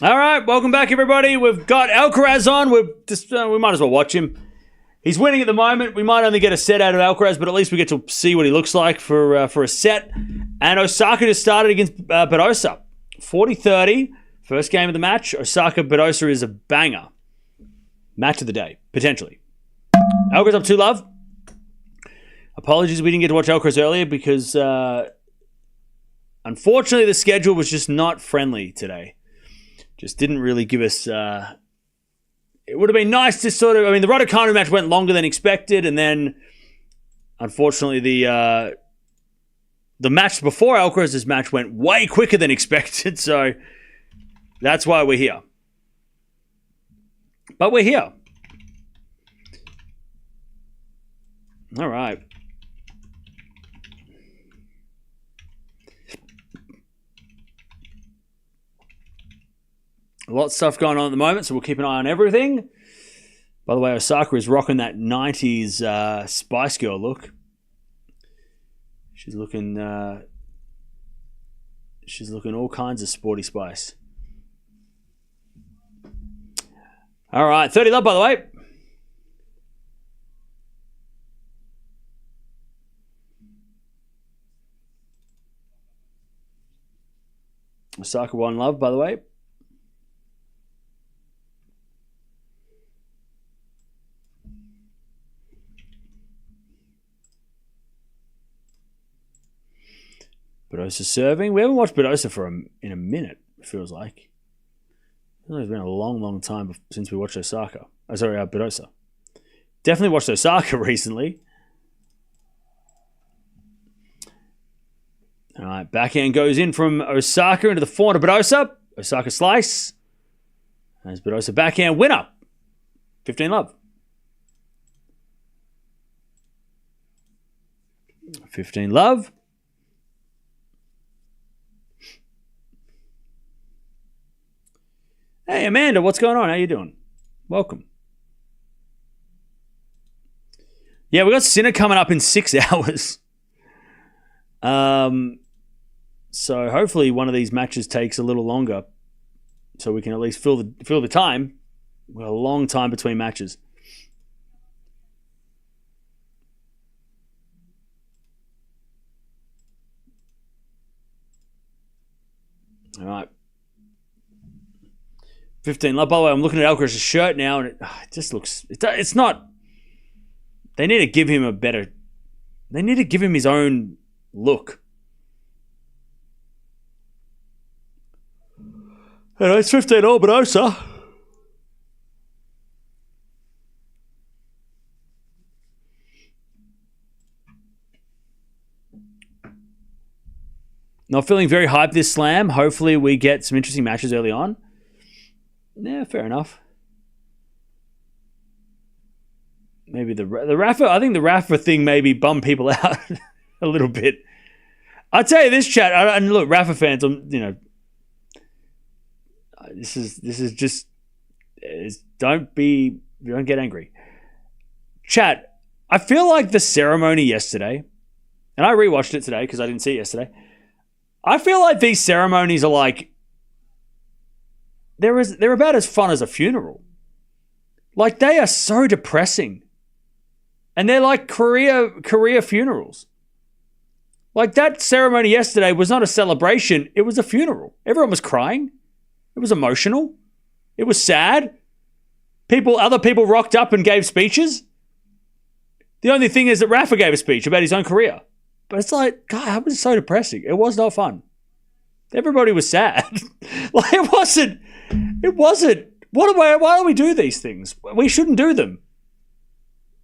All right, welcome back, everybody. We've got Alcaraz on. We might as well watch him. He's winning at the moment. We might only get a set out of Alcaraz, but at least we get to see what he looks like for a set. And Osaka just started against Badosa. 40-30, first game of the match. Osaka-Badosa is a banger. Match of the day, potentially. Alcaraz up 2-love. Apologies we didn't get to watch Alcaraz earlier because, unfortunately, the schedule was just not friendly today. Just didn't really give us... it would have been nice to sort of... I mean, the Raducanu match went longer than expected, and then, unfortunately, the match before Alcaraz's match went way quicker than expected, so that's why we're here. But we're here. All right. A lot of stuff going on at the moment, so we'll keep an eye on everything. By the way, Osaka is rocking that 90s Spice Girl look. She's looking all kinds of sporty spice. All right, 30-love, by the way. Osaka 1-love, by the way. Badosa serving. We haven't watched Badosa in a minute, it feels like. It's been a long, long time since we watched Osaka. Badosa. Definitely watched Osaka recently. All right, backhand goes in from Osaka into the forehand of Badosa. Osaka slice. As Badosa backhand winner. 15-love. 15-love. Hey, Amanda, what's going on? How you doing? Welcome. Yeah, we got Sinner coming up in 6 hours. So hopefully one of these matches takes a little longer, so we can at least fill the time. We've got a long time between matches. All right. 15-love. By the way, I'm looking at Alcaraz's shirt now, and it just looks... It's not... They need to give him a better... They need to give him his own look. Anyway, it's 15-all Badosa. Not feeling very hyped this slam. Hopefully we get some interesting matches early on. Yeah, fair enough. Maybe the Rafa... I think the Rafa thing maybe bummed people out a little bit. I'll tell you this, chat. And look, Rafa fans, this is just... Don't get angry. Chat, I feel like the ceremony yesterday, and I rewatched it today because I didn't see it yesterday. I feel like these ceremonies are like... They're about as fun as a funeral. Like, they are so depressing. And they're like career funerals. Like, that ceremony yesterday was not a celebration. It was a funeral. Everyone was crying. It was emotional. It was sad. Other people rocked up and gave speeches. The only thing is that Rafa gave a speech about his own career. But it's like, God, that was so depressing. It was not fun. Everybody was sad. Like, it wasn't. Why do we do these things? We shouldn't do them.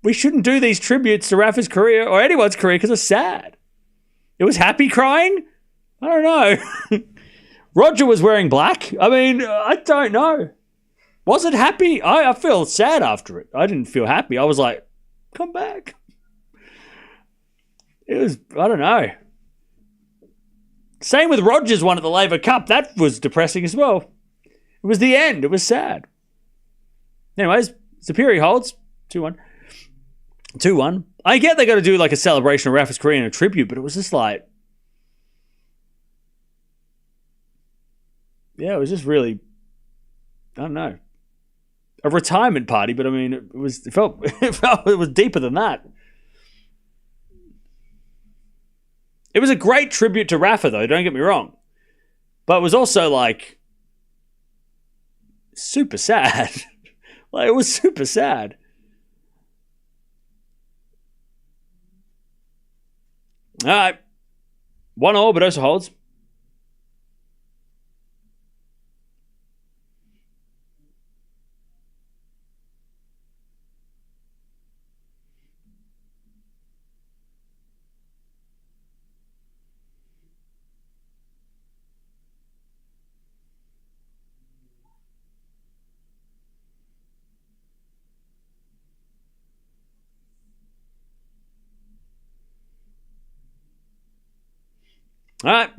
We shouldn't do these tributes to Rafa's career or anyone's career because it's sad. It was happy crying? I don't know. Roger was wearing black. I mean, I don't know. Was it happy? I feel sad after it. I didn't feel happy. I was like, come back. It was, I don't know. Same with Rogers' one at the Laver Cup. That was depressing as well. It was the end. It was sad. Anyways, Superior holds 2-1. 2-1. I get they got to do like a celebration of Rafa's career and a tribute, but it was just like... Yeah, it was just really I don't know, a retirement party, but I mean, it felt it was deeper than that. It was a great tribute to Rafa, though, don't get me wrong. But it was also, like, super sad. Like, it was super sad. All right. 1-1, Badosa holds. All right.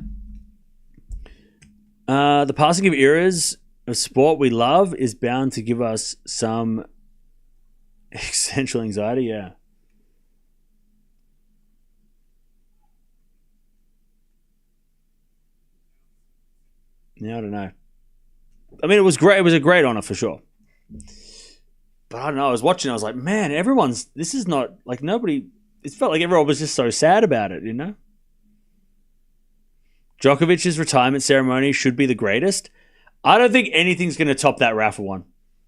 The passing of eras of sport we love is bound to give us some existential anxiety. Yeah. Yeah, I don't know. I mean, it was great. It was a great honor for sure. But I don't know. I was watching. I was like, man, this is not like nobody. It felt like everyone was just so sad about it, you know? Djokovic's retirement ceremony should be the greatest. I don't think anything's going to top that Rafa one.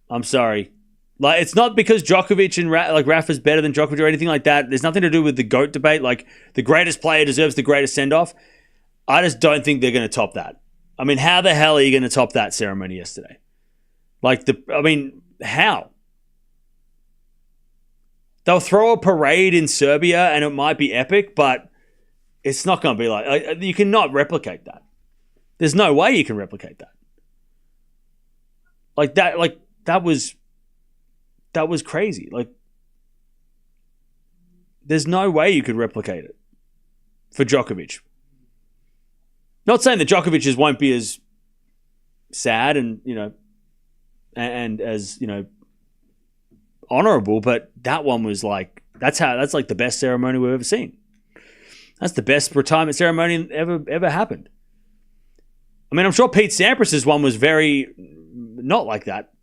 I'm sorry. Like, it's not because Djokovic and Rafa's better than Djokovic or anything like that. There's nothing to do with the GOAT debate. Like, the greatest player deserves the greatest send-off. I just don't think they're going to top that. I mean, how the hell are you going to top that ceremony yesterday? How? They'll throw a parade in Serbia and it might be epic, but it's not going to be like, you cannot replicate that. There's no way you can replicate that. That was crazy. Like, there's no way you could replicate it for Djokovic. Not saying that Djokovic's won't be as sad and, and as, honorable, but that one was like, that's like the best ceremony we've ever seen. That's the best retirement ceremony ever happened. I mean, I'm sure Pete Sampras's one was very not like that.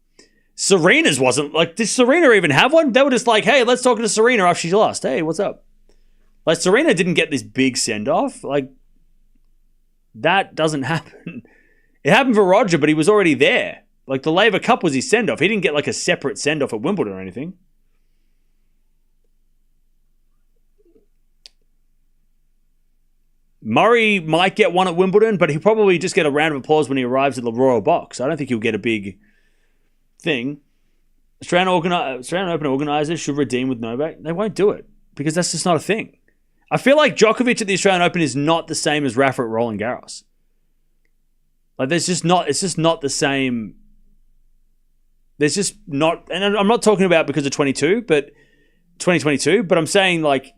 Serena's wasn't. Like, did Serena even have one? They were just like, hey, let's talk to Serena after she lost. Hey, what's up? Like, Serena didn't get this big send-off. Like, that doesn't happen. It happened for Roger, but he was already there. Like, the Laver Cup was his send-off. He didn't get, like, a separate send-off at Wimbledon or anything. Murray might get one at Wimbledon, but he'll probably just get a round of applause when he arrives at the Royal Box. I don't think he'll get a big thing. Australian Open organisers should redeem with Novak. They won't do it because that's just not a thing. I feel like Djokovic at the Australian Open is not the same as Rafa at Roland Garros. Like, it's just not the same. There's just not, and I'm not talking about because of 2022, but I'm saying, like,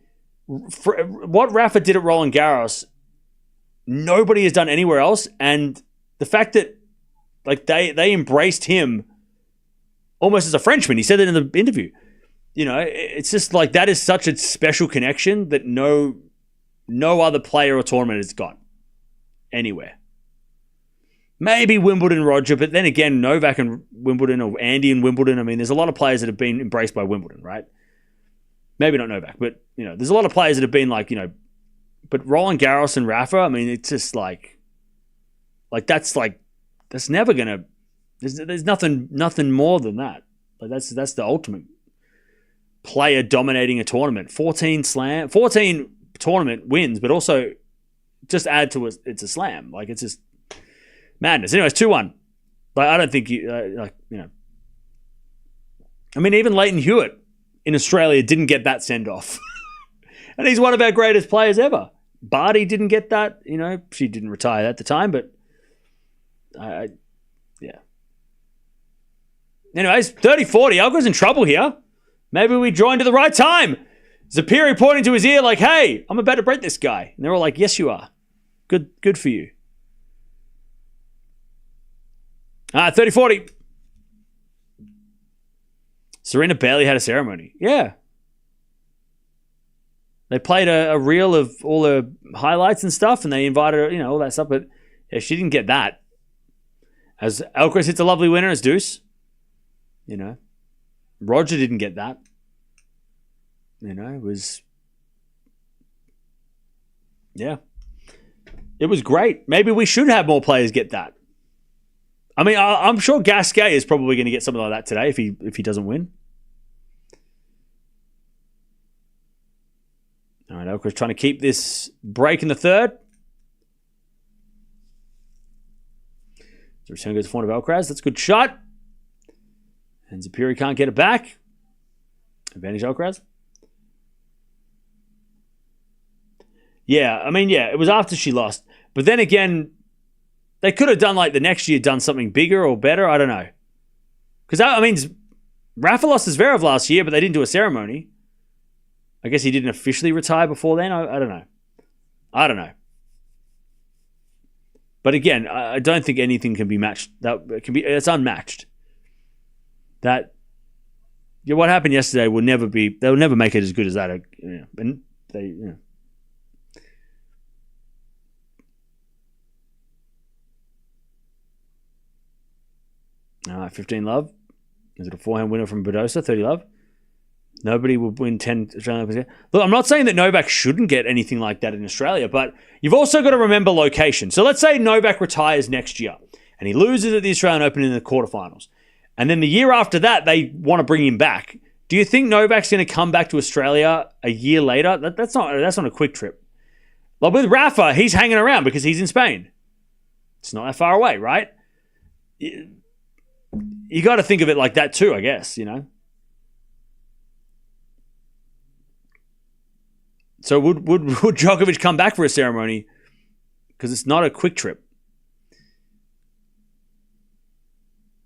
what Rafa did at Roland Garros, nobody has done anywhere else, and the fact that, like, they embraced him almost as a Frenchman. He said that in the interview. It's just like, that is such a special connection that no other player or tournament has got anywhere. Maybe Wimbledon, Roger, but then again, Novak and Wimbledon, or Andy and Wimbledon. I mean, there's a lot of players that have been embraced by Wimbledon, right? Maybe not Novak, but, there's a lot of players that have been like, but Roland Garros and Rafa, I mean, it's just like that's never going to, there's nothing more than that. Like, that's the ultimate player dominating a tournament. 14 tournament wins, but also just add to it, it's a slam. Like, it's just madness. Anyways, 2-1. Like, I don't think I mean, even Leighton Hewitt in Australia didn't get that send-off. And he's one of our greatest players ever. Barty didn't get that. She didn't retire at the time, but yeah. Anyways, 30-40. Algo's in trouble here. Maybe we joined at the right time. Zapiri pointing to his ear like, hey, I'm about to break this guy. And they're all like, yes, you are. Good for you. 30-40. Serena barely had a ceremony. Yeah. They played a reel of all the highlights and stuff, and they invited her, all that stuff, but yeah, she didn't get that. As Alcaraz hits a lovely winner as deuce. You know. Roger didn't get that. You know, it was... Yeah. It was great. Maybe we should have more players get that. I mean, I'm sure Gasquet is probably going to get something like that today if he doesn't win. All right, Alcaraz trying to keep this break in the third. The return goes to front of Alcaraz. That's a good shot. And Zapiri can't get it back. Advantage Alcaraz. Yeah, I mean, it was after she lost. But then again, they could have done like the next year, done something bigger or better. I don't know. Because, I mean, Rafa lost to Zverev last year, but they didn't do a ceremony. I guess he didn't officially retire before then. I don't know. I don't know. But again, I don't think anything can be matched. It's unmatched. What happened yesterday will never be. They'll never make it as good as that. And they. 15 love. Is it a forehand winner from Badosa? 30 love. Nobody will win 10 Australian Open. Look, I'm not saying that Novak shouldn't get anything like that in Australia, but you've also got to remember location. So let's say Novak retires next year and he loses at the Australian Open in the quarterfinals. And then the year after that, they want to bring him back. Do you think Novak's going to come back to Australia a year later? That's not a quick trip. Like with Rafa, he's hanging around because he's in Spain. It's not that far away, right? You got to think of it like that too, I guess, you know. So would Djokovic come back for a ceremony? Because it's not a quick trip.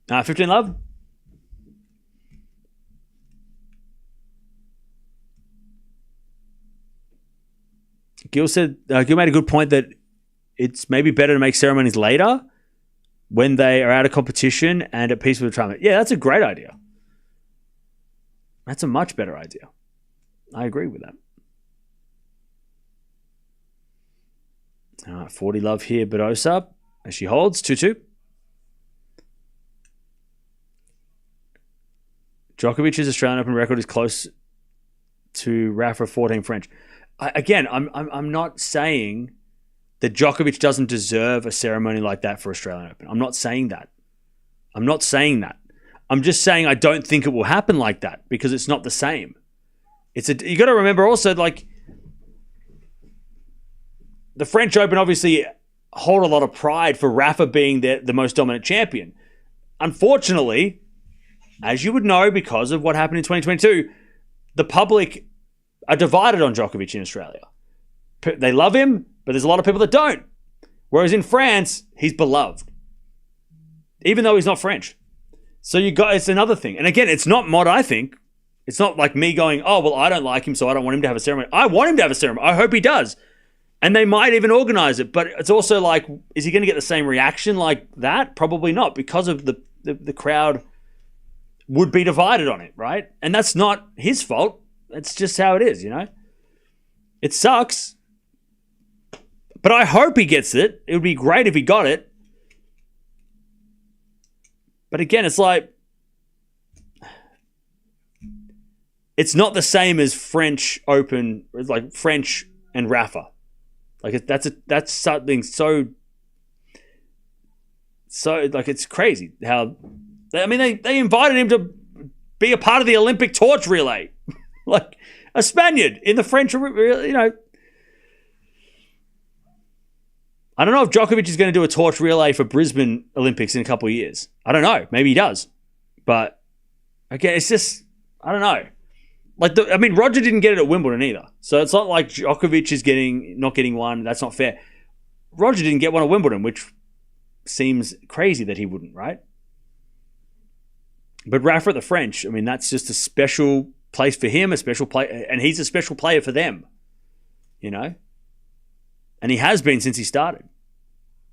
15 love. Gil made a good point that it's maybe better to make ceremonies later when they are out of competition and at peace with retirement. Yeah, that's a great idea. That's a much better idea. I agree with that. All right, 40 love here, Badosa, as she holds, 2-2. Djokovic's Australian Open record is close to Rafa 14 French. I'm not saying that Djokovic doesn't deserve a ceremony like that for Australian Open. I'm not saying that. I'm just saying I don't think it will happen like that because it's not the same. You got to remember also, like, the French Open obviously hold a lot of pride for Rafa being the most dominant champion. Unfortunately, as you would know, because of what happened in 2022, the public are divided on Djokovic in Australia. They love him, but there's a lot of people that don't. Whereas in France, he's beloved, even though he's not French. So it's another thing. And again, it's not what I think. It's not like me going, oh, well, I don't like him, so I don't want him to have a ceremony. I want him to have a ceremony. I hope he does. And they might even organize it. But it's also like, is he going to get the same reaction like that? Probably not, because of the crowd would be divided on it, right? And that's not his fault. That's just how it is, you know? It sucks. But I hope he gets it. It would be great if he got it. But again, it's like, it's not the same as French Open, like French and Rafa. Like that's something so like, it's crazy how, I mean, they invited him to be a part of the Olympic torch relay. Like a Spaniard in the French, you know. I don't know if Djokovic is going to do a torch relay for Brisbane Olympics in a couple of years. I don't know. Maybe he does. But, again, it's just, I don't know. Like, Roger didn't get it at Wimbledon either. So it's not like Djokovic is not getting one. That's not fair. Roger didn't get one at Wimbledon, which seems crazy that he wouldn't, right? But Rafa at the French, I mean, that's just a special place for him, a special play, and he's a special player for them, you know? And he has been since he started.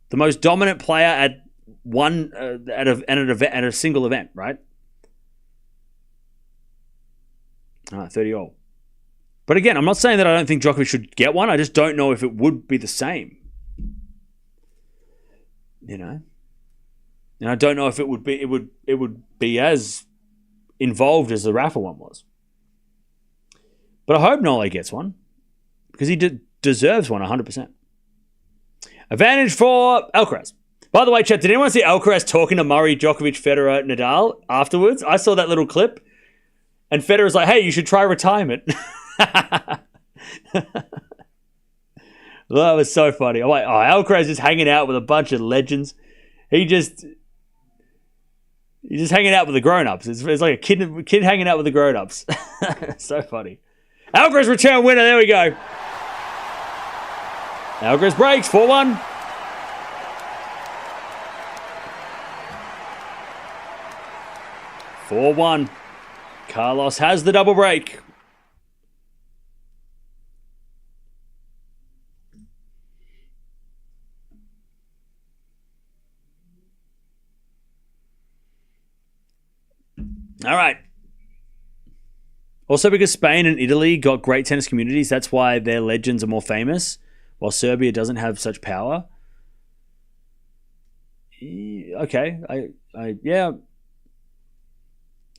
The most dominant player at a single event, right? 30 all. But again, I'm not saying that I don't think Djokovic should get one. I just don't know if it would be the same. You know? And I don't know if it would be as involved as the Rafa one was. But I hope Nole gets one because he deserves one 100%. Advantage for Alcaraz. By the way, chat, did anyone see Alcaraz talking to Murray, Djokovic, Federer, Nadal afterwards? I saw that little clip. And Federer's like, hey, you should try retirement. That was so funny. I'm like, oh, Alcaraz is hanging out with a bunch of legends. He's just hanging out with the grown-ups. It's like a kid hanging out with the grown-ups. So funny. Alcaraz return winner. There we go. Alcaraz breaks 4-1. Carlos has the double break. All right. Also, because Spain and Italy got great tennis communities, that's why their legends are more famous, while Serbia doesn't have such power. Okay. Yeah.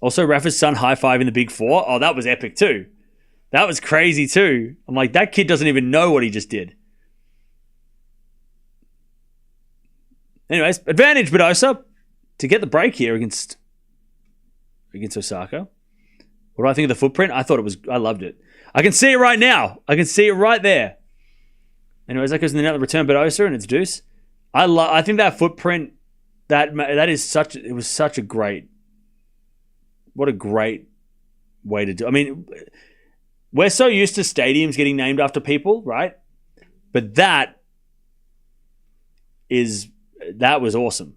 Also, Rafa's son high-fiving the Big Four. Oh, that was epic too. That was crazy too. I'm like, that kid doesn't even know what he just did. Anyways, advantage Badosa to get the break here against Osaka. What do I think of the footprint? I loved it. I can see it right now. I can see it right there. Anyways, that goes in the net, the return Badosa, and it's deuce. I think that footprint, it was such a great, what a great way to do. I mean, we're so used to stadiums getting named after people, right? But that was awesome.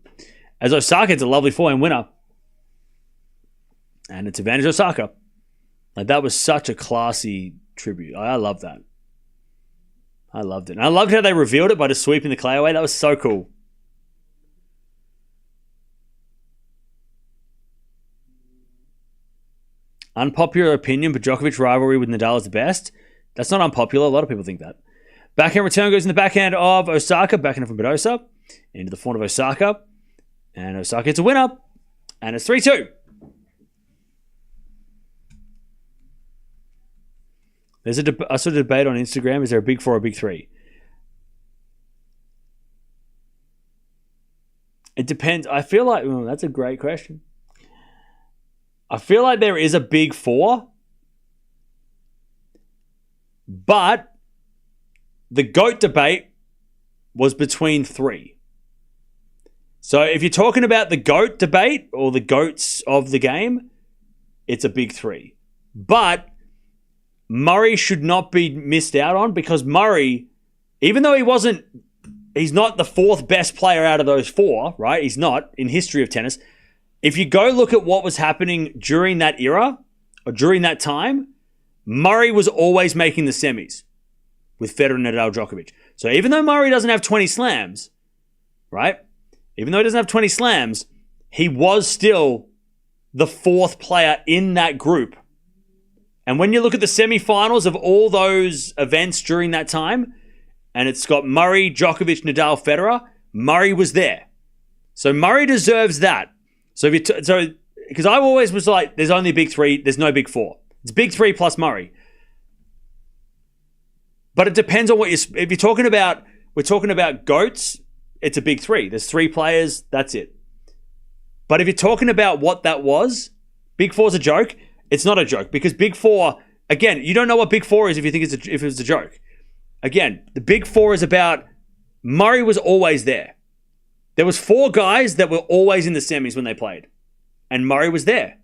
As Osaka, it's a lovely 4-game winner. And it's advantage Osaka. Like, that was such a classy tribute. I love that. I loved it. And I loved how they revealed it by just sweeping the clay away. That was so cool. Unpopular opinion, but Djokovic rivalry with Nadal is the best. That's not unpopular. A lot of people think that. Backhand return goes in the backhand of Osaka. Backhand from Badosa. Into the forehand of Osaka. And Osaka gets a winner. And it's 3-2. I saw a debate on Instagram. Is there a Big Four or a Big Three? It depends. I feel like... that's a great question. I feel like there is a Big Four. But the GOAT debate was between three. So if you're talking about the GOAT debate or the GOATs of the game, it's a Big Three. But Murray should not be missed out on because Murray, even though he's not the fourth best player out of those four, right? He's not in history of tennis. If you go look at what was happening during that era or during that time, Murray was always making the semis with Federer, Nadal, Djokovic. So even though Murray doesn't have 20 slams, right? Even though he doesn't have 20 slams, he was still the fourth player in that group. And when you look at the semifinals of all those events during that time, and it's got Murray, Djokovic, Nadal, Federer, Murray was there. So Murray deserves that. So because I always was like, there's only Big Three, there's no Big Four. It's Big Three plus Murray. But it depends on if you're talking about, we're talking about GOATs, it's a Big Three. There's three players, that's it. But if you're talking about what that was, Big Four's a joke. It's not a joke because Big Four, again, you don't know what Big Four is if you think if it's a joke. Again, the Big Four is about Murray was always there. There was four guys that were always in the semis when they played. And Murray was there.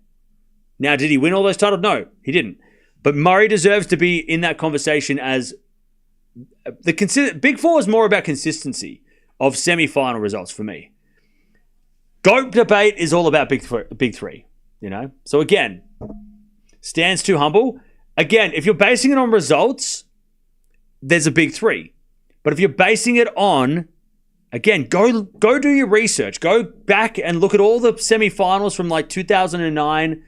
Now, did he win all those titles? No, he didn't. But Murray deserves to be in that conversation as Big Four is more about consistency of semi-final results for me. GOAT debate is all about Big Three, you know? So again, stands too humble. Again, if you're basing it on results, there's a Big Three. But if you're basing it on, again, go do your research. Go back and look at all the semifinals from like 2009,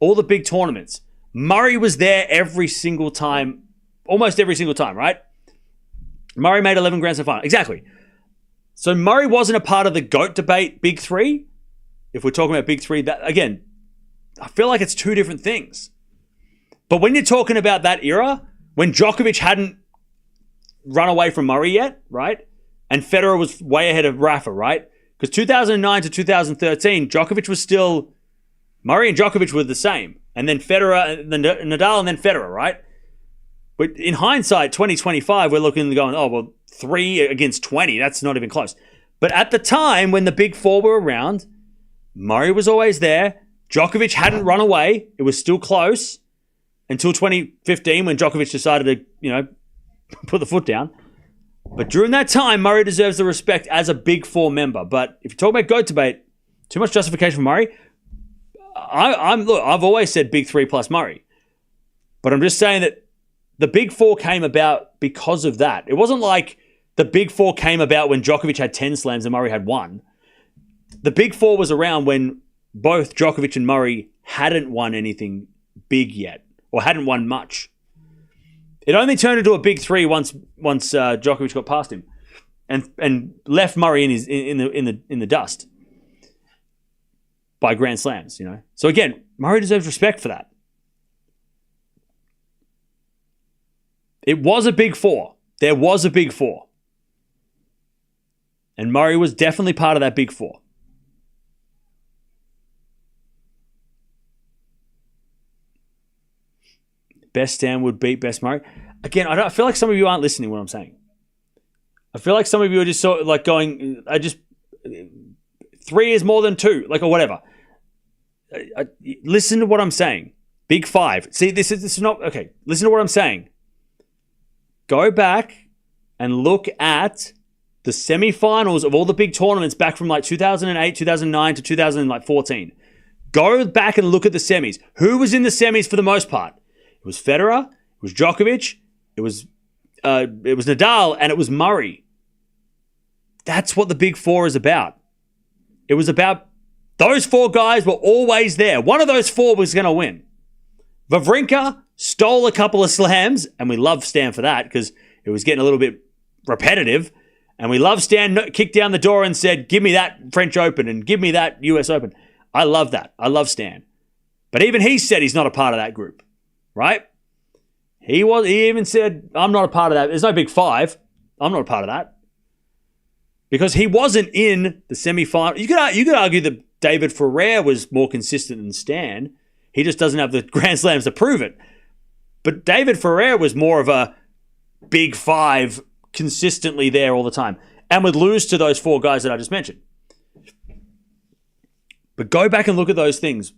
all the big tournaments. Murray was there every single time, almost every single time, right? Murray made 11 Grand Slam finals. Exactly. So Murray wasn't a part of the GOAT debate, Big Three, if we're talking about big three, that again, I feel like it's two different things. But when you're talking about that era, when Djokovic hadn't run away from Murray yet, right? And Federer was way ahead of Rafa, right? Because 2009 to 2013, Djokovic was still... Murray and Djokovic were the same. And then Federer, and then Nadal, and then Federer, right? But in hindsight, 2025, we're looking and going, oh, well, 3 against 20. That's not even close. But at the time, when the big four were around, Murray was always there. Djokovic hadn't run away. It was still close until 2015 when Djokovic decided to, put the foot down. But during that time, Murray deserves the respect as a big four member. But if you talk about GOAT debate, too much justification for Murray. I've always said big three plus Murray. But I'm just saying that the big four came about because of that. It wasn't like the big four came about when Djokovic had 10 slams and Murray had 1. The big four was around when both Djokovic and Murray hadn't won anything big yet, or hadn't won much. It only turned into a big three once Djokovic got past him, and left Murray in the dust by Grand Slams. So again, Murray deserves respect for that. It was a big four. There was a big four, and Murray was definitely part of that big four. Best Stan would beat best Murray. Again, I feel like some of you aren't listening to what I'm saying. I feel like some of you are just sort of like going, 3 is more than 2, or whatever. Listen to what I'm saying. Big 5. See, this is not, okay, listen to what I'm saying. Go back and look at the semifinals of all the big tournaments back from 2008, 2009 to 2014. Go back and look at the semis. Who was in the semis for the most part? It was Federer, it was Djokovic, it was Nadal, and it was Murray. That's what the big four is about. It was about those 4 guys were always there. One of those 4 was going to win. Wawrinka stole a couple of slams, and we love Stan for that because it was getting a little bit repetitive. And we love Stan kicked down the door and said, give me that French Open and give me that US Open. I love that. I love Stan. But even he said he's not a part of that group. Right? He even said, I'm not a part of that. There's no big 5. I'm not a part of that. Because he wasn't in the semi-final. You could argue that David Ferrer was more consistent than Stan. He just doesn't have the Grand Slams to prove it. But David Ferrer was more of a big 5, consistently there all the time, and would lose to those 4 guys that I just mentioned. But go back and look at those things.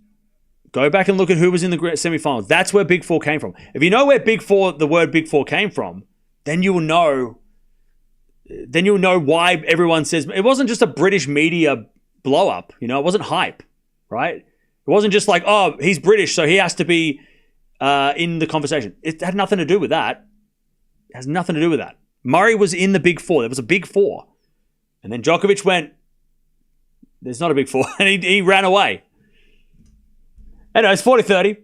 Go back and look at who was in the semifinals. That's where Big Four came from. If you know where the word Big Four came from, then you will know. Then you'll know why everyone says it wasn't just a British media blow up. It wasn't hype, right? It wasn't just like, oh, he's British, so he has to be in the conversation. It had nothing to do with that. It has nothing to do with that. Murray was in the Big Four. There was a Big Four, and then Djokovic went, "There's not a Big Four," and he ran away. Anyway, it's 40-30.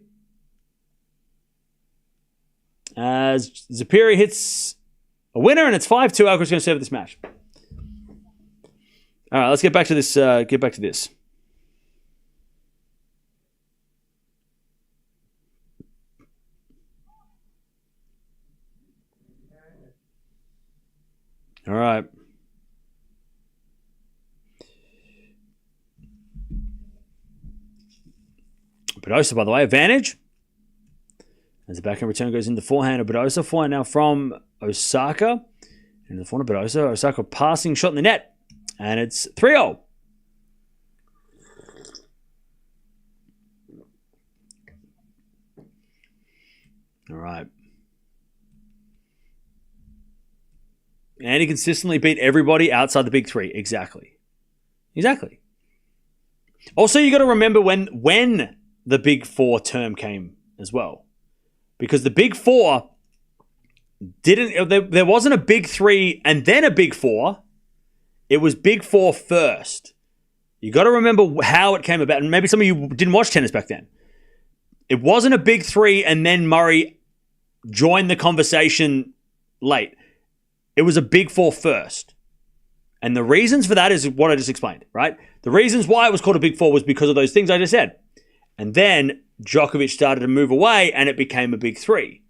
As Zapiri hits a winner, and it's 5-2. Alcaraz going to serve this match. All right, let's get back to this. All right. Badosa, by the way, advantage. As the backhand return goes into the forehand of Badosa. Forehand now from Osaka. And the forehand of Badosa. Osaka passing shot in the net. And it's 3-0. All right. And he consistently beat everybody outside the big 3. Exactly. Also, you got to remember when the Big Four term came as well. Because the Big Four there wasn't a Big 3 and then a Big 4. It was Big 4 first. You got to remember how it came about. And maybe some of you didn't watch tennis back then. It wasn't a Big 3 and then Murray joined the conversation late. It was a Big 4 first. And the reasons for that is what I just explained, right? The reasons why it was called a big four was because of those things I just said. And then Djokovic started to move away and it became a big three.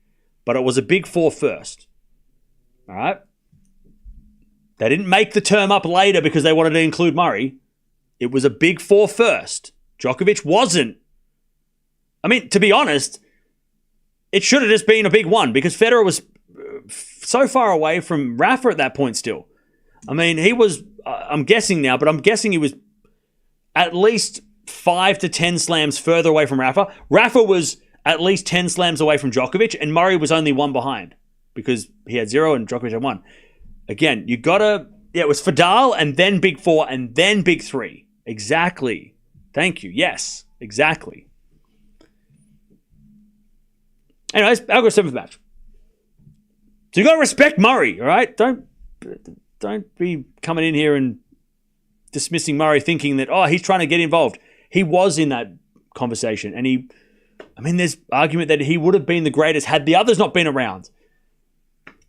But it was a big four first. All right? They didn't make the term up later because they wanted to include Murray. It was a big four first. Djokovic wasn't. I mean, to be honest, it should have just been a big one because Federer was so far away from Rafa at that point still. I mean, he was, I'm guessing now, but I'm guessing he was at least 5 to 10 slams further away from Rafa. Rafa was at least 10 slams away from Djokovic, and Murray was only one behind because he had 0 and Djokovic had 1. Again, you gotta, it was Nadal and then big four and then big three. Exactly. Thank you. Yes, exactly. Anyways, Alcaraz 7th match. So you gotta respect Murray, all right? Don't be coming in here and dismissing Murray thinking that, he's trying to get involved. He was in that conversation. And there's argument that he would have been the greatest had the others not been around.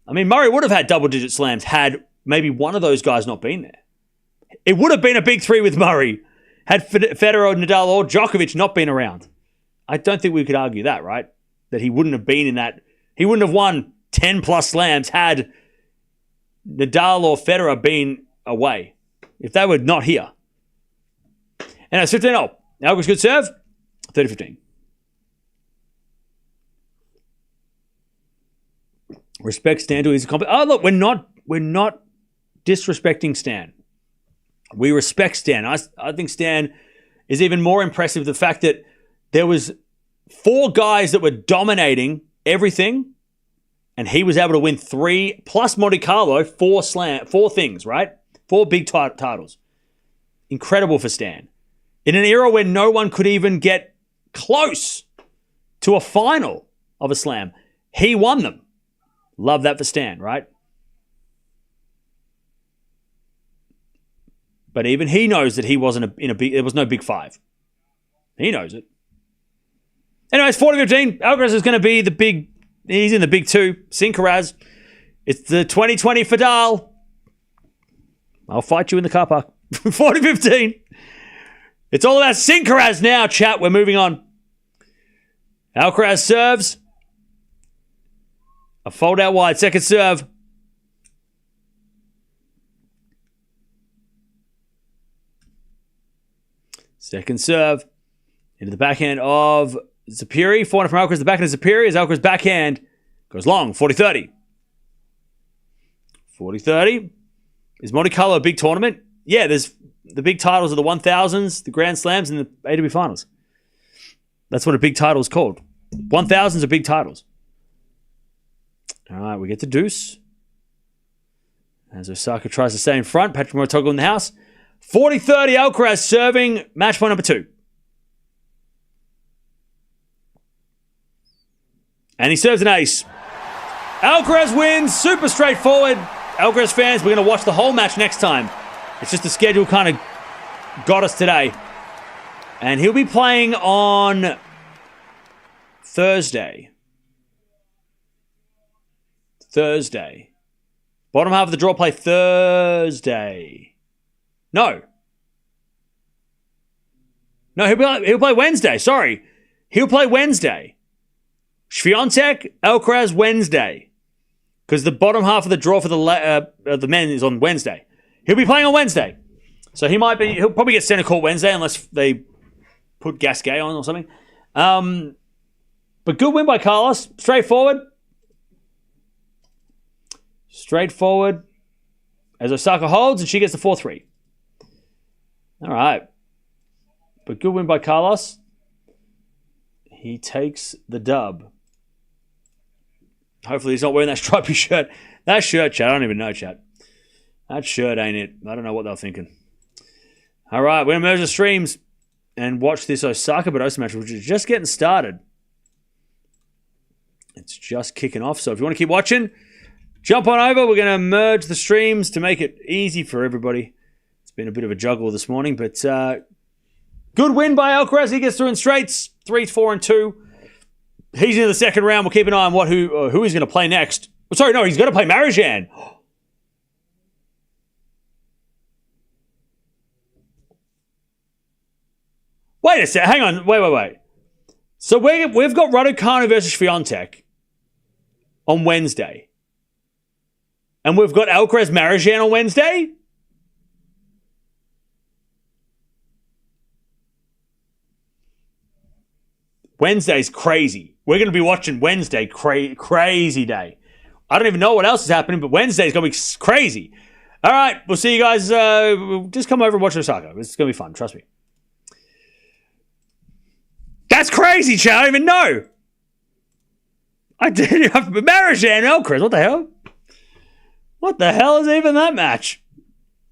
I mean, Murray would have had double-digit slams had maybe one of those guys not been there. It would have been a big three with Murray had Federer, Nadal, or Djokovic not been around. I don't think we could argue that, right? That he wouldn't have been in that. He wouldn't have won 10-plus slams had Nadal or Federer been away. If they were not here. And it's 15-0. Alcaraz good serve. 30-15. Respect Stan to his compliment. Oh, look, we're not disrespecting Stan. We respect Stan. I think Stan is even more impressive. The fact that there was 4 guys that were dominating everything, and he was able to win 3 plus Monte Carlo, 4 things, right? 4 big titles. Incredible for Stan. In an era where no one could even get close to a final of a slam, he won them. Love that for Stan, right? But even he knows that he wasn't there was no big 5. He knows it. Anyways, 40-15. Alcaraz is going to be he's in the big 2. Sincaraz. It's the 2020 Nadal. I'll fight you in the car park. 40-15. It's all about Sincaraz now, chat. We're moving on. Alcaraz serves. A fold out wide. Second serve. Second serve. Into the backhand of Zapiri. Forehand from Alcaraz. The backhand of Zapiri. As Alcaraz backhand goes long. 40-30. 40-30. Is Monte Carlo a big tournament? Yeah, there's the big titles of the 1000s, the Grand Slams, and the ATP Finals. That's what a big title is called. 1000s are big titles. All right, we get to deuce. As Osaka tries to stay in front. Patrick Mouratoglou in the house. 40-30, Alcaraz serving. Match point number 2. And he serves an ace. Alcaraz wins. Super straightforward. Alcaraz fans, we're going to watch the whole match next time. It's just the schedule kind of got us today. And he'll be playing on Thursday. Bottom half of the draw play Thursday. No, he'll play Wednesday. Sorry. He'll play Wednesday. Swiatek, Alcaraz, Wednesday. Because the bottom half of the draw for the men is on Wednesday. He'll be playing on Wednesday. So he'll probably get center court Wednesday unless they put Gasquet on or something. But good win by Carlos. Straightforward. As Osaka holds and she gets the 4-3. All right. But good win by Carlos. He takes the dub. Hopefully he's not wearing that stripy shirt. That shirt, chat. I don't even know, chat. That shirt ain't it. I don't know what they're thinking. All right. We're going to merge the streams and watch this Osaka Badosa match, which is just getting started. It's just kicking off. So if you want to keep watching, jump on over. We're going to merge the streams to make it easy for everybody. It's been a bit of a juggle this morning, but good win by Alcaraz. He gets through in straights. 3, 4, and 2. He's in the second round. We'll keep an eye on who he's going to play next. Sorry, no, he's going to play Marijan. Wait a sec. Hang on. Wait. So we've got Raducanu versus Swiatek on Wednesday. And we've got Alcaraz Marijan on Wednesday? Wednesday's crazy. We're going to be watching Wednesday. Crazy day. I don't even know what else is happening, but Wednesday's going to be crazy. All right. We'll see you guys. Just come over and watch Osaka. It's going to be fun. Trust me. That's crazy, Chad. I don't even know. I didn't have Marijan and Alcaraz. What the hell? What the hell is even that match?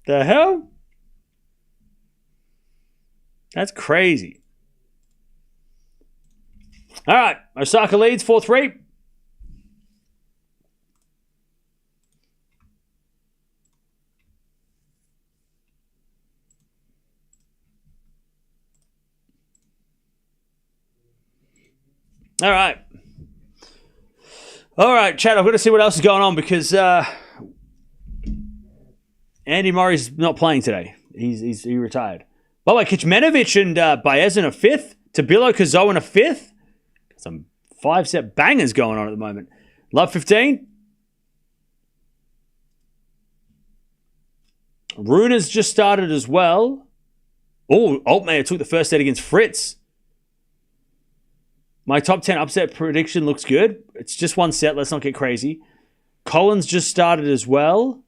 The hell? That's crazy. All right. Osaka leads 4-3. All right. All right, Chad, I've got to see what else is going on because Andy Murray's not playing today. He retired. By the way, Kecmanovic and Baez in a fifth. Tabilo Kazo in a fifth. Some 5-set bangers going on at the moment. Love 15. Runa's just started as well. Oh, Altmaier took the first set against Fritz. My top 10 upset prediction looks good. It's just one set. Let's not get crazy. Collins just started as well.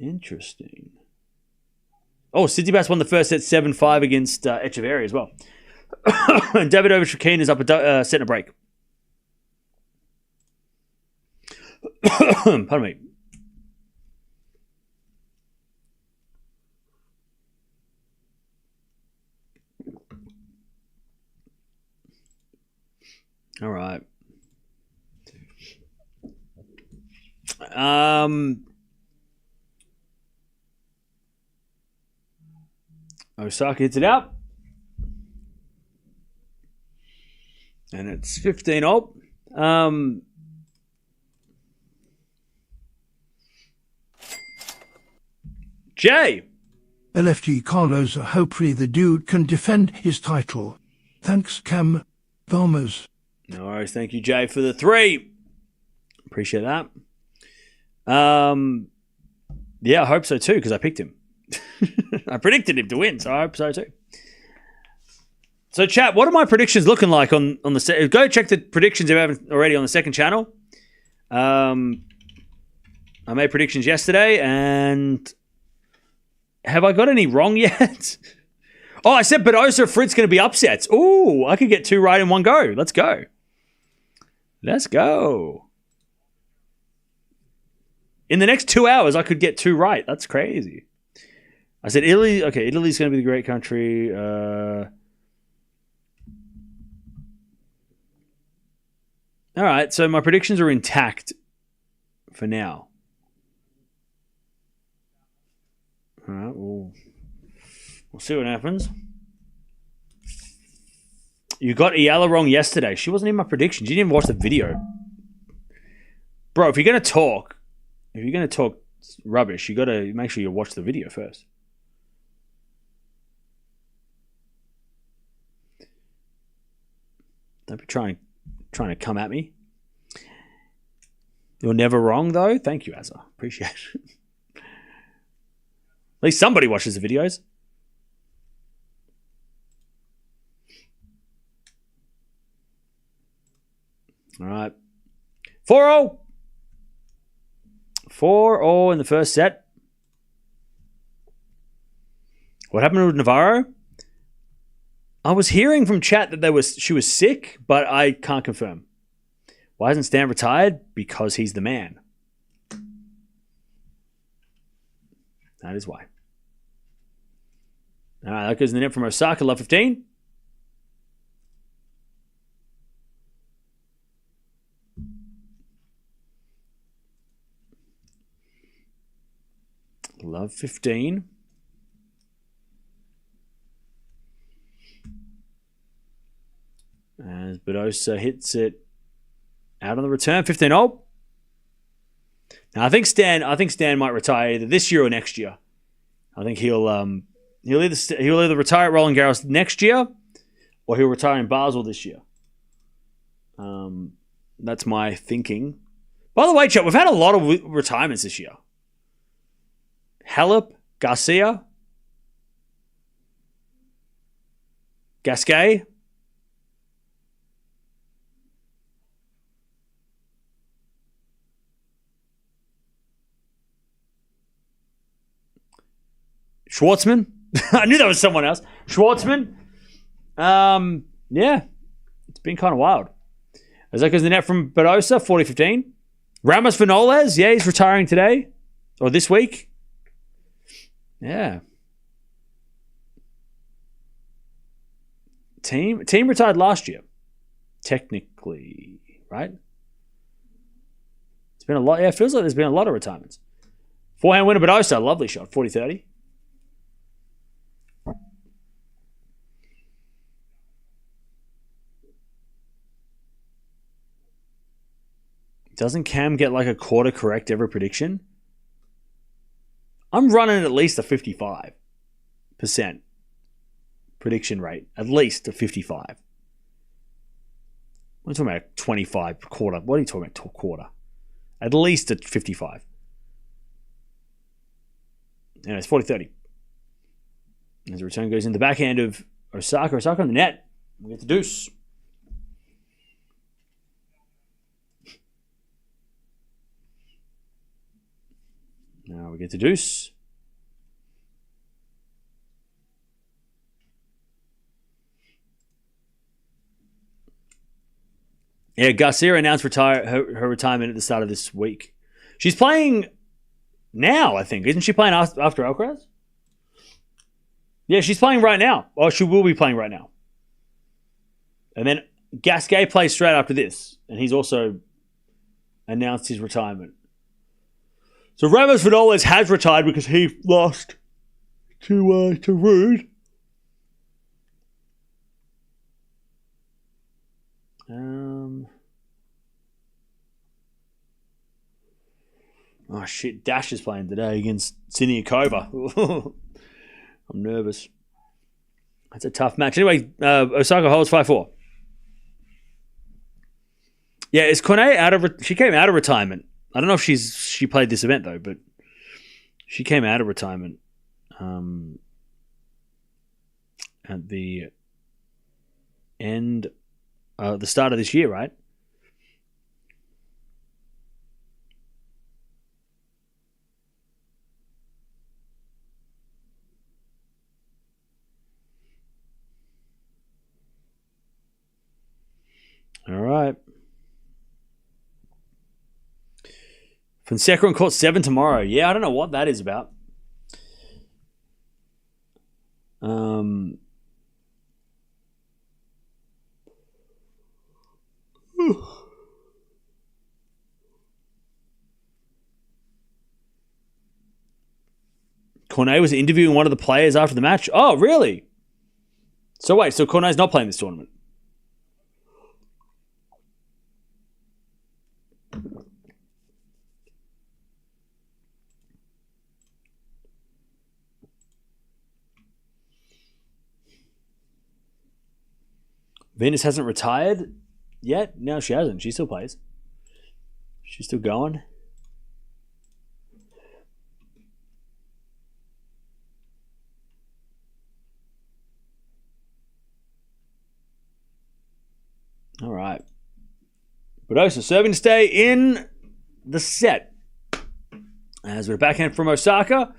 Interesting. Oh, Tsitsipas won the first set 7-5 against Echeverry as well. And Davidovich Fokina is up a set and a break. Pardon me. All right. Osaka hits it out. And it's 15-all. Jay. LFG Carlos, hopefully the dude can defend his title. Thanks, Cam Thomas. No worries. Thank you, Jay, for the 3. Appreciate that. Yeah, I hope so too, because I picked him. I predicted him to win, so I hope so too. So, chat, what are my predictions looking like on the go check the predictions if you haven't already on the second channel. I made predictions yesterday, and have I got any wrong yet? Oh, I said Badosa Fritz going to be upsets. Ooh, I could get 2 right in one go. Let's go. Let's go. In the next 2 hours, I could get 2 right. That's crazy. I said Italy. Okay, Italy's going to be the great country. All right, so my predictions are intact for now. All right, we'll see what happens. You got Eala wrong yesterday. She wasn't in my predictions. You didn't even watch the video. Bro, if you're going to talk rubbish, you got to make sure you watch the video first. Don't be trying to come at me. You're never wrong, though. Thank you, Azza. Appreciate it. At least somebody watches the videos. All right. 4-0. 4-0 in the first set. What happened with Navarro? I was hearing from chat that she was sick, but I can't confirm. Why isn't Stan retired? Because he's the man. That is why. All right, that goes in the net from Osaka, love 15. Love 15. As Badosa hits it out on the return, 15-all. Now I think Stan might retire either this year or next year. I think he'll He'll either retire at Roland Garros next year, or he'll retire in Basel this year. That's my thinking. By the way, chat, we've had a lot of retirements this year. Halep, Garcia, Gasquet. Schwartzman. I knew that was someone else. Schwartzman. Yeah. It's been kind of wild. Osaka's the net from Badosa, 40-15. Ramos Vinoles. Yeah, he's retiring today. Or this week. Yeah. Team retired last year. Technically. Right? It's been a lot. Yeah, it feels like there's been a lot of retirements. Forehand winner Badosa. Lovely shot. 40-30. Doesn't Cam get like a quarter correct every prediction? I'm running at least a 55% prediction rate. At least a 55. I'm talking about 25 quarter. What are you talking about? Quarter. At least at 55. Anyway, it's 40-30. As the return goes in the backhand of Osaka. Osaka on the net. We get the deuce. Now we get the deuce. Yeah, Garcia announced her retirement at the start of this week. She's playing now, I think. Isn't she playing after Alcaraz? Yeah, she's playing right now. Or she will be playing right now. And then Gasquet plays straight after this. And he's also announced his retirement. So Ramos Vinoles has retired because he lost to Rude. Oh shit! Dash is playing today against Siniakova. I'm nervous. That's a tough match. Anyway, Osaka holds 5-4. Yeah, is Cornet out of? She came out of retirement. I don't know if she played this event though, but she came out of retirement at the end, the start of this year, right? All right. Fonseca on court 7 tomorrow. Yeah, I don't know what that is about. Cornet was interviewing one of the players after the match. Oh, really? So wait, so Cornet's not playing this tournament? Venus hasn't retired yet? No, she hasn't. She still plays. She's still going. All right. Badosa serving to stay in the set. As we're backhand from Osaka.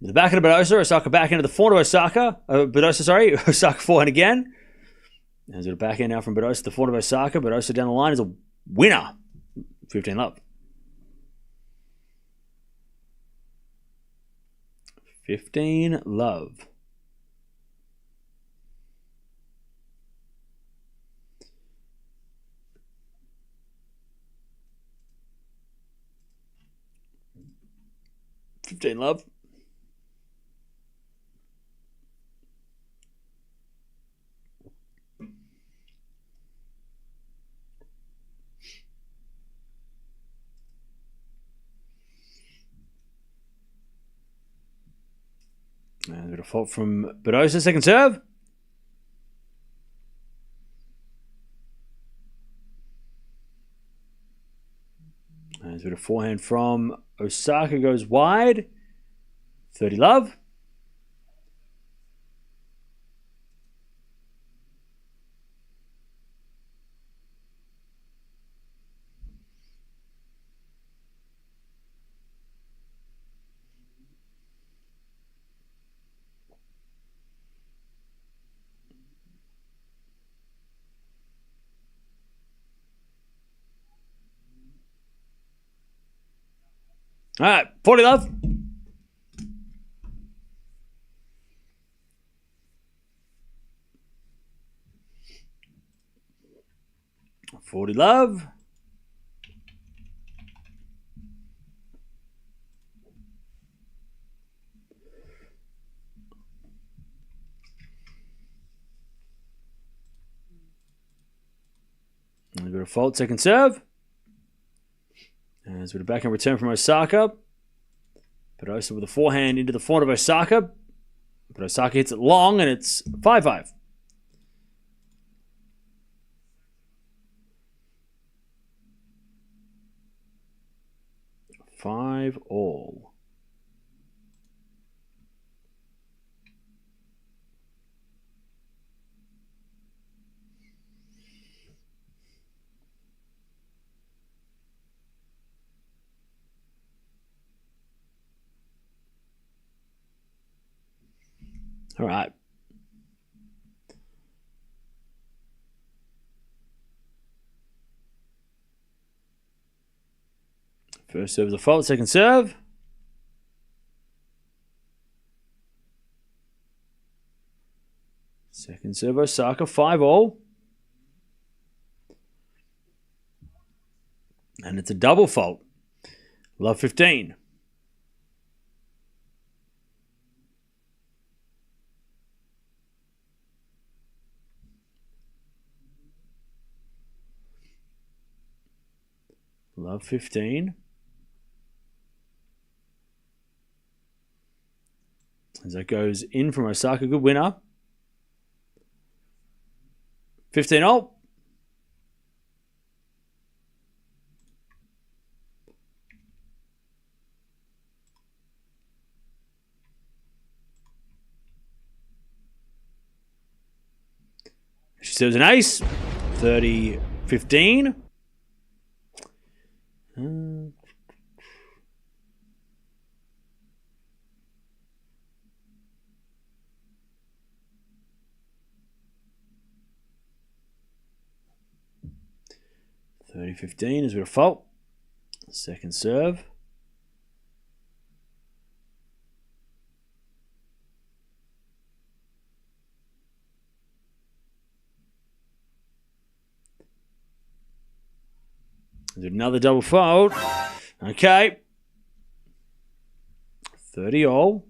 The backhand of Badosa. Osaka backhand of the forehand of Osaka. Badosa, sorry. Osaka forehand again. As we're backhand now from Badosa. The forehand of Osaka. Badosa down the line is a winner. 15 love. 15 love. Love. And a fault from Badosa, second serve. There's a bit of forehand from Osaka, goes wide. 30 love. All right, 40 love. $40 love. A bit of fault, second serve. And there's a bit of backhand return from Osaka. Badosa with a forehand into the front of Osaka. But Osaka hits it long, and it's 5-5. 5-all. All right. First serve is a fault, second serve. Second serve, Osaka, 5-all. And it's a double fault. Love 15. Love 15. As that goes in from Osaka, good winner. 15-all. She serves an ace. 30-15. 30-15 is with a fault. Second serve. There's another double fault. Okay. 30-all.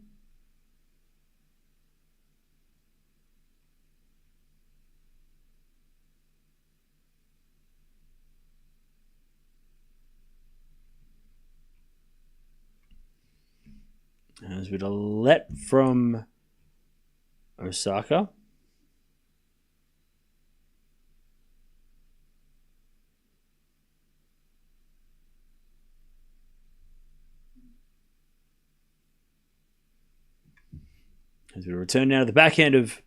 There's a bit of let from Osaka. There's a bit of return now to the backhand of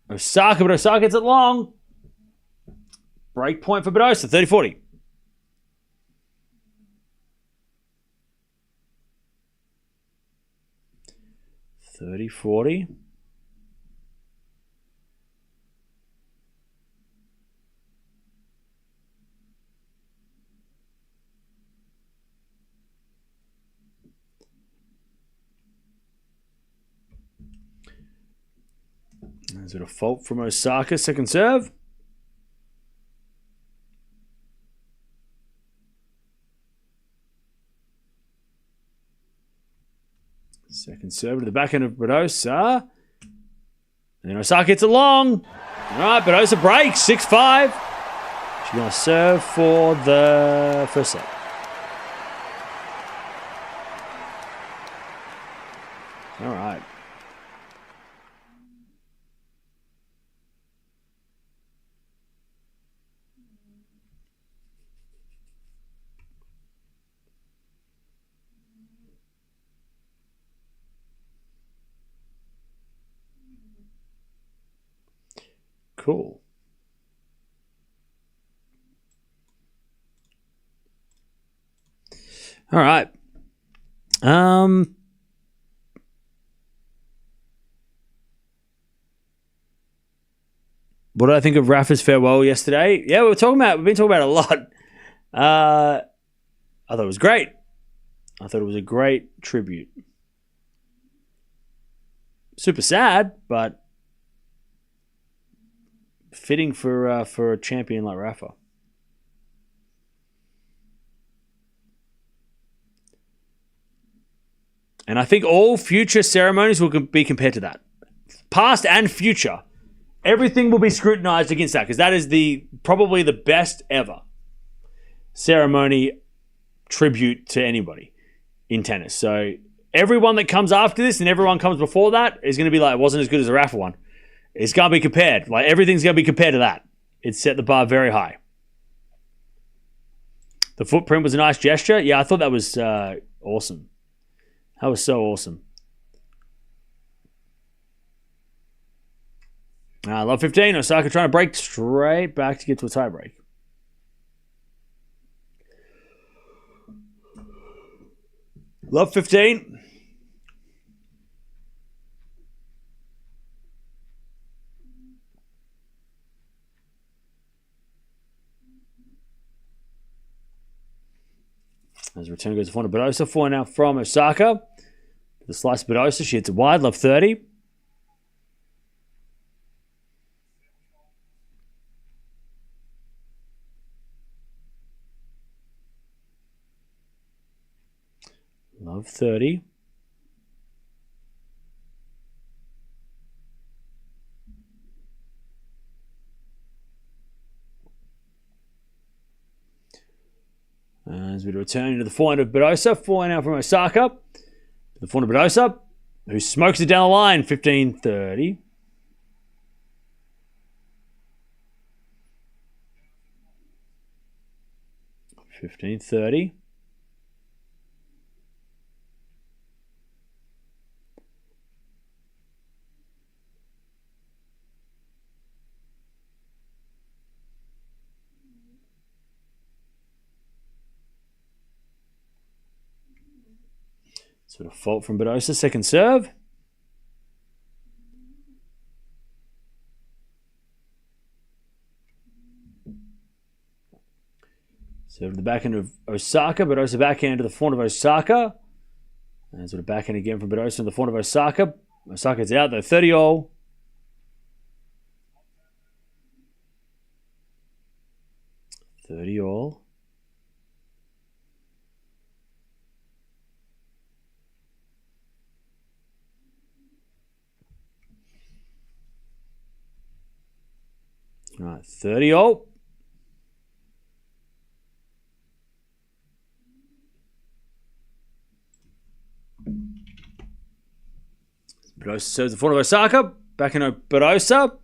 Osaka, but Osaka gets it long. Break point for Badosa, 30-40. 30-40. There's a fault from Osaka, second serve. Second serve to the backhand of Badosa. And then Osaka hits it long. All right, Badosa breaks, 6-5. She's going to serve for the first set. All right. Cool. All right. What did I think of Rafa's farewell yesterday? Yeah, we've been talking about it a lot. I thought it was great. I thought it was a great tribute. Super sad, but fitting for a champion like Rafa. And I think all future ceremonies will be compared to that. Past and future. Everything will be scrutinized against that because that is probably the best ever ceremony tribute to anybody in tennis. So everyone that comes after this and everyone comes before that is going to be like, it wasn't as good as the Rafa one. It's going to be compared. Like everything's going to be compared to that. It set the bar very high. The footprint was a nice gesture. Yeah, I thought that was awesome. That was so awesome. Love 15. Osaka trying to break straight back to get to a tiebreak. Love 15. As return goes to Fonda Badosa. 4 now from Osaka. The slice of Badosa. She hits it wide. Love 30. Love 30. As we return into the forehand of Badosa. 4 now from Osaka. The forehand of Badosa, who smokes it down the line. 15-30. Sort of fault from Badosa. Second serve. Serve to the backhand of Osaka. Badosa backhand to the front of Osaka. And sort of backhand again from Badosa to the front of Osaka. Osaka's out though. 30-all. All right, 30-all. Badosa serves the front of Osaka. Back in Badosa.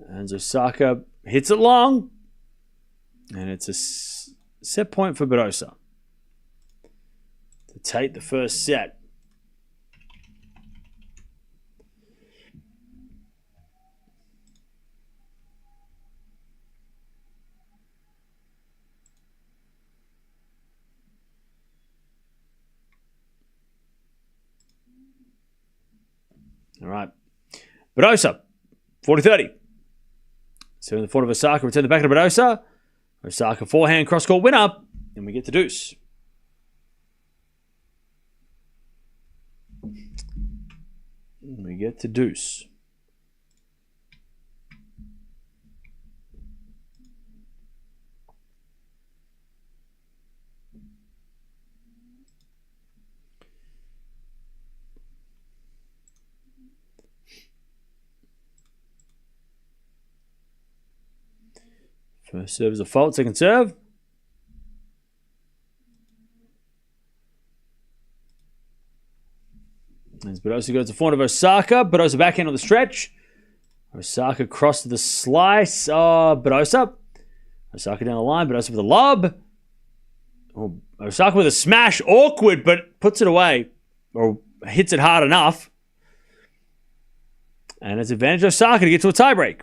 And Osaka hits it long. And it's a set point for Badosa to take the first set. All right. Badosa, 40-30. So in the front of Osaka, return the back of Badosa. Osaka forehand cross-court winner. And we get the deuce. First serve is a fault. Second serve. As Badosa goes to the front of Osaka. Badosa backhand on the stretch. Osaka cross to the slice. Badosa. Osaka down the line. Badosa with a lob. Osaka with a smash. Awkward, but puts it away. Or hits it hard enough. And it's advantage Osaka to get to a tiebreak.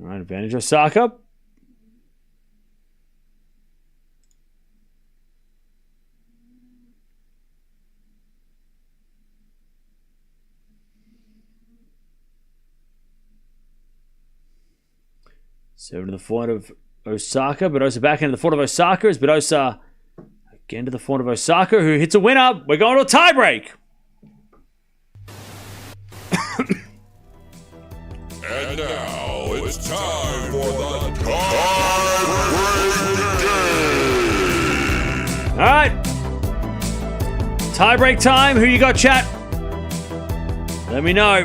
All right, advantage Osaka. Serve to the forehand of Osaka. Badosa back into the forehand of Osaka as Badosa again to the forehand of Osaka, who hits a winner. We're going to a tiebreak. And now it's time for the tiebreak game. All right. Tiebreak time. Who you got, chat? Let me know.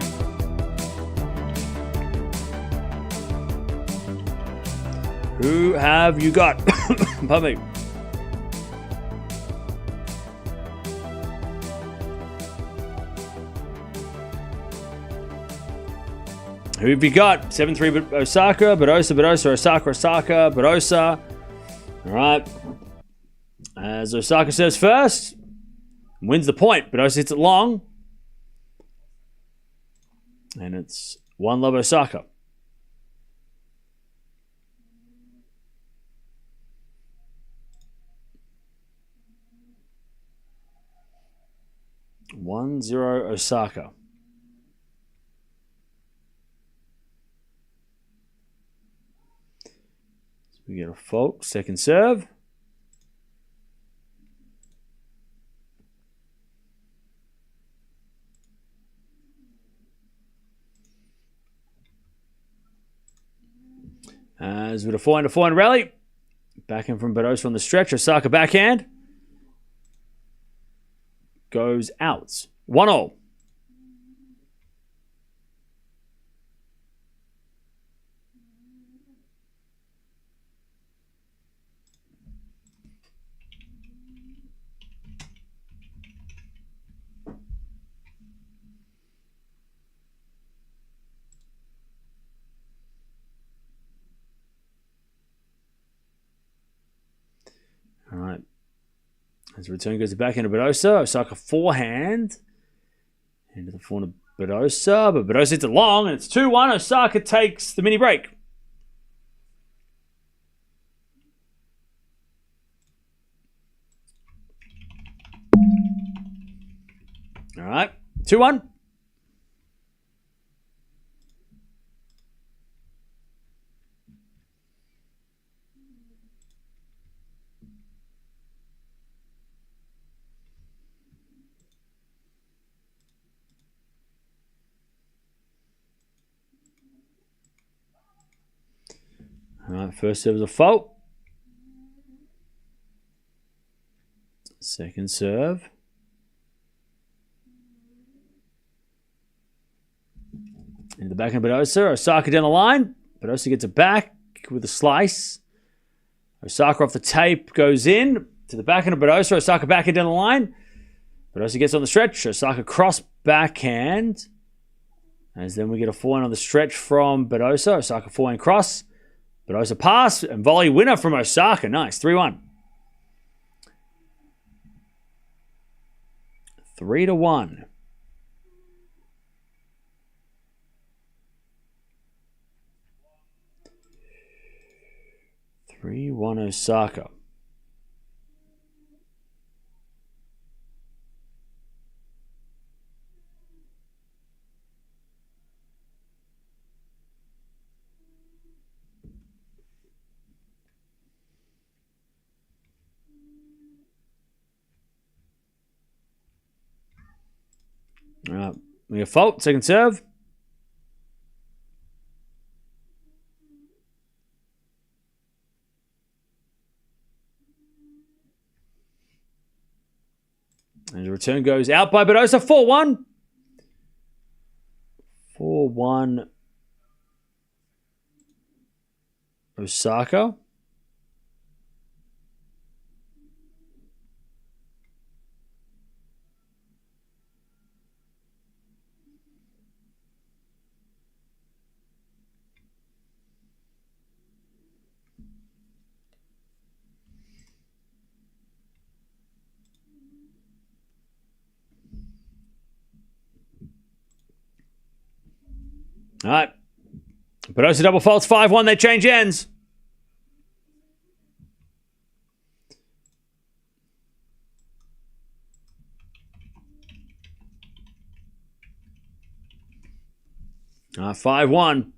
Who have you got? Pardon me. Who have you got? 7-3 Osaka, Badosa, Osaka, Badosa. All right. As Osaka serves first, wins the point. Badosa hits it long. And it's 1-love Osaka. (1-0) Osaka. So we get a fault. Second serve. As with a forehand rally. Backhand from Badosa on the stretch. Osaka backhand. Goes out. 1-0. All right. As the return goes back into Badosa. Osaka forehand. Into the forehand of Badosa. But Badosa hits it long and it's 2-1. Osaka takes the mini break. All right. 2-1. All right, first serve was a fault. Second serve. In the back of Badosa. Osaka down the line. Badosa gets it back with a slice. Osaka off the tape goes in to the backhand of Badosa. Osaka backhand down the line. Badosa gets on the stretch. Osaka cross backhand. As then we get a forehand on the stretch from Badosa. Osaka forehand cross. Badosa pass and volley winner from Osaka. Nice. 3-1. 3-1. Osaka. All right. We have fault. Second serve. And the return goes out by Badosa. 4-1. 4-1. Osaka. All right. Badosa double faults 5-1. They change ends. Ah, 5-1.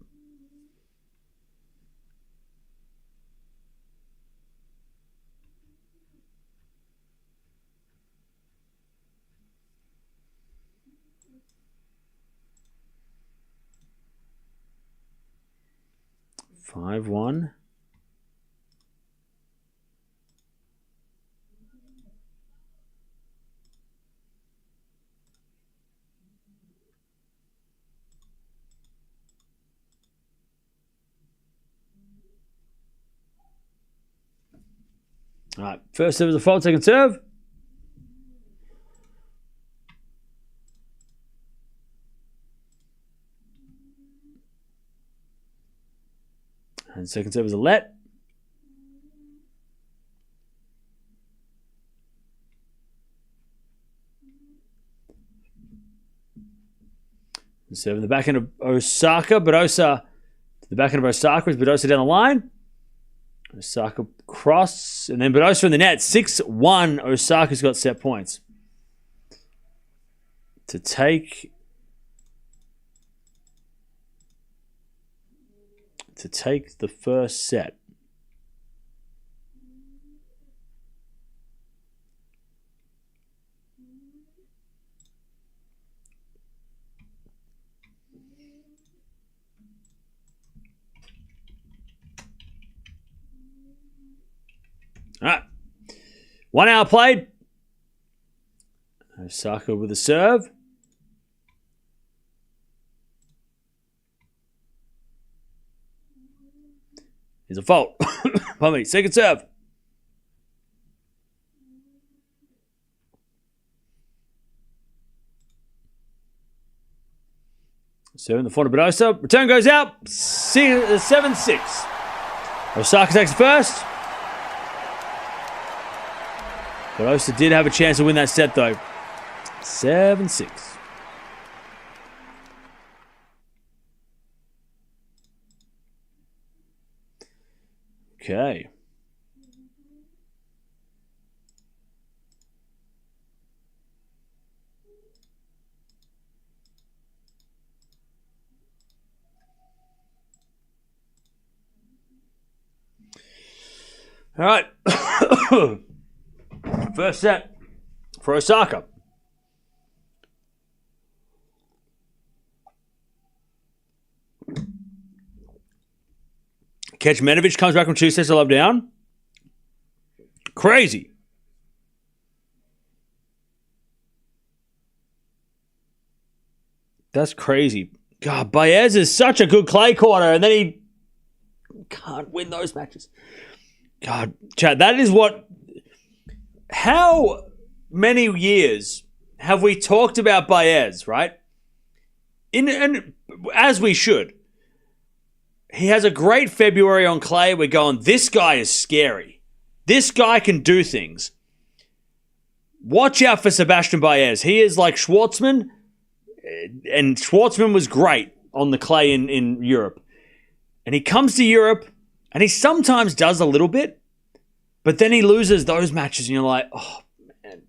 All right, first serve is a fault, second serve. And second serve is a let. Serve in the backhand of Osaka. Badosa to the backhand of Osaka. Is Badosa down the line? Osaka cross. And then Badosa in the net. 6-1. Osaka's got set points. To take the first set. All right. 1 hour played. Osaka with a serve. Here's a fault. Pardon me. Second serve. Serve in the front of Badosa. Return goes out. 7-6. Osaka takes the first. Badosa did have a chance to win that set, though. 7-6. Okay. All right. First set for Osaka. Kecmanovic comes back from 2 sets to love down. Crazy. That's crazy. God, Baez is such a good clay quarter, and then he can't win those matches. God, Chad, that is what... How many years have we talked about Baez, right? And as we should. He has a great February on clay. We're going, this guy is scary. This guy can do things. Watch out for Sebastian Baez. He is like Schwartzman, and Schwartzman was great on the clay in Europe. And he comes to Europe, and he sometimes does a little bit, but then he loses those matches, and you're like, oh, man.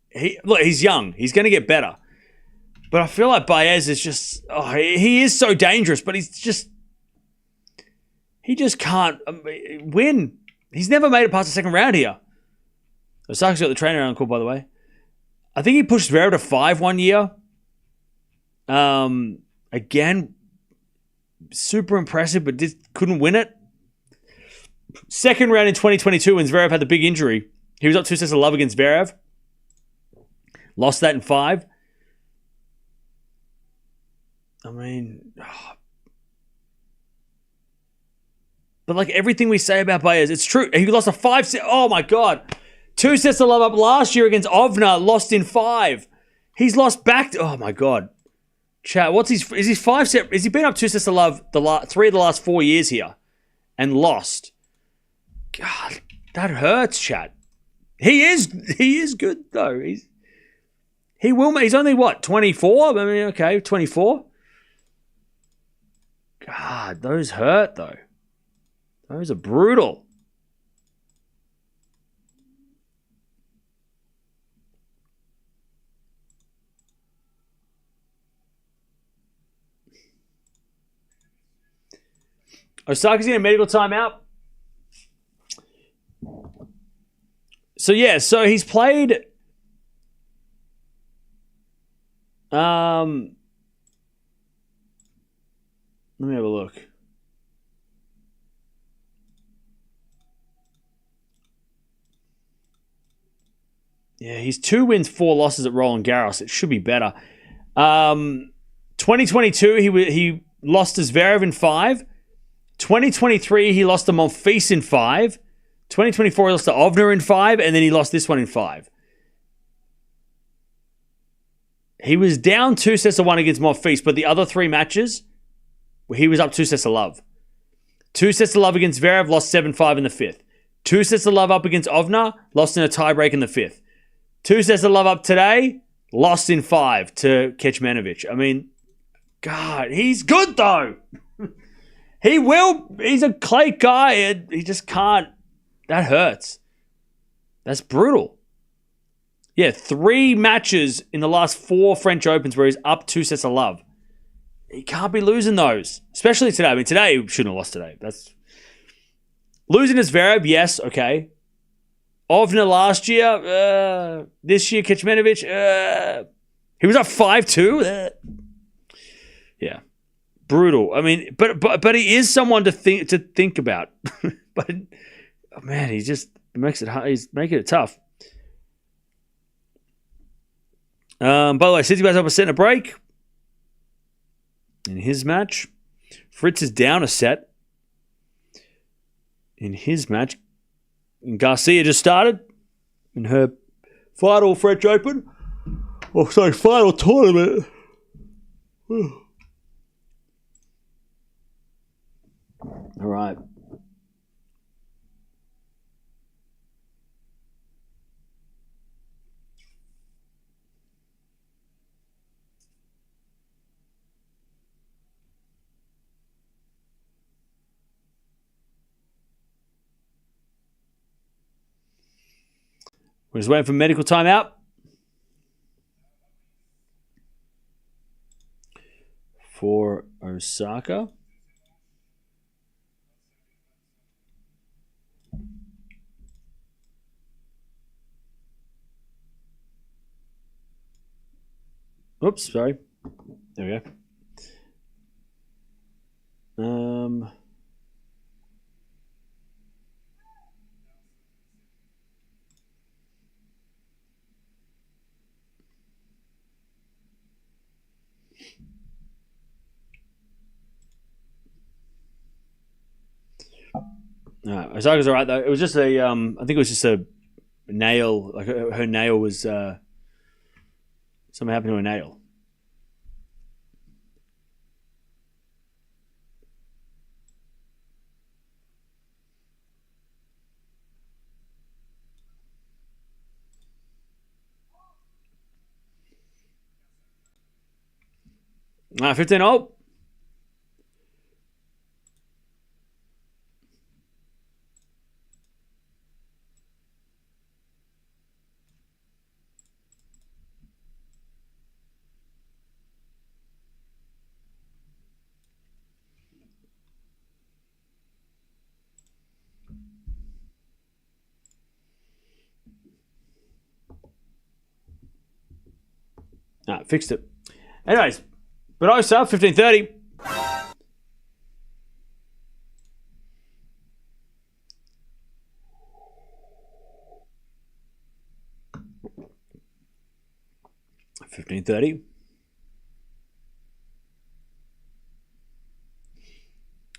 He's young. He's going to get better. But I feel like Baez is just... Oh, he is so dangerous, but he just can't win. He's never made it past the second round here. Osaka's got the trainer on call, by the way. I think he pushed Zverev to 5 one year. Again, super impressive, but just couldn't win it. Second round in 2022 when Zverev had the big injury. He was up 2 sets to love against Zverev. Lost that in 5. I mean... But like everything we say about Baez, it's true. He lost a 5 set... Oh my God. 2 sets to love up last year against Ovna. Lost in 5. He's lost back... Oh my God. Chat, what's his... Is his 5 set... Has he been up 2 sets to love 3 of the last 4 years here? And lost. God, that hurts, chat. He is good though. He's only what, 24? I mean, okay, 24. God, those hurt, though. Those are brutal. Osaka's in a medical timeout. So he's played. Let me have a look. Yeah, he's 2 wins, 4 losses at Roland Garros. It should be better. 2022, he lost to Zverev in 5. 2023, he lost to Monfils in 5. 2024, he lost to Ovner in 5, and then he lost this one in 5. He was down 2 sets to 1 against Monfils, but the other 3 matches, he was up 2 sets to love. 2 sets to love against Zverev, lost 7-5 in the 5th. 2 sets to love up against Ovner, lost in a tiebreak in the 5th. 2 sets to love up today, lost in 5 to Kecmanovic. I mean, God, he's good though. He's a clay guy, and he just can't. That hurts. That's brutal. Yeah, 3 matches in the last 4 French Opens where he's up 2 sets to love. He can't be losing those, especially today. I mean, today he shouldn't have lost today. That's losing to Zverev, yes, okay. Ovner last year, this year Kecmanovic, he was up 5-2. Yeah, brutal. I mean, but he is someone to think about. But man, he just makes it hard. He's making it tough. By the way, Tsitsipas up a set and a break in his match. Fritz is down a set in his match. And Garcia just started in her final French Open. Oh, sorry, final tournament. All right. We're just waiting for medical timeout. For Osaka. Oops, sorry. There we go. 'No, Osaka's all right though. It was just a, I think it was just a nail. Like her nail was something happened to her nail. All right, 15-0. Fixed it. Anyways, Badosa, 15-30.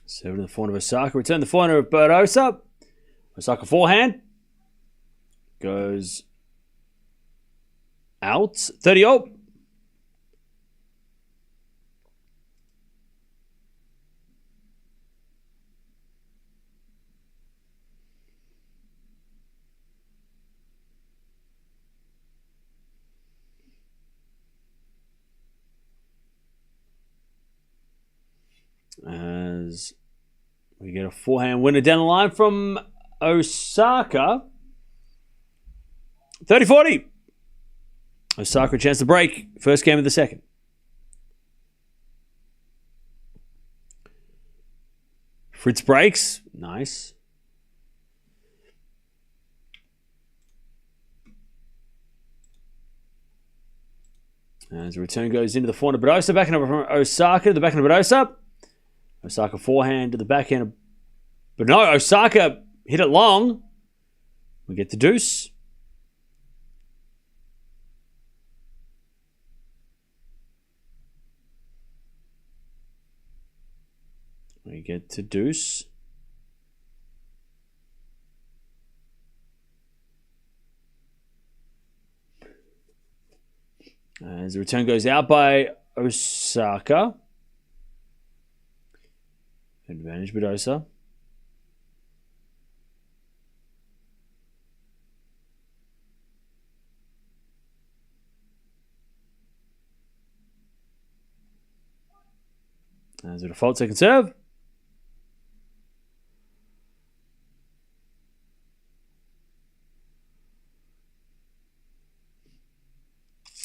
Seven to the forehand of Osaka. Return the forehand of Badosa. Osaka forehand. Goes out. 30-0. As we get a forehand winner down the line from Osaka. 30-40. Osaka a chance to break. First game of the second. Fritz breaks. Nice. As the return goes into the forehand of Badosa. Backhand from Osaka to the backhand of Badosa. Osaka forehand to the backhand of... But no, Osaka hit it long. We get the deuce. We get to deuce. As the return goes out by Osaka. Advantage Badosa. As a default second serve.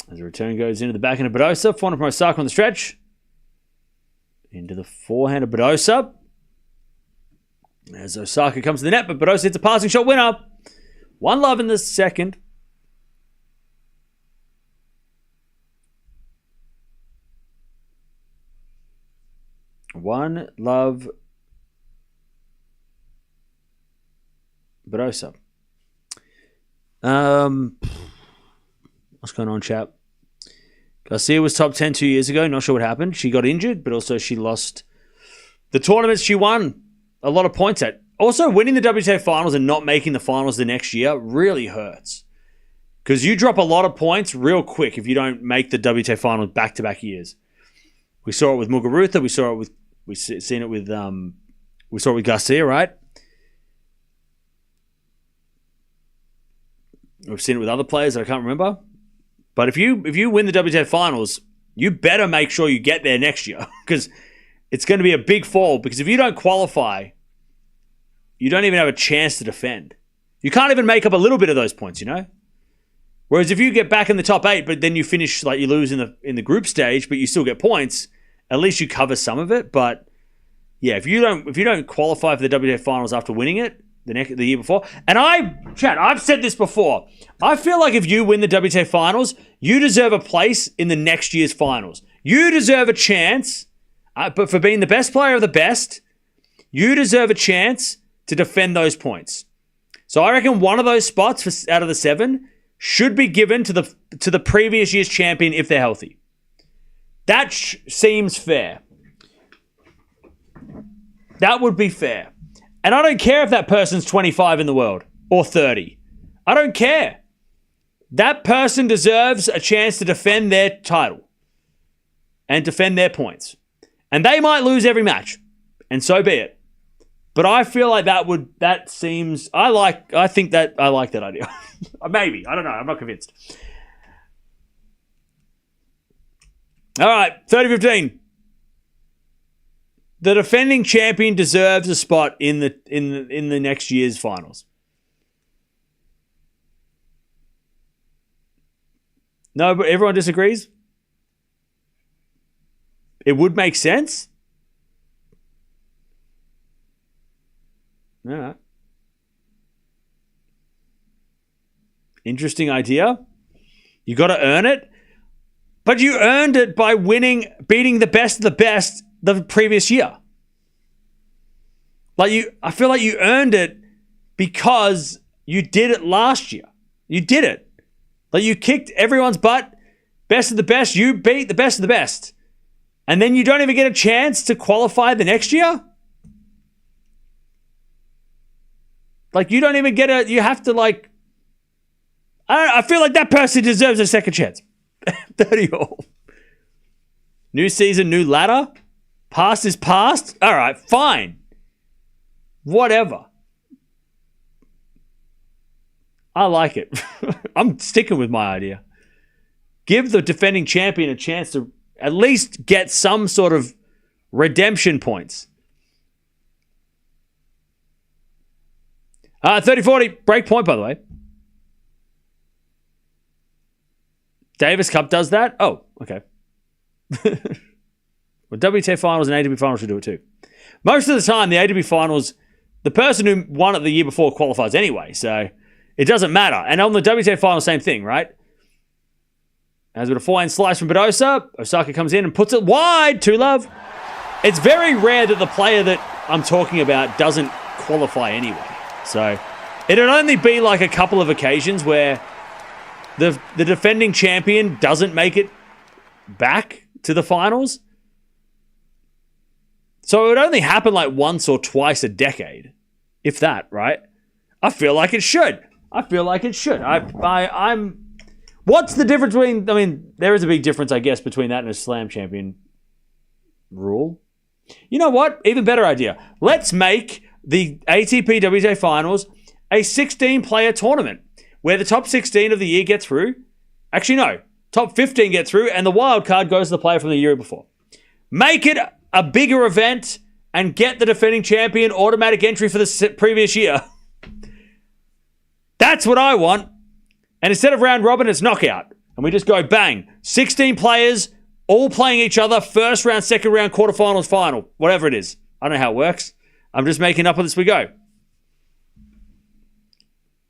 As the return goes into the backhand of Badosa. Forehand from Osaka on the stretch. Into the forehand of Badosa. As Osaka comes to the net, but Badosa hits a passing shot winner. 1-love in the second. One love. Badosa. What's going on, chap? Garcia was top 10 2 years ago. Not sure what happened. She got injured, but also she lost the tournaments she won a lot of points at. Also, winning the WTA finals and not making the finals the next year really hurts. Because you drop a lot of points real quick if you don't make the WTA finals back-to-back years. We saw it with Muguruza. We saw it with Garcia, right? We've seen it with other players that I can't remember. But if you win the WTA finals, you better make sure you get there next year because it's going to be a big fall. Because if you don't qualify, you don't even have a chance to defend. You can't even make up a little bit of those points, you know. Whereas if you get back in the top 8, but then you finish like you lose in the group stage, but you still get points, at least you cover some of it. But yeah, if you don't qualify for the WTA finals after winning it the year before, and I've said this before. I feel like if you win the WTA finals, you deserve a place in the next year's finals. You deserve a chance, but for being the best player of the best, you deserve a chance to defend those points. So I reckon one of those spots out of the 7 should be given to the previous year's champion if they're healthy. That seems fair. That would be fair. And I don't care if that person's 25 in the world or 30. I don't care. That person deserves a chance to defend their title and defend their points. And they might lose every match, and so be it. But I feel like I like that idea. Maybe. I don't know. I'm not convinced. All right, 30-15. The defending champion deserves a spot in the next year's finals. No, but everyone disagrees. It would make sense. All right. Interesting idea. You got to earn it. But you earned it by beating the best of the best the previous year. I feel like you earned it because you did it last year. You did it. Like you kicked everyone's butt, best of the best. You beat the best of the best. And then you don't even get a chance to qualify the next year? Like you don't even get you have to like, I feel like that person deserves a second chance. 30 all. New season, new ladder. Past is past. All right, fine. Whatever. I like it. I'm sticking with my idea. Give the defending champion a chance to at least get some sort of Redemption points. 30-40. Break point, by the way. Davis Cup does that? Oh, okay. Well, WTA Finals and ATP Finals should do it too. Most of the time, the ATP Finals, the person who won it the year before qualifies anyway, so it doesn't matter. And on the WTA Finals, same thing, right? As with a forehand slice from Badosa, Osaka comes in and puts it wide. 2-love. It's very rare that the player that I'm talking about doesn't qualify anyway. So it'd only be like a couple of occasions where the defending champion doesn't make it back to the finals. So it would only happen like once or twice a decade, if that, right? I feel like it should. I'm. What's the difference between? I mean, there is a big difference, I guess, between that and a slam champion rule. You know what? Even better idea. Let's make the ATP WTA Finals a 16-player tournament where the top 16 of the year get through. Actually, no. Top 15 get through, and the wild card goes to the player from the year before. Make it a bigger event and get the defending champion automatic entry for the previous year. That's what I want. And instead of round robin, it's knockout. And we just go bang. 16 players, all playing each other. First round, second round, quarterfinals, final. Whatever it is. I don't know how it works. I'm just making up as we go.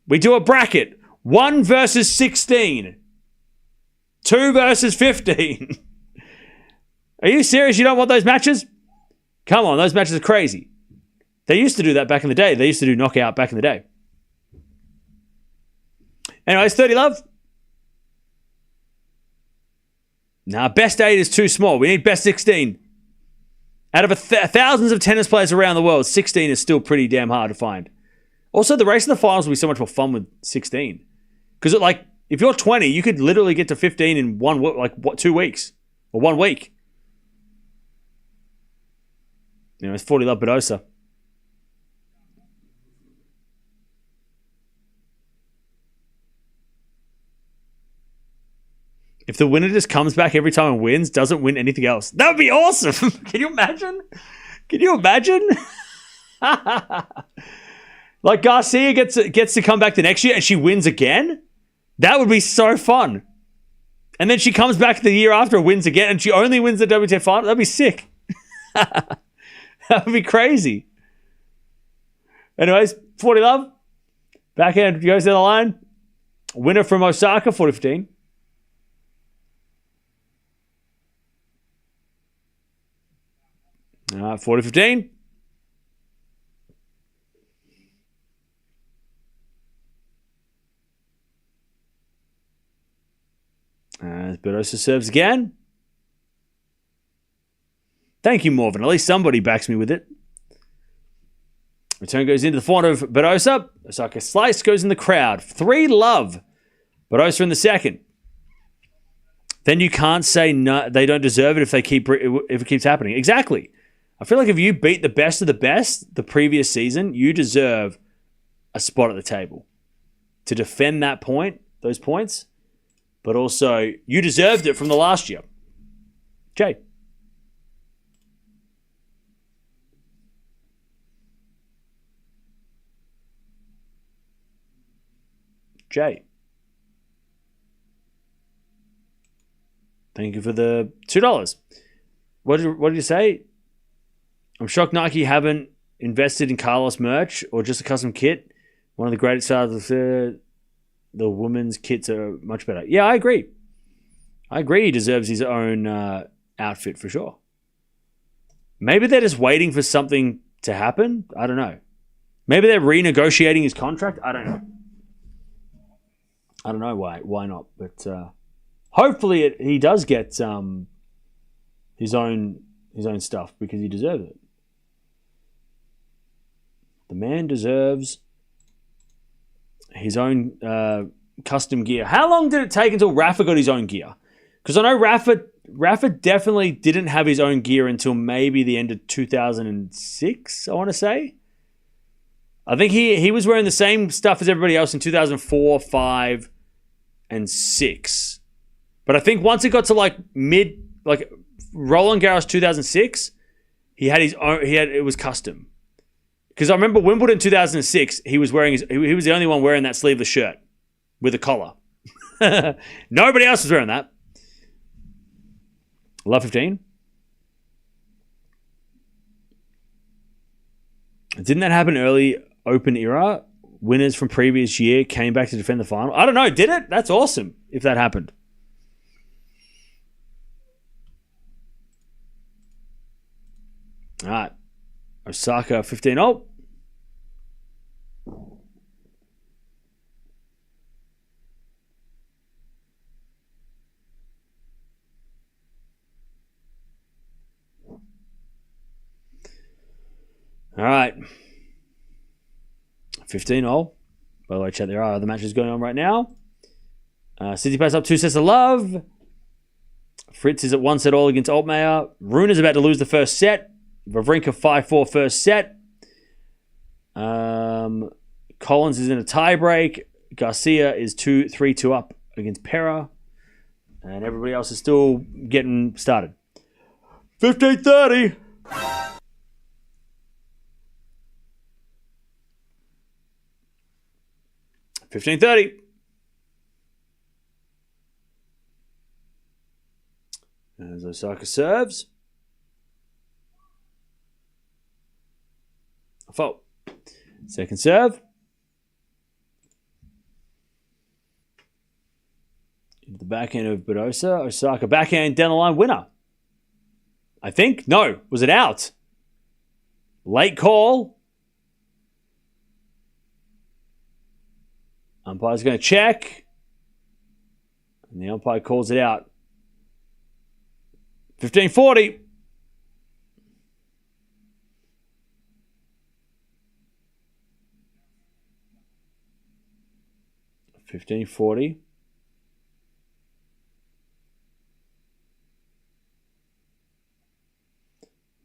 We do a bracket. 1 versus 16. 2 versus 15. Are you serious? You don't want those matches? Come on, those matches are crazy. They used to do that back in the day. They used to do knockout back in the day. Anyways, 30-love. Nah, best 8 is too small. We need best 16. Out of thousands of tennis players around the world, 16 is still pretty damn hard to find. Also, the race of the finals will be so much more fun with 16. Because if you're 20, you could literally get to 15 in 2 weeks. Or 1 week. You know, it's 40-love Badosa. If the winner just comes back every time and wins, doesn't win anything else. That would be awesome. Can you imagine? Like Garcia gets to come back the next year and she wins again? That would be so fun. And then she comes back the year after and wins again and she only wins the WTA final. That'd be sick. That would be crazy. Anyways, 40-love. Backhand goes down the line. Winner from Osaka, 40-15. All right, 40-15. As Badosa serves again. Thank you, Morven. At least somebody backs me with it. Return goes into the front of Badosa. Osaka slice goes in the crowd. 3-love. Badosa in the second. Then you can't say no, they don't deserve it if it keeps happening. Exactly. I feel like if you beat the best of the best the previous season, you deserve a spot at the table to defend those points, but also you deserved it from the last year. Jay. Thank you for the $2. What did you say? I'm shocked Nike haven't invested in Carlos merch or just a custom kit. One of the greatest styles of the women's kits are much better. Yeah, I agree. He deserves his own outfit for sure. Maybe they're just waiting for something to happen. I don't know. Maybe they're renegotiating his contract. I don't know. I don't know why. Why not? But hopefully he does get his own stuff because he deserves it. The man deserves his own custom gear. How long did it take until Rafa got his own gear? Because I know Rafa definitely didn't have his own gear until maybe the end of 2006, I want to say. I think he was wearing the same stuff as everybody else in 2004, 5, and 6. But I think once it got to Roland Garros 2006, He had his own. It was custom. Because I remember Wimbledon 2006. He was the only one wearing that sleeveless shirt with a collar. Nobody else was wearing that. Love 15. Didn't that happen early Open era? Winners from previous year came back to defend the final. I don't know. Did it? That's awesome if that happened. All right. Osaka 15. Oh. All right. 15 all. By the way, chat, there are other matches going on right now. City Pass up 2 sets of love. Fritz is at 1 set all against Altmaier. Rune is about to lose the first set. Wawrinka 5-4 first set. Collins is in a tiebreak. Garcia is 3-2 up against Pera. And everybody else is still getting started. 15:30. As Osaka serves. A fault. Second serve. Into the backhand of Badosa. Osaka backhand down the line winner. I think. No. Was it out? Late call. Umpire's going to check. And the umpire calls it out. 15:40.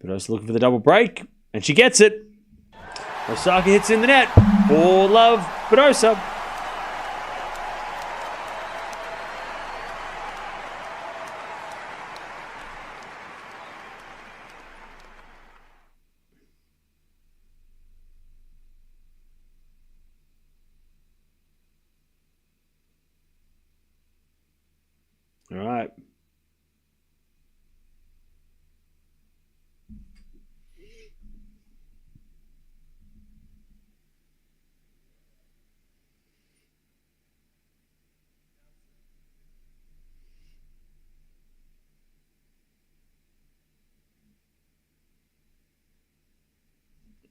Badosa looking for the double break. And she gets it. Osaka hits in the net. For love, Badosa. All right.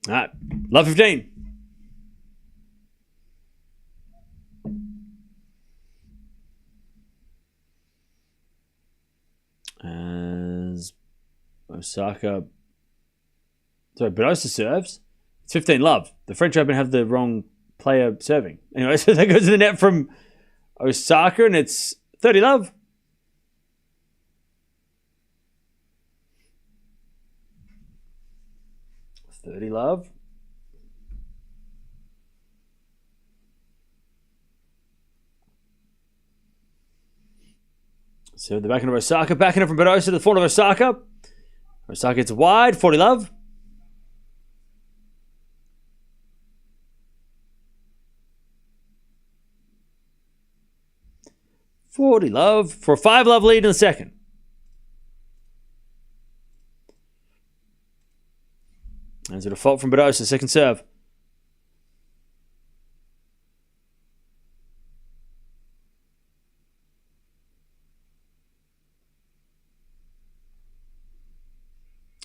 All right. Love 15. As Osaka, Badosa serves. It's 15 love. The French Open have the wrong player serving. Anyway, so that goes to the net from Osaka, and it's 30 love. Love. So the backhand of Osaka, backhand from Badosa to the forehand of Osaka. Osaka gets wide, 40 love. For a 5 love lead in the second. There's a default from Badosa, second serve.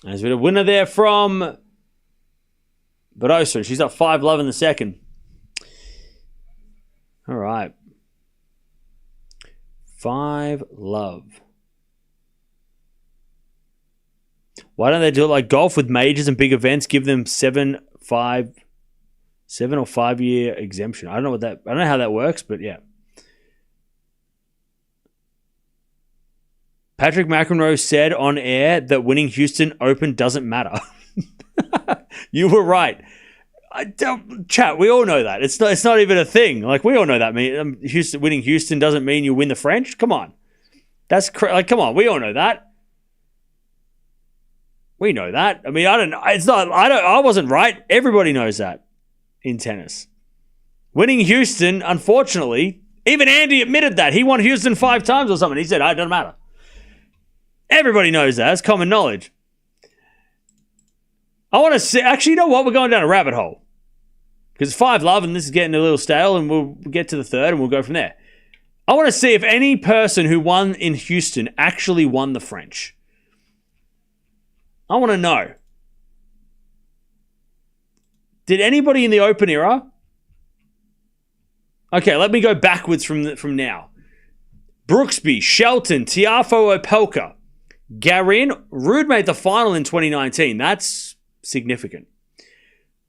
There's been a winner there from Badosa, and she's up 5 love in the second. All right. 5 love. Why don't they do it like golf with majors and big events? Give them 7 or 5 year exemption. I don't know how that works, but yeah. Patrick McEnroe said on air that winning Houston Open doesn't matter. You were right. Chat, we all know that. It's not even a thing. Like, we all know that. Winning Houston doesn't mean you win the French. Come on. Come on. We all know that. We know that. I mean, I wasn't right. Everybody knows that in tennis. Winning Houston, unfortunately, even Andy admitted that. He won Houston 5 times or something. He said, it doesn't matter. Everybody knows that. It's common knowledge. I want to see... Actually, you know what? We're going down a rabbit hole. Because it's 5-love and this is getting a little stale and we'll get to the third and we'll go from there. I want to see if any person who won in Houston actually won the French. I want to know. Did anybody in the Open era... Okay, let me go backwards from now. Brooksby, Shelton, Tiafoe Opelka, Garin, Ruud made the final in 2019. That's significant.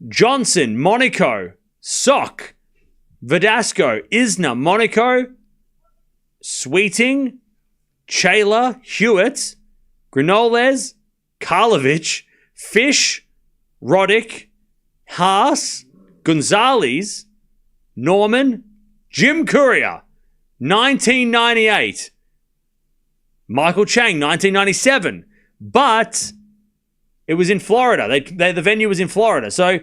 Johnson, Monaco, Sock, Verdasco, Isner, Monaco, Sweeting, Chaler, Hewitt, Granollers, Karlovic, Fish, Roddick, Haas, Gonzalez, Norman, Jim Courier, 1998. Michael Chang, 1997. But it was in Florida. The venue was in Florida. So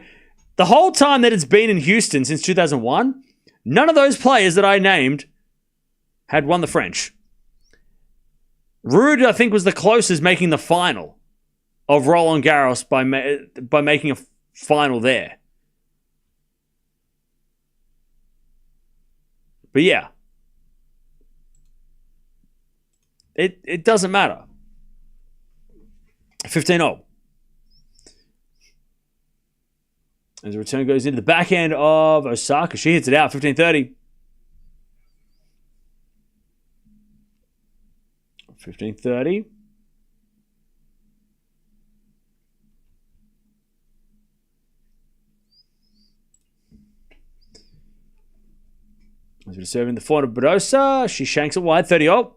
the whole time that it's been in Houston since 2001, none of those players that I named had won the French. Ruud, I think, was the closest making the final of Roland Garros by making a final there. But yeah, it doesn't matter. 15-0. As the return goes into the backhand of Osaka. She hits it out, 15-30. 15-30. As we're serving the forehand of Badosa, she shanks it wide, 30-0.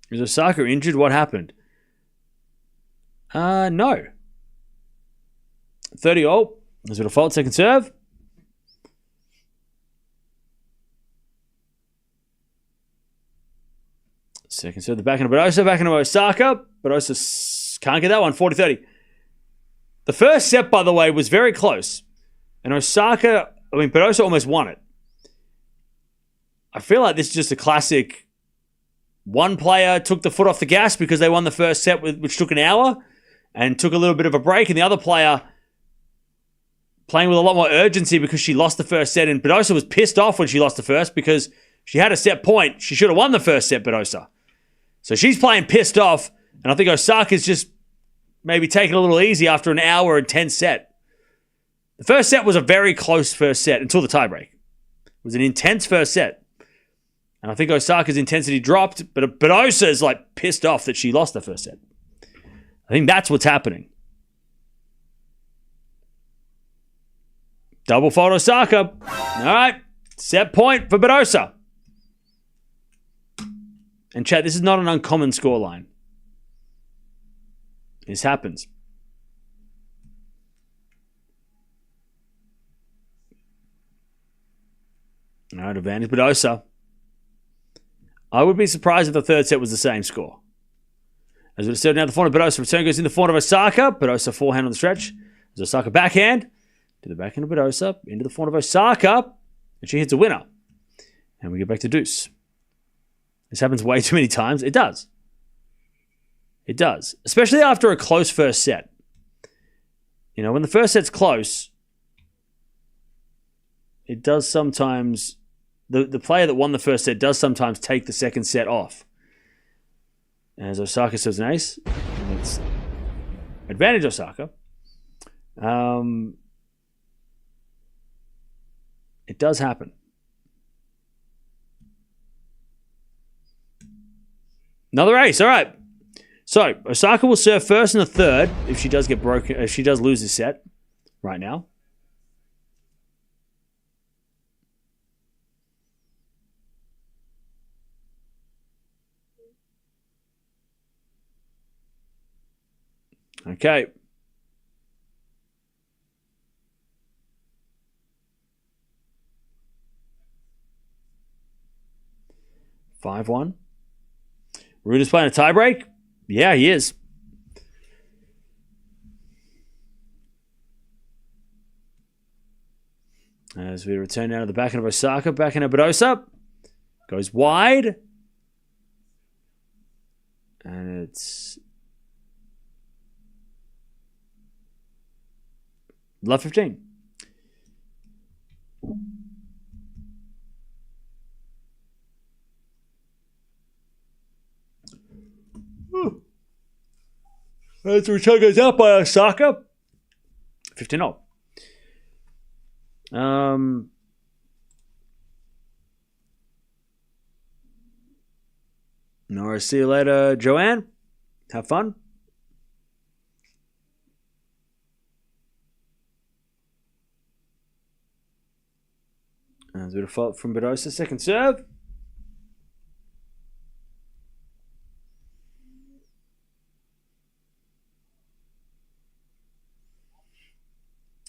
Is Osaka injured? What happened? No. 30-0. As a fault, second serve. Second serve, the backhand of Badosa, backhand of Osaka. Badosa can't get that one, 40-30. The first set, by the way, was very close. And Badosa almost won it. I feel like this is just a classic. One player took the foot off the gas because they won the first set, which took an hour, and took a little bit of a break. And the other player playing with a lot more urgency because she lost the first set. And Badosa was pissed off when she lost the first because she had a set point. She should have won the first set, Badosa. So she's playing pissed off, and I think Osaka's just maybe taking a little easy after an hour and 10 set. The first set was a very close first set until the tiebreak. It was an intense first set. And I think Osaka's intensity dropped, but Badosa is like pissed off that she lost the first set. I think that's what's happening. Double fault Osaka. All right. Set point for Badosa. And chat, this is not an uncommon scoreline. This happens. All right, advantage Badosa. I would be surprised if the third set was the same score. As we're still now the forehand of Badosa. Return goes in the forehand of Osaka. Badosa forehand on the stretch. As Osaka backhand. To the backhand of Badosa. Into the forehand of Osaka. And she hits a winner. And we get back to deuce. This happens way too many times. It does. It does. Especially after a close first set. You know, when the first set's close, it does sometimes... The player that won the first set does sometimes take the second set off. As Osaka serves an ace. And it's advantage Osaka. It does happen. Another ace. All right. So Osaka will serve first in the third if she does get broken. If she does lose this set right now. Okay. 5-1. Ruda's playing a tiebreak? Yeah, he is. As we return now to the backhand of Osaka. Backhand of Badosa. Goes wide. And it's love 15. As the return goes out by Osaka. 15-0. Nora, see you later, Joanne. Have fun. There's a bit of fault from Badosa. Second serve.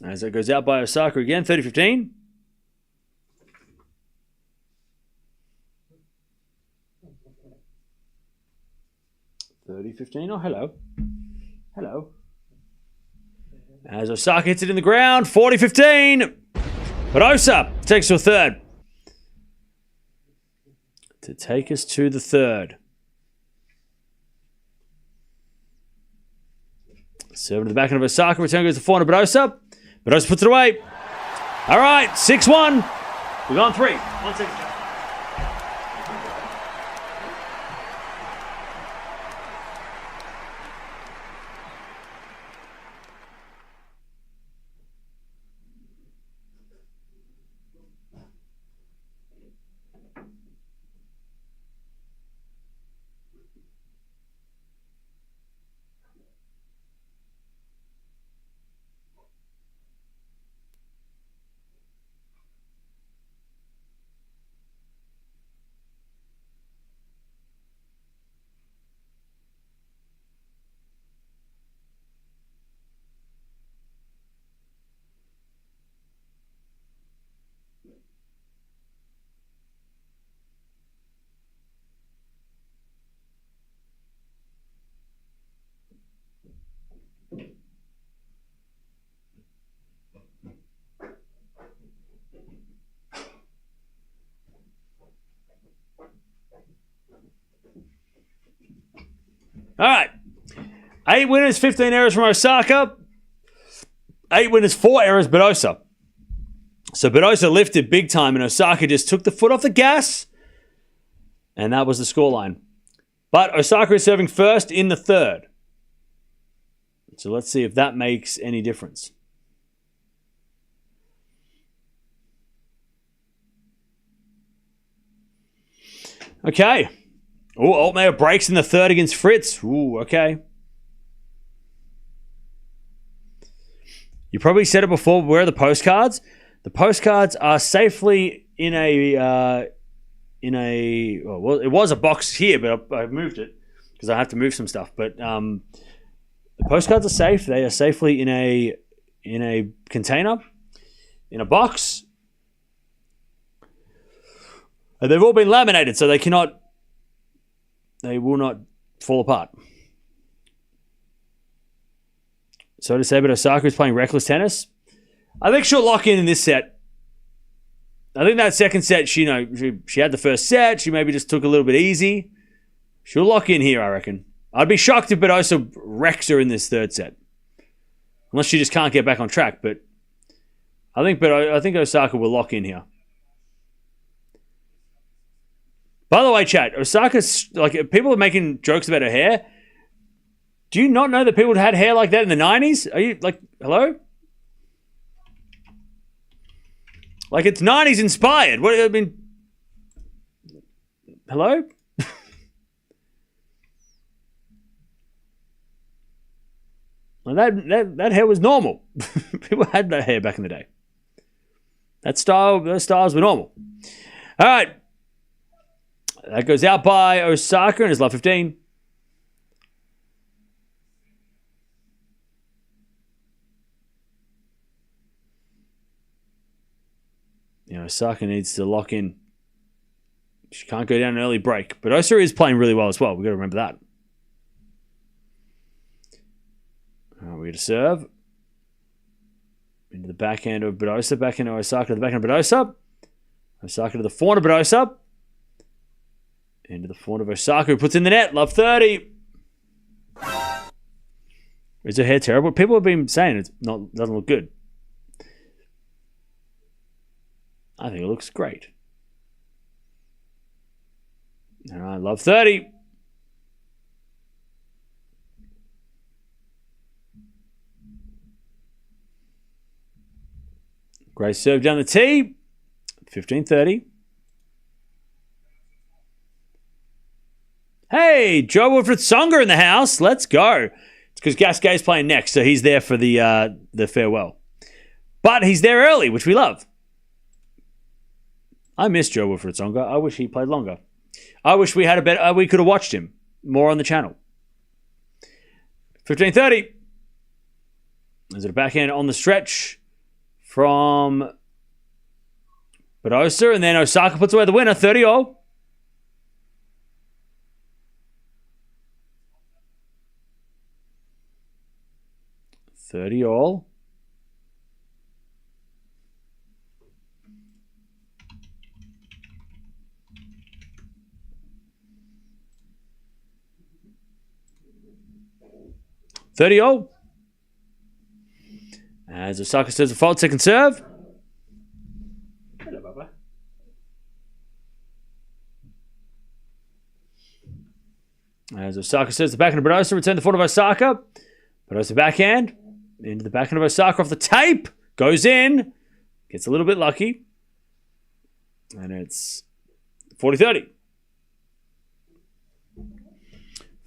As it goes out by Osaka again, 30-15. Oh, hello. Hello. As Osaka hits it in the ground, 40-15. Badosa takes to a third. To take us to the third. Serving to the backhand of Osaka. Return goes to forehand of Badosa. Badosa puts it away. All right, 6-1. We've gone 3. 1 second. All right. 8 winners, 15 errors from Osaka. 8 winners, 4 errors, Badosa. So Badosa lifted big time, and Osaka just took the foot off the gas, and that was the scoreline. But Osaka is serving first in the third. So let's see if that makes any difference. Okay. Oh, Altmaier breaks in the third against Fritz. Ooh, okay. You probably said it before, but where are the postcards? The postcards are safely in a, well, it was a box here, but I moved it because I have to move some stuff. But the postcards are safe. They are safely in a container, in a box. And they've all been laminated, so they will not fall apart. So to say, but Osaka is playing reckless tennis. I think she'll lock in this set. I think that second set, she had the first set. She maybe just took a little bit easy. She'll lock in here, I reckon. I'd be shocked if Badosa wrecks her in this third set. Unless she just can't get back on track. But I think Osaka will lock in here. By the way, chat, Osaka's, like, people are making jokes about her hair. Do you not know that people had hair like that in the 90s? Are you, like, hello? Like, it's 90s inspired. What, I mean, hello? Well, that hair was normal. People had that hair back in the day. Those styles were normal. All right. That goes out by Osaka and is love 15. Osaka needs to lock in She can't go down an early break. Badosa is playing really well as well. We've got to remember that. All right, we're going to serve. Into the backhand of Badosa. Backhand of Osaka to the backhand of Badosa. Osaka to the forehand of Badosa. Into the forehand of Osaka, who puts in the net. Love 30. Is her hair terrible? People have been saying it doesn't look good. I think it looks great. All right, love 30. Great serve down the tee. 15-30. Hey, Joe Wilfried Tsonga in the house. Let's go. It's because Gasquet's playing next, so he's there for the farewell. But he's there early, which we love. I miss Joe Wilfried Tsonga. I wish he played longer. I wish we had we could have watched him more on the channel. 15-30. Is it a backhand on the stretch from Badosa, and then Osaka puts away the winner, 30-all. All. As Osaka serves a fault, second serve. Hello, Baba. As Osaka serves the backhand of Badosa, return the forehand of Osaka. Badosa backhand. Into the backhand of Osaka off the tape. Goes in. Gets a little bit lucky. And it's 40-30.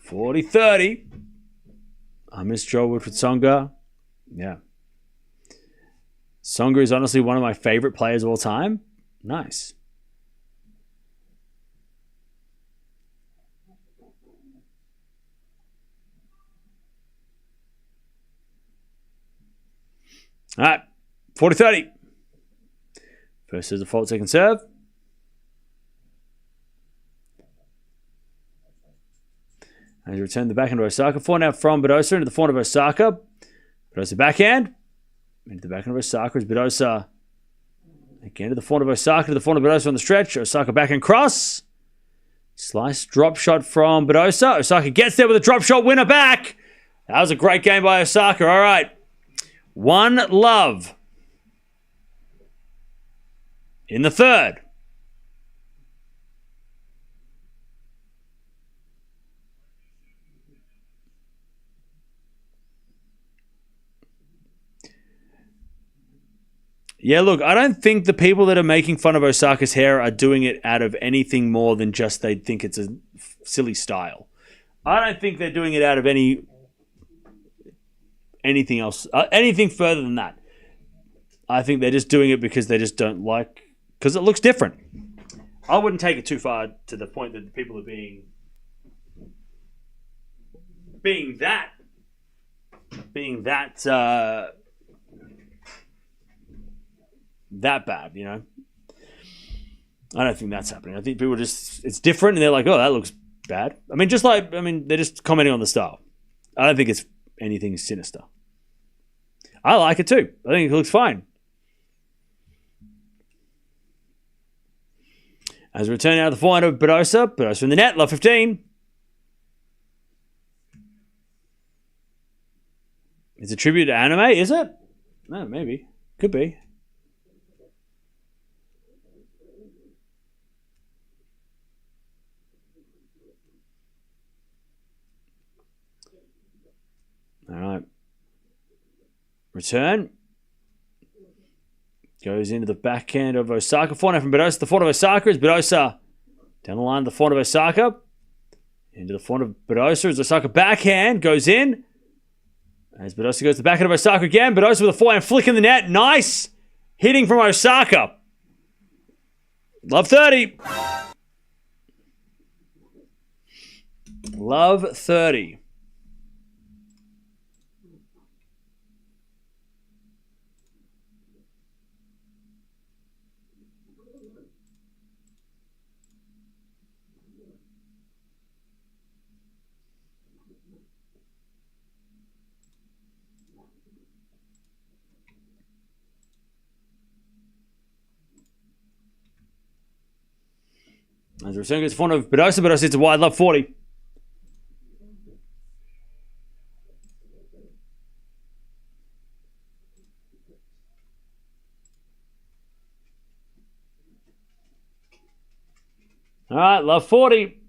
40-30. I miss Joe Wilfried Tsonga. Yeah. Tsonga is honestly one of my favorite players of all time. Nice. All right. 40-30. First is a fault, second serve. And he returned the backhand of Osaka. Forehand out from Badosa into the forehand of Osaka. Badosa backhand. Into the backhand of Osaka is Badosa. Again to the forehand of Osaka, to the forehand of Badosa on the stretch. Osaka backhand cross. Slice drop shot from Badosa. Osaka gets there with a drop shot winner back. That was a great game by Osaka. All right. 1-love. In the third. Yeah, look, I don't think the people that are making fun of Osaka's hair are doing it out of anything more than just they think it's a silly style. I don't think they're doing it out of anything else, anything further than that. I think they're just doing it because they just don't like, because it looks different. I wouldn't take it too far to the point that people are being that bad, you know. I don't think that's happening. I think people just, it's different and they're like, oh, that looks bad. I mean, they're just commenting on the style. I don't think it's anything sinister. I like it too. I think it looks fine. As we return out of the forehand of Badosa. Badosa in the net, love 15. It's a tribute to anime, is it? No, maybe. Could be. All right. Return. Goes into the backhand of Osaka. Forehand from Badosa. The forehand of Osaka is Badosa. Down the line, the forehand of Osaka. Into the forehand of Badosa is Osaka backhand. Goes in. As Badosa goes to the backhand of Osaka again. Badosa with a forehand flick in the net. Nice. Hitting from Osaka. Love 30. Love 30. As the return goes in front of Badosa. Badosa hits a wide love 40. All right, love 40.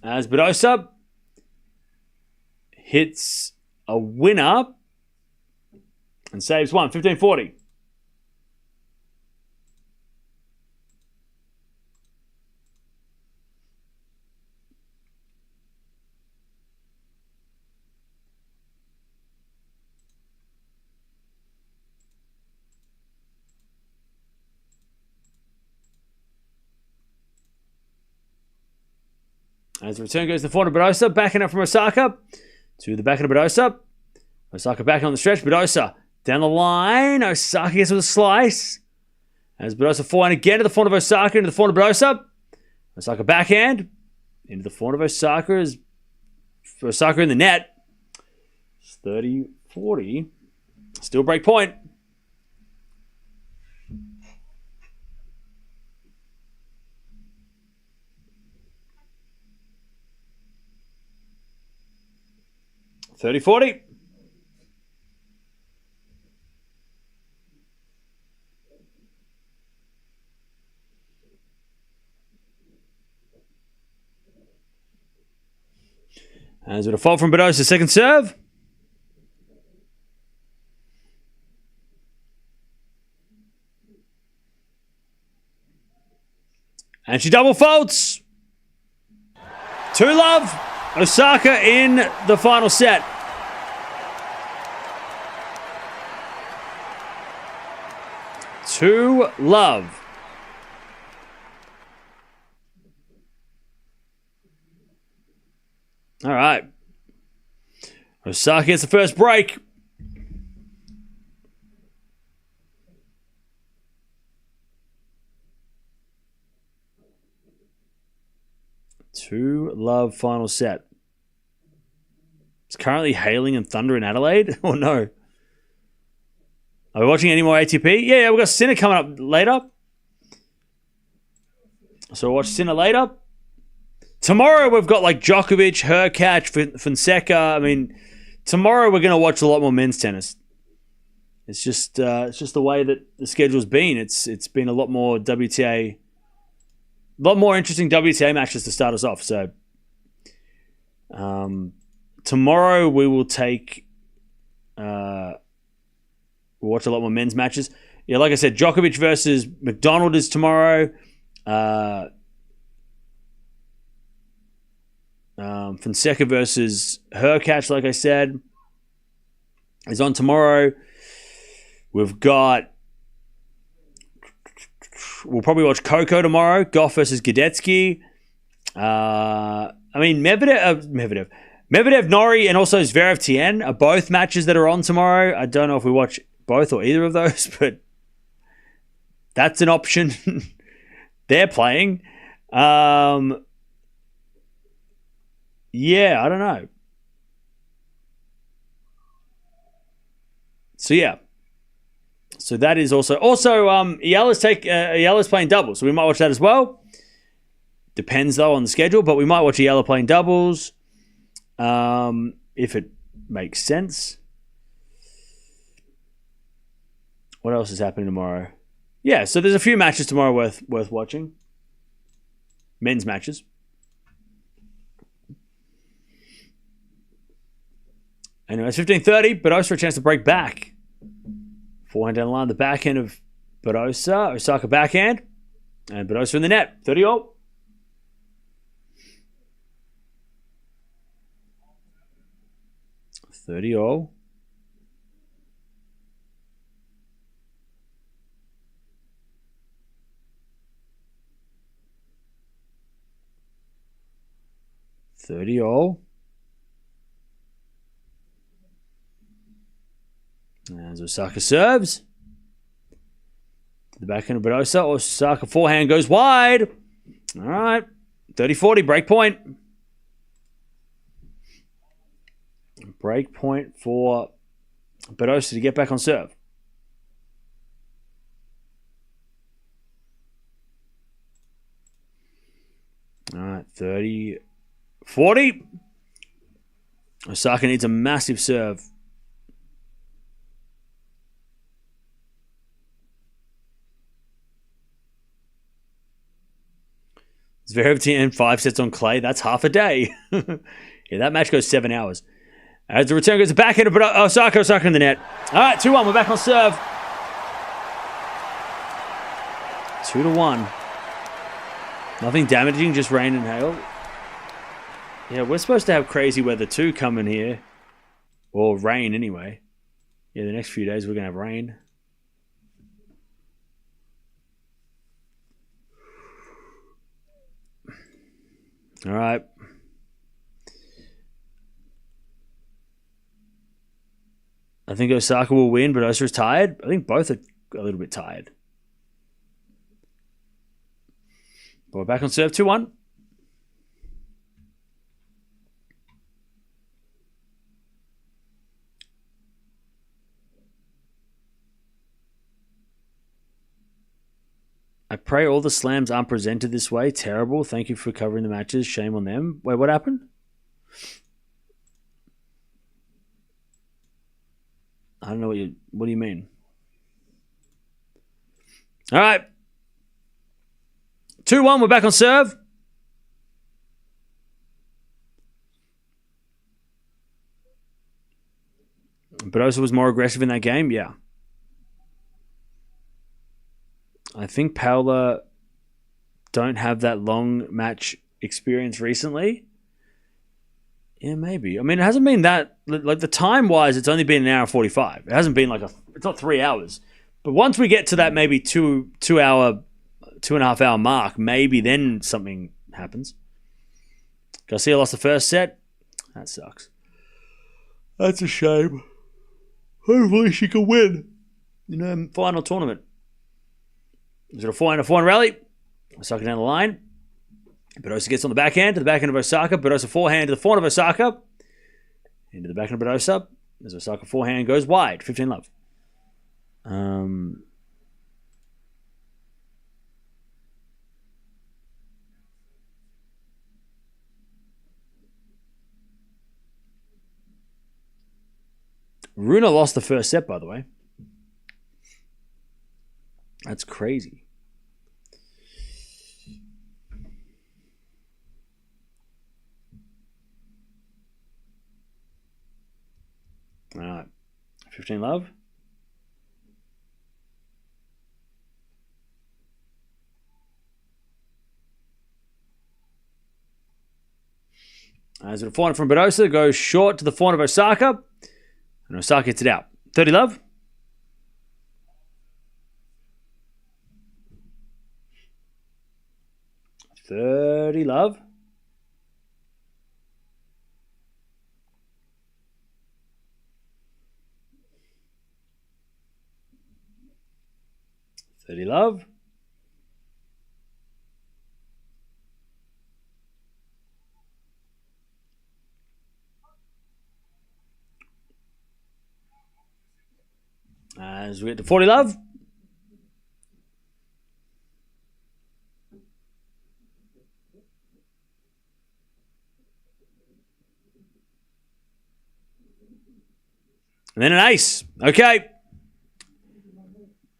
As Badosa hits a winner and saves one, 15-40. As the return goes to the forehand of Badosa, backing up from Osaka to the back of Badosa. Osaka back on the stretch. Badosa down the line. Osaka gets with a slice. As Badosa forehand again to the forehand of Osaka into the forehand of Badosa. Osaka backhand into the forehand of Osaka. As Osaka in the net. 30-40. Still break point. 30-40. As with a fault from Badosa, second serve. And she double faults. 2-love. Osaka in the final set. Two love. All right. Osaka gets the first break. Two love final set. It's currently hailing and thunder in Adelaide. Oh no. Are we watching any more ATP? Yeah, we've got Sinner coming up later. So we'll watch Sinner later. Tomorrow we've got like Djokovic, Hurkacz, Fonseca. I mean, tomorrow we're going to watch a lot more men's tennis. It's just the way that the schedule's been. It's been a lot more WTA, a lot more interesting WTA matches to start us off. So tomorrow we will we'll watch a lot more men's matches. Yeah, like I said, Djokovic versus McDonald is tomorrow. Fonseca versus Hurkacz, like I said, is on tomorrow. We'll probably watch Coco tomorrow. Gauff versus Gadetsky. Medvedev, Norrie, and also Zverev Tien are both matches that are on tomorrow. I don't know if we watch both or either of those, but that's an option. They're playing. Yeah, I don't know. So yeah. So that is also Eala's playing doubles, so we might watch that as well. Depends though on the schedule, but we might watch Eala playing doubles, if it makes sense. What else is happening tomorrow? Yeah, so there's a few matches tomorrow worth watching. Men's matches. Anyway, it's 15:30. Badosa for a chance to break back. Forehand down the line, the backhand of Badosa. Osaka backhand. And Badosa in the net. 30-all. As Osaka serves. The backhand of Badosa. Osaka forehand goes wide. All right. 30-40, break point. Break point for Badosa to get back on serve. All right, 30, 40. Osaka needs a massive serve. Zverev to end 5 sets on clay. That's half a day. Yeah, that match goes 7 hours. As the return goes to backhand of Osaka in the net. All right, 2-1. We're back on serve. 2-1. Nothing damaging, just rain and hail. Yeah, we're supposed to have crazy weather too coming here. Or rain anyway. Yeah, the next few days we're going to have rain. All right. I think Osaka will win, but Badosa is tired. I think both are a little bit tired. But we're back on serve 2-1. I pray all the slams aren't presented this way. Terrible. Thank you for covering the matches. Shame on them. Wait, what happened? I don't know what do you mean? All right. 2-1, we're back on serve. Badosa was more aggressive in that game, yeah. I think Paula don't have that long match experience recently. Yeah, maybe. I mean, it hasn't been that, like the time-wise, it's only been an hour and 45. It hasn't been like it's not 3 hours. But once we get to that maybe 2.5 hour mark, maybe then something happens. Garcia lost the first set. That sucks. That's a shame. Hopefully she can win in her final tournament. Is it a 4-4 rally? Osaka down the line. Badosa gets on the backhand to the backhand of Osaka. Badosa forehand to the forehand of Osaka. Into the backhand of Badosa. As Osaka forehand goes wide. 15 love. Runa lost the first set, by the way. That's crazy. All right. 15 love. As a forehand from Badosa goes short to the forehand of Osaka. And Osaka gets it out. 30 love. $30 love. $30 love. As we get to 40 love. And then an ace. Okay.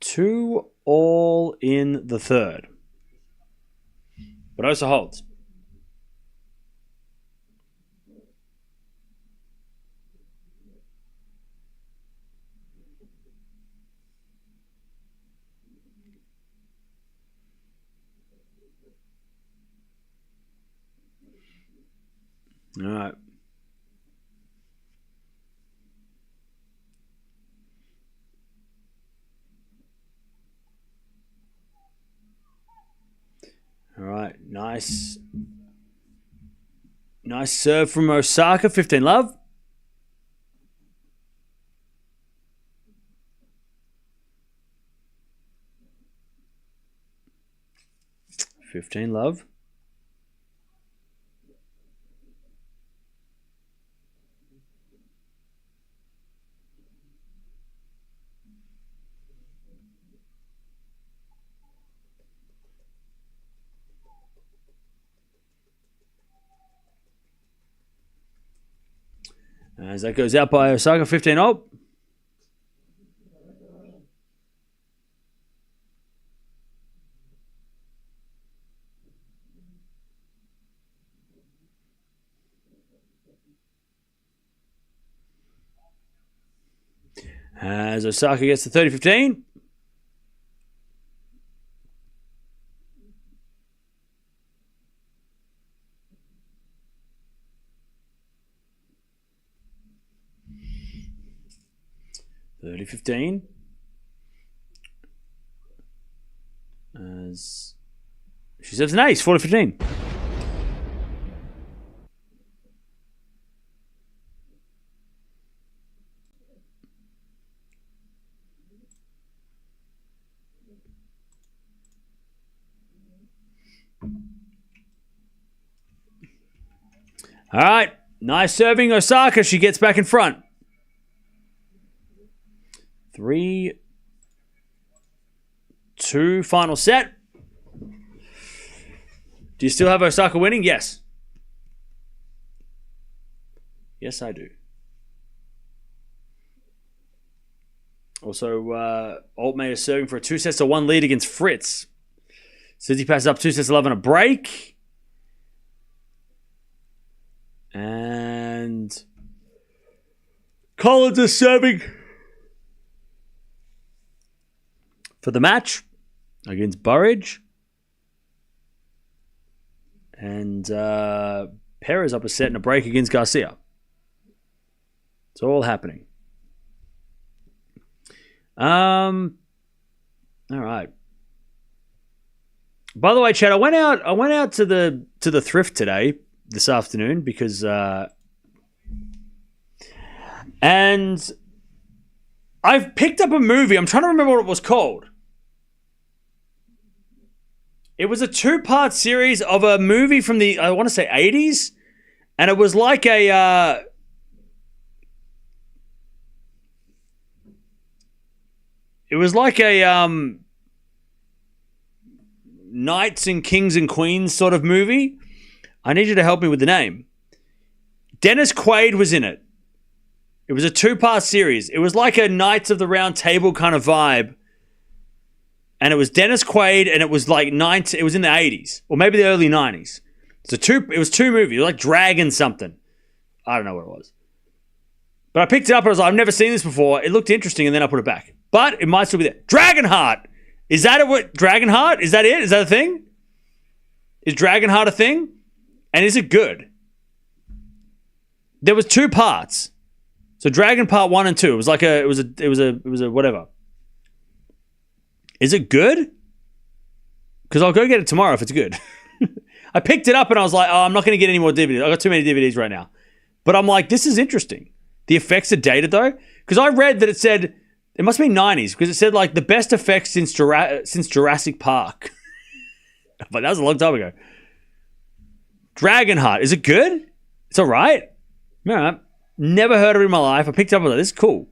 2-all in the third. Badosa holds. All right. All right. Nice. Nice serve from Osaka. 15 love. $15 love. As that goes out by Osaka, 15-0. As Osaka gets to 30-15. As she serves an ace, 40-15. All right, nice serving, Osaka. She gets back in front. 3-2 final set. Do you still have Osaka winning? Yes. Yes, I do. Also, Altmaier is serving for a 2-1 lead against Fritz. Susie passes up 2-11 a break. And Collins is serving for the match against Burridge. And Perez up a set and a break against Garcia. It's all happening. All right. By the way, Chad, I went out to the thrift today, this afternoon, because and I've picked up a movie. I'm trying to remember what it was called. It was a 2-part series of a movie from the, I want to say, 80s. And it was like a Knights and Kings and Queens sort of movie. I need you to help me with the name. Dennis Quaid was in it. It was a 2-part series. It was like a Knights of the Round Table kind of vibe. And it was Dennis Quaid, and it was like it was in the 80s, or maybe the early 90s. It was 2 movies, like Dragon something. I don't know what it was. But I picked it up and I was like, I've never seen this before. It looked interesting, and then I put it back. But it might still be there. Dragonheart! Is that what Dragonheart? Is that it? Is that a thing? Is Dragonheart a thing? And is it good? There was 2 parts. So Dragon Part 1 and 2. It was like it was a whatever. Is it good? Because I'll go get it tomorrow if it's good. I picked it up and I was like, oh, I'm not going to get any more DVDs. I got too many DVDs right now. But I'm like, this is interesting. The effects are dated though. Because I read that it said, it must be 90s, because it said like the best effects since Jurassic Park. But that was a long time ago. Dragonheart. Is it good? It's all right. All right. Never heard of it in my life. I picked it up and I was like, this is cool.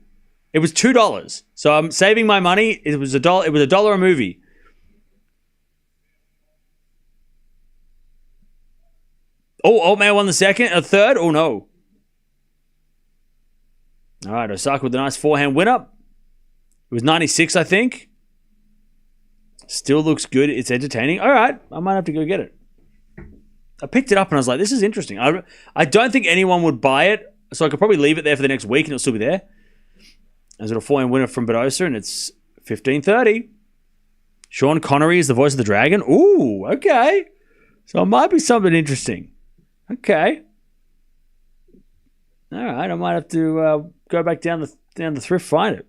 It was $2. So I'm saving my money. It was $1. It was $1 a movie. Oh, Altmaier won the third? Oh, no. All right, Osaka with a nice forehand win up. It was 96, I think. Still looks good. It's entertaining. All right, I might have to go get it. I picked it up and I was like, this is interesting. I don't think anyone would buy it, so I could probably leave it there for the next week and it'll still be there. As a forehand winner from Badosa, and it's 15-30. Sean Connery is the voice of the dragon. Ooh, okay. So it might be something interesting. Okay. All right, I might have to go back down the thrift, find it.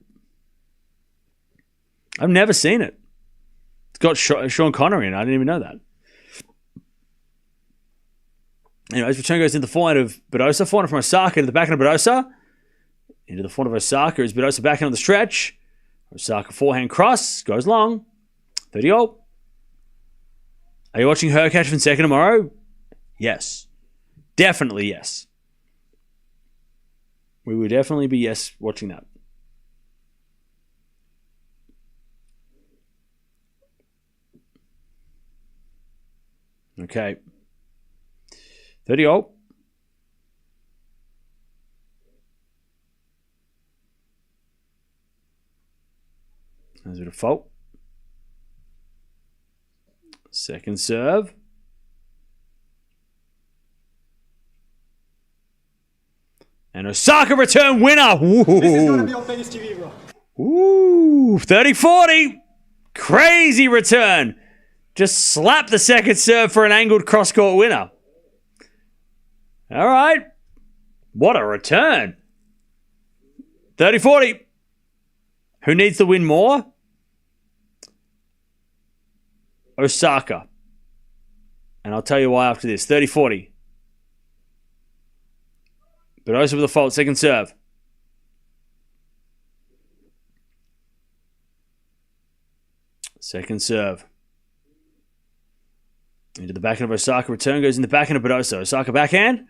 I've never seen it. It's got Sean Connery in it. I didn't even know that. Anyways, return goes into the forehand of Badosa. Forehand from Osaka to the backhand of Badosa. Into the forehand of Osaka is Badosa backhand on the stretch. Osaka forehand cross. Goes long. 30-all. Are you watching her catch Fonseca tomorrow? Yes. Definitely yes. We would definitely be watching that. Okay. 30-all. There's a default. Second serve. And Osaka return winner. Ooh. This is going to be on Venice TV, bro. Ooh, 30-40. Crazy return. Just slap the second serve for an angled cross-court winner. All right. What a return. 30-40. Who needs to win more? Osaka. And I'll tell you why after this. 30-40. Badosa with a fault. Second serve. Second serve. Into the backhand of Osaka. Return goes in the backhand of Badosa. Osaka backhand.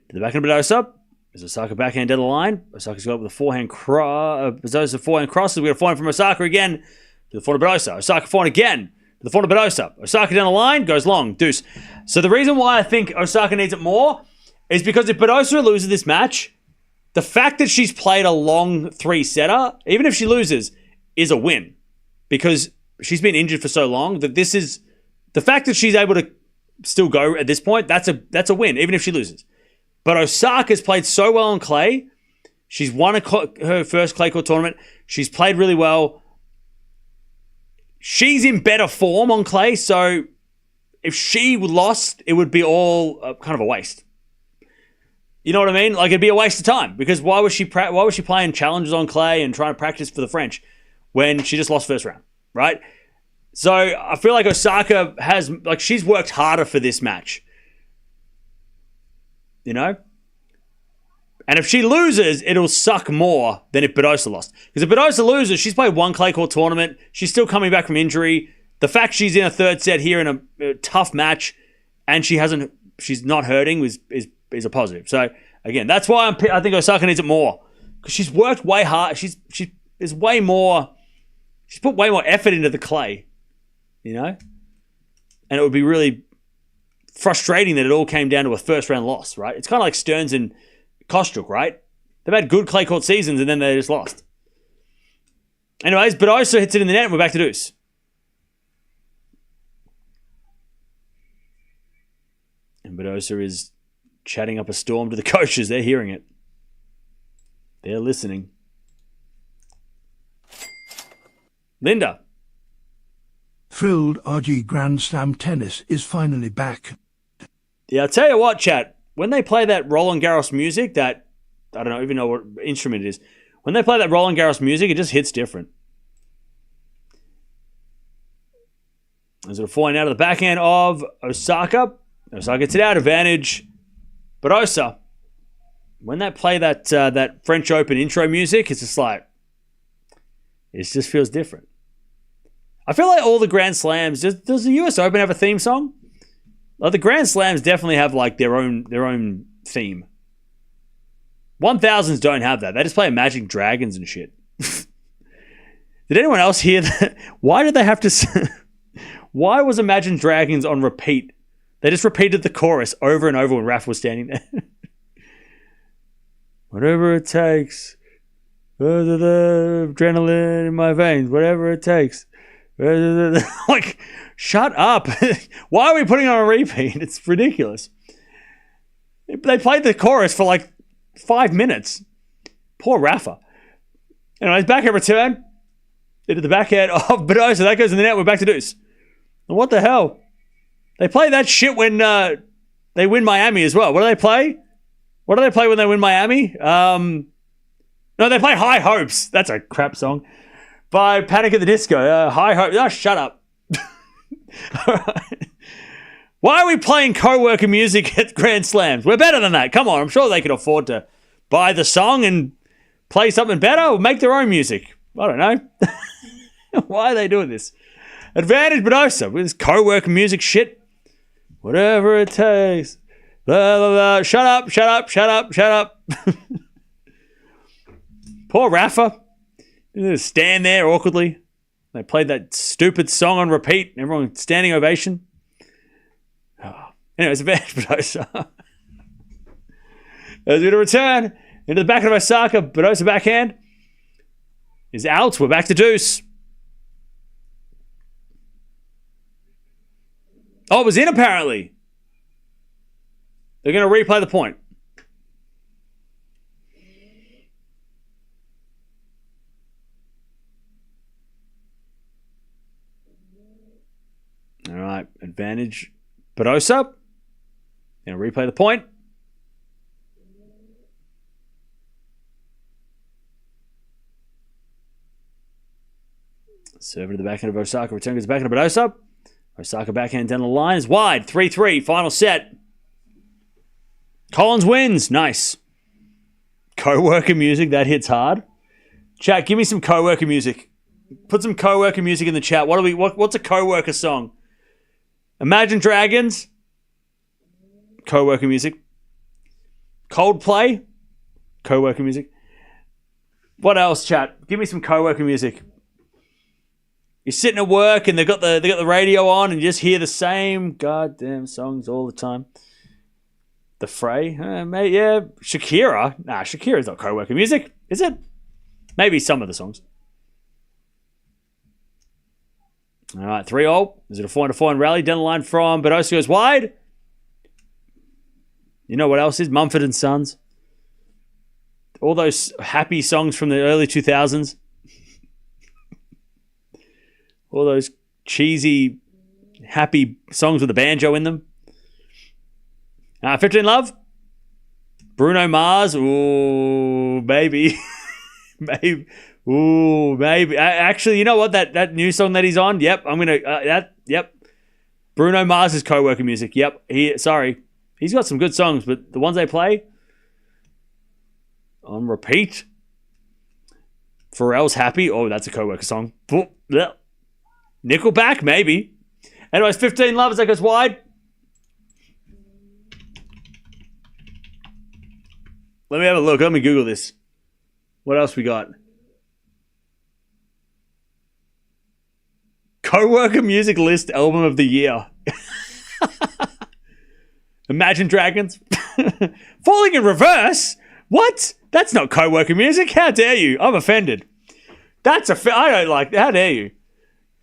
To the backhand of Badosa. Is Osaka backhand down the line. Osaka's got up with a forehand cross. Badosa forehand crosses. We got a forehand from Osaka again. To the forehand of Badosa. Osaka forehand again. To the forehand of Badosa. Osaka down the line. Goes long. Deuce. So the reason why I think Osaka needs it more is because if Badosa loses this match, the fact that she's played a long three-setter, even if she loses, is a win. Because she's been injured for so long that this is... The fact that she's able to still go at this point, that's a win, even if she loses. But Osaka's played so well on clay. She's won her first clay court tournament. She's played really well. She's in better form on clay, so if she lost, it would be all kind of a waste. You know what I mean? Like, it'd be a waste of time, because why was she playing challenges on clay and trying to practice for the French when she just lost first round, right? So I feel like Osaka has, like, she's worked harder for this match. You know? And if she loses, it'll suck more than if Badosa lost. Because if Badosa loses, she's played one clay court tournament. She's still coming back from injury. The fact she's in a third set here in a tough match and she's not hurting is a positive. So again, that's why I think Osaka needs it more, because she's worked way hard. She's put way more effort into the clay, you know. And it would be really frustrating that it all came down to a first round loss, right? It's kind of like Stearns and Kostyuk, right? They've had good clay court seasons and then they just lost. Anyways, Badosa hits it in the net and we're back to deuce. And Badosa is chatting up a storm to the coaches. They're hearing it. They're listening. Linda. Thrilled RG Grand Slam tennis is finally back. Yeah, I'll tell you what, chat. When they play that Roland Garros music, that, I don't even know what instrument it is. When they play that Roland Garros music, it just hits different. There's a forehand out of the backhand of Osaka. Osaka gets it out, advantage. Badosa, when they play that French Open intro music, it's just like, it just feels different. I feel like all the Grand Slams, does the US Open have a theme song? Like, the Grand Slams definitely have like their own theme. 1000s don't have that. They just play Imagine Dragons and shit. Did anyone else hear that? Why did they have to... Why was Imagine Dragons on repeat? They just repeated the chorus over and over when Raph was standing there. Whatever it takes. The adrenaline in my veins. Whatever it takes. Like, shut up. Why are we putting on a repeat? It's ridiculous. They played the chorus for like 5 minutes. Poor Rafa. Anyways, backhand return. Into the backhand of Badosa. That goes in the net. We're back to deuce. And what the hell? They play that shit when they win Miami as well. What do they play? What do they play when they win Miami? No, they play High Hopes. That's a crap song. By Panic at the Disco. High Hopes. Oh, shut up. All right. Why are we playing co-worker music at Grand Slams? We're better than that. Come on. I'm sure they could afford to buy the song and play something better or make their own music. I don't know. Why are they doing this? Advantage Badosa with this co-worker music shit. Whatever it takes. Blah, blah, blah. Shut up, shut up, shut up, shut up. Poor Rafa. They just stand there awkwardly. They played that stupid song on repeat. Everyone standing ovation. Oh. Anyways, advantage Badosa. As we return into the back of Osaka, Badosa backhand is out. We're back to deuce. Oh, it was in apparently. They're going to replay the point. All right, advantage. Badosa. Going to replay the point. Serve to the backhand of Osaka. Return goes back into Badosa. Osaka backhand down the line is wide. 3-3. Final set. Collins wins. Nice. Co-worker music. That hits hard. Chat, give me some co-worker music. Put some co-worker music in the chat. What's a co-worker song? Imagine Dragons. Co-worker music. Coldplay. Co-worker music. What else, chat? Give me some co-worker music. You're sitting at work and they got the radio on and you just hear the same goddamn songs all the time. The Fray, mate, yeah. Shakira. Nah, Shakira's not co-worker music, is it? Maybe some of the songs. All right, 3-0. Is it a 4-4 rally? Down the line from Badosa goes wide. You know what else is? Mumford & Sons. All those happy songs from the early 2000s. All those cheesy, happy songs with a banjo in them. 15 Love. Bruno Mars. Ooh, baby. Maybe. Ooh, maybe. Actually, you know what? That new song that he's on? Yep, I'm going to... Yep. Bruno Mars is co-worker music. Yep. Sorry. He's got some good songs, but the ones they play... On repeat. Pharrell's Happy. Oh, that's a co-worker song. Nickelback, maybe. Anyways, 15 Love as that goes wide. Let me have a look. Let me Google this. What else we got? Co-worker music list album of the year. Imagine Dragons. Falling in Reverse? What? That's not co-worker music. How dare you? I'm offended. I don't like that. How dare you?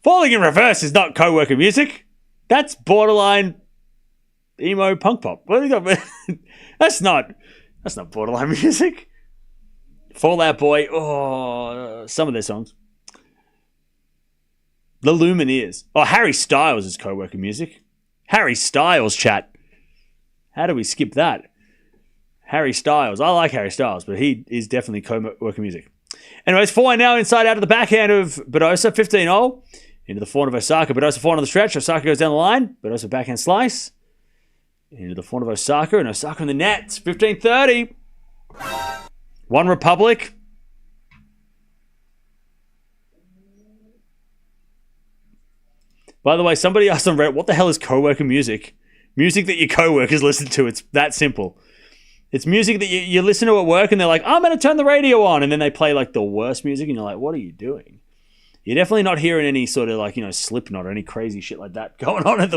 Falling in Reverse is not co-worker music. That's borderline emo punk pop. What do you got? That's not borderline music. Fall Out Boy. Oh, some of their songs. The Lumineers. Oh, Harry Styles is co-worker music. Harry Styles, chat. How do we skip that? Harry Styles. I like Harry Styles, but he is definitely co-worker music. Anyways, 4 now inside out of the backhand of Badosa. 15-0. Into the forehand of Osaka. Badosa forehand on the stretch. Osaka goes down the line. Badosa backhand slice. Into the forehand of Osaka. And Osaka in the net. 15-30. One Republic. By the way, somebody asked on Reddit, what the hell is co-worker music? Music that your co-workers listen to. It's that simple. It's music that you listen to at work and they're like, I'm going to turn the radio on. And then they play like the worst music and you're like, what are you doing? You're definitely not hearing any sort of like, Slipknot or any crazy shit like that going on it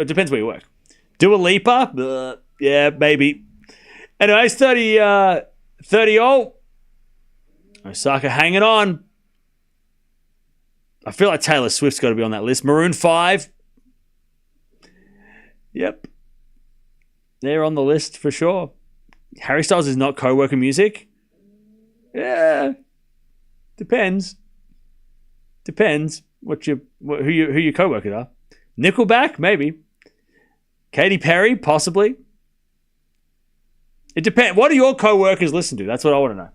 depends where you work. Dua Lipa? Yeah, maybe. Anyways, 30-0. Osaka hanging on. I feel like Taylor Swift's got to be on that list. Maroon 5. Yep. They're on the list for sure. Harry Styles is not co-worker music. Yeah. Depends who your co-workers are. Nickelback, maybe. Katy Perry, possibly. It depends. What do your co-workers listen to? That's what I want to know.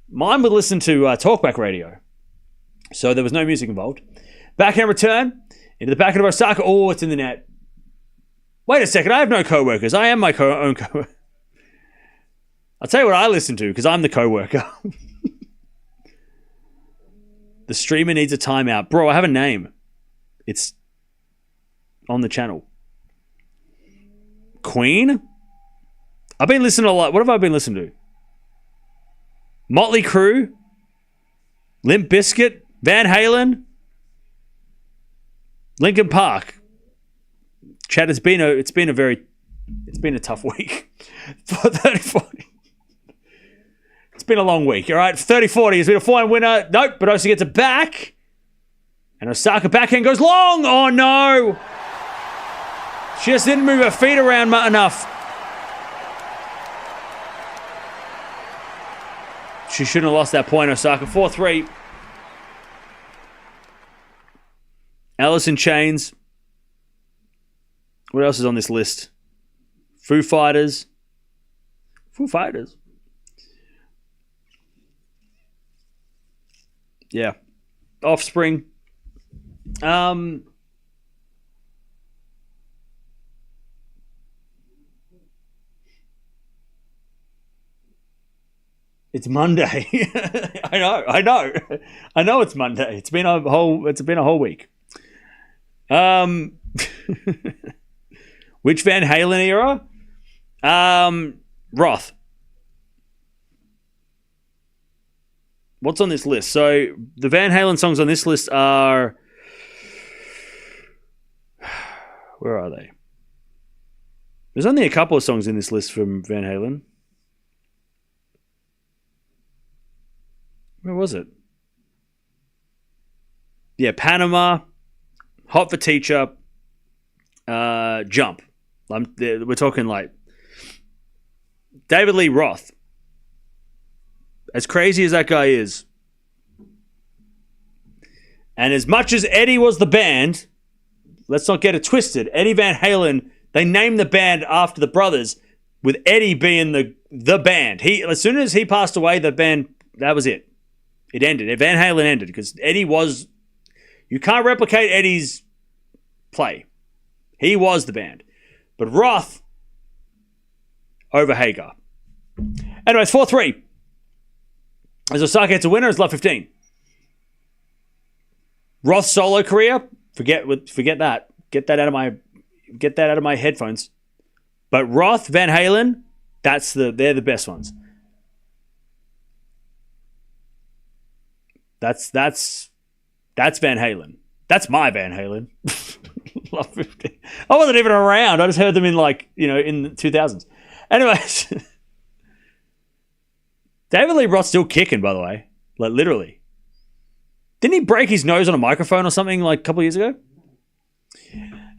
Mine would listen to talkback radio. So there was no music involved. Backhand return. Into the backhand of Osaka. Oh, it's in the net. Wait a second. I have no co-workers. I am my own co-worker. I'll tell you what I listen to because I'm the co-worker. The streamer needs a timeout. Bro, I have a name. It's on the channel. Queen? I've been listening to a lot. What have I been listening to? Motley Crue? Limp Bizkit? Van Halen? Linkin Park? Chad, it's been a tough week. 30-40. It's been a long week. All right, 30-40 has been a fine winner. Nope, Badosa gets it back. And Osaka backhand goes long. Oh, no. She just didn't move her feet around enough. She shouldn't have lost that point, Osaka. 4-3. Alice in Chains. What else is on this list? Foo Fighters. Foo Fighters. Yeah. Offspring. It's Monday. I know it's Monday. It's been a whole week. Which Van Halen era? Roth. What's on this list? So the Van Halen songs on this list are, where are they? There's only a couple of songs in this list from Van Halen. Where was it? Yeah, Panama, Hot for Teacher, Jump. We're talking like David Lee Roth. As crazy as that guy is, and as much as Eddie was the band, let's not get it twisted. Eddie Van Halen, they named the band after the brothers, with Eddie being the band. As soon as he passed away, the band, that was it. It ended. Van Halen ended because Eddie was... You can't replicate Eddie's play. He was the band. But Roth over Hagar. Anyways, 4-3. As Osaka hits a winner, it's love 15. Roth's solo career, forget that. Get that out of my headphones. But Roth, Van Halen, they're the best ones. That's Van Halen. That's my Van Halen. Love 15. I wasn't even around. I just heard them in in the 2000s. Anyways, David Lee Roth's still kicking, by the way. Like literally. Didn't he break his nose on a microphone or something like a couple of years ago?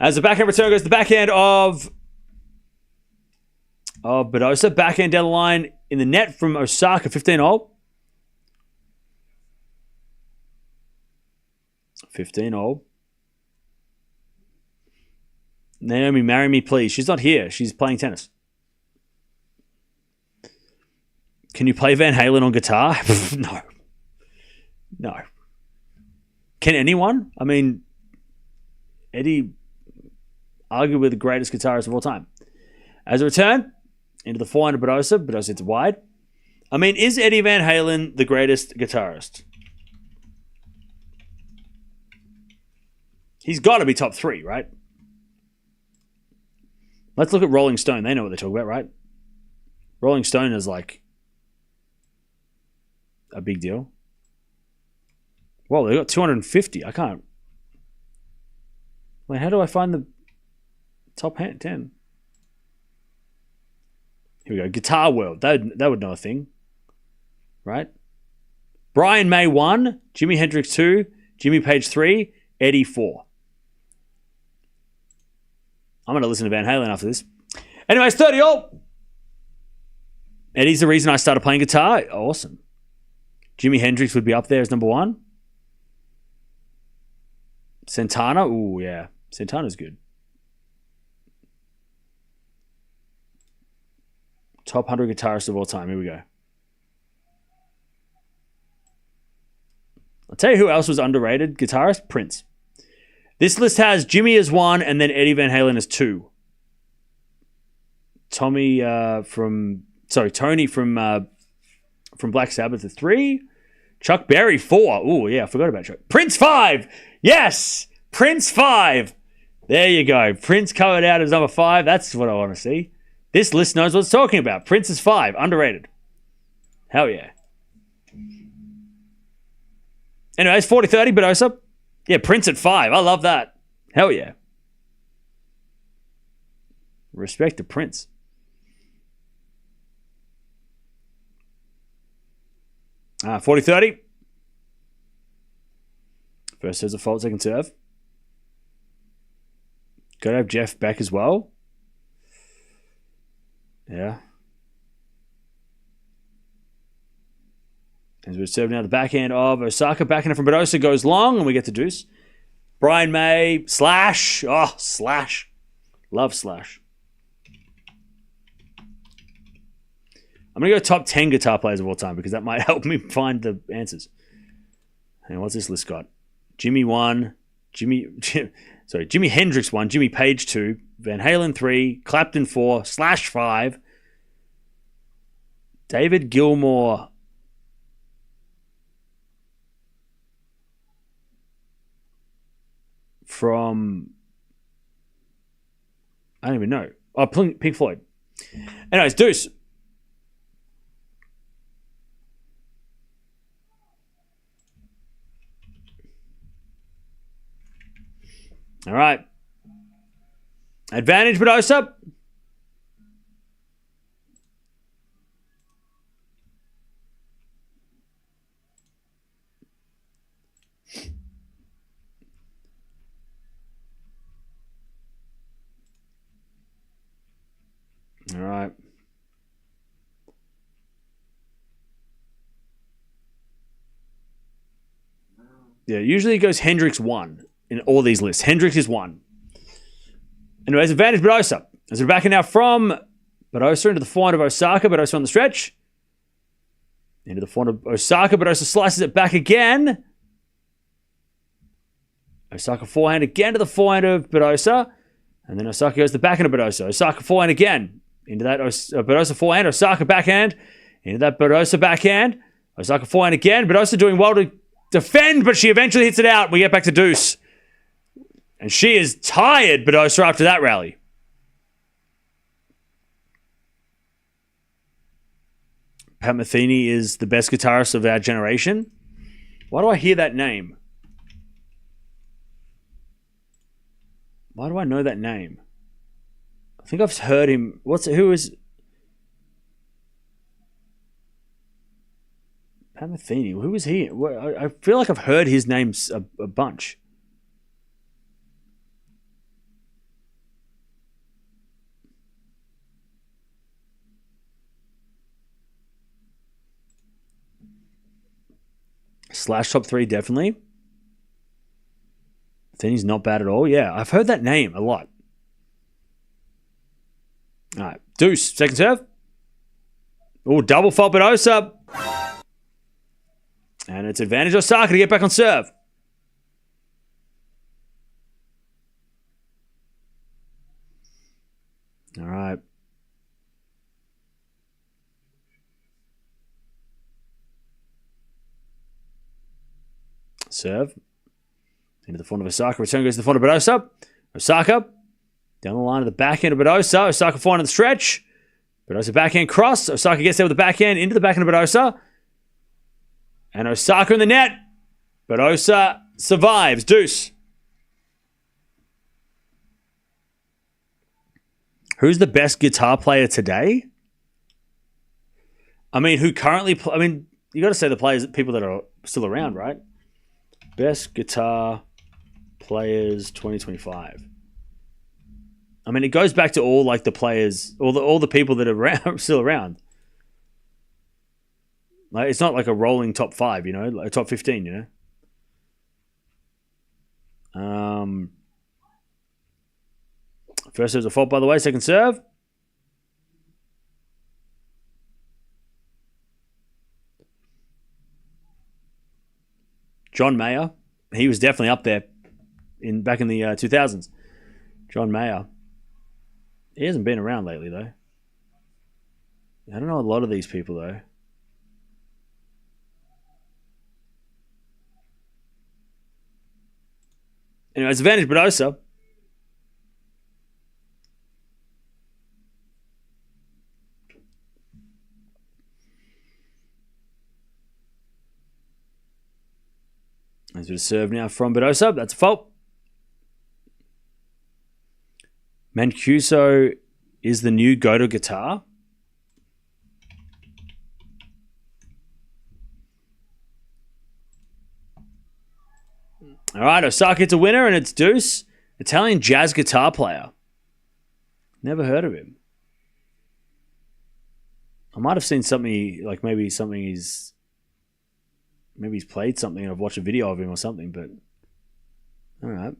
As the backhand return goes, the backhand of Badosa. Backhand down the line in the net from Osaka, 15-all. 15-all. Naomi, marry me, please. She's not here. She's playing tennis. Can you play Van Halen on guitar? No. Can anyone? I mean, Eddie, arguably the greatest guitarist of all time. As a return, into the forehand of Badosa. Badosa hits wide. I mean, is Eddie Van Halen the greatest guitarist? He's got to be top 3, right? Let's look at Rolling Stone. They know what they're talking about, right? Rolling Stone is like a big deal. Whoa, they got 250. I can't. Wait, how do I find the top 10? Here we go. Guitar World. That would know a thing. Right? Brian May 1, Jimi Hendrix 2, Jimmy Page 3, Eddie 4. I'm going to listen to Van Halen after this. Anyways, 30-all. Eddie's the reason I started playing guitar. Awesome. Jimi Hendrix would be up there as number 1. Santana. Ooh, yeah. Santana's good. Top 100 guitarists of all time. Here we go. I'll tell you who else was underrated guitarist. Prince. This list has Jimmy as 1 and then Eddie Van Halen as 2. Tony from Black Sabbath is 3. Chuck Berry 4. Ooh, yeah, I forgot about Chuck. Prince 5. Yes, Prince 5. There you go. Prince covered out as number 5. That's what I want to see. This list knows what it's talking about. Prince is 5. Underrated. Hell yeah. Anyways, 40-30, Badosa. Yeah, Prince at 5. I love that. Hell yeah. Respect to Prince. Ah, 40-30. First serve's a fault, second serve. Got to have Jeff back as well. Yeah. As we're serving out the backhand of Osaka. Backhand from Badosa goes long, and we get to deuce. Brian May, slash. Oh, slash. Love slash. I'm going to go top 10 guitar players of all time because that might help me find the answers. And what's this list got? Jimmy 1. Jimmy Hendrix 1. Jimmy Page 2. Van Halen 3. Clapton 4. Slash 5. David Gilmour from... I don't even know. Oh, Pink Floyd. Anyways, deuce. All right. Advantage, Badosa. All right. Yeah, usually it goes Hendrix 1 in all these lists. Hendrix is 1. Anyways, advantage Badosa. As we're backing now from Badosa into the forehand of Osaka. Badosa on the stretch. Into the forehand of Osaka. Badosa slices it back again. Osaka forehand again to the forehand of Badosa. And then Osaka goes to the backhand of Badosa. Osaka forehand again. Into that Badosa forehand. Osaka backhand. Into that Badosa backhand. Osaka forehand again. Badosa doing well to defend, but she eventually hits it out. We get back to deuce. And she is tired, Badosa, after that rally. Pat Metheny is the best guitarist of our generation. Why do I hear that name? Why do I know that name? I think I've heard him. Who is Pat Metheny? Who is he? I feel like I've heard his name a bunch. Slash top 3, definitely. Metheny's not bad at all. Yeah, I've heard that name a lot. All right, deuce, second serve. Oh, double fault Badosa. And it's advantage Osaka to get back on serve. All right. Serve. Into the front of Osaka. Return goes to the front of Badosa. Osaka. Down the line of the backhand of Badosa. Osaka forehand on the stretch. Badosa backhand cross. Osaka gets there with the backhand into the backhand of Badosa. And Osaka in the net. Badosa survives. Deuce. Who's the best guitar player today? I mean, who currently... I mean, you got to say the players, people that are still around, right? Best guitar players 2025. I mean, it goes back to all like the players, all the people that are around, still around. Like, it's not like a rolling top 5, you know, like a top 15, you know. First serve's a fault, by the way. Second serve. John Mayer. He was definitely up there back in the 2000s. John Mayer. He hasn't been around lately, though. I don't know a lot of these people, though. Anyway, it's advantage Badosa. As we serve now from Badosa. That's a fault. Mancuso is the new go-to guitar. All right, Osaka gets a winner, and it's deuce. Italian jazz guitar player. Never heard of him. I might have seen something, like maybe he's played something and I've watched a video of him or something, but all right.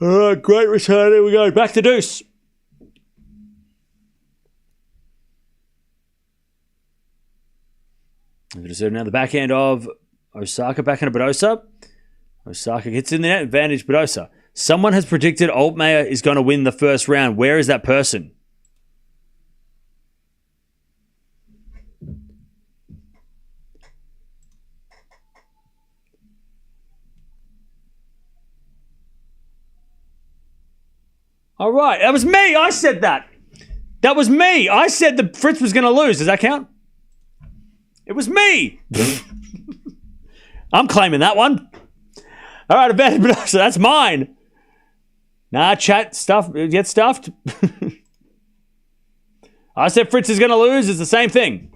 All right, great return. Here we go. Back to deuce. Now the backhand of Osaka, backhand of Badosa. Osaka gets in the net, advantage Badosa. Someone has predicted Altmaier is going to win the first round. Where is that person? All right, that was me. I said that. That was me. I said that Fritz was going to lose. Does that count? It was me. I'm claiming that one. All right, so that's mine. Nah, chat stuff. Get stuffed. I said Fritz is going to lose. It's the same thing.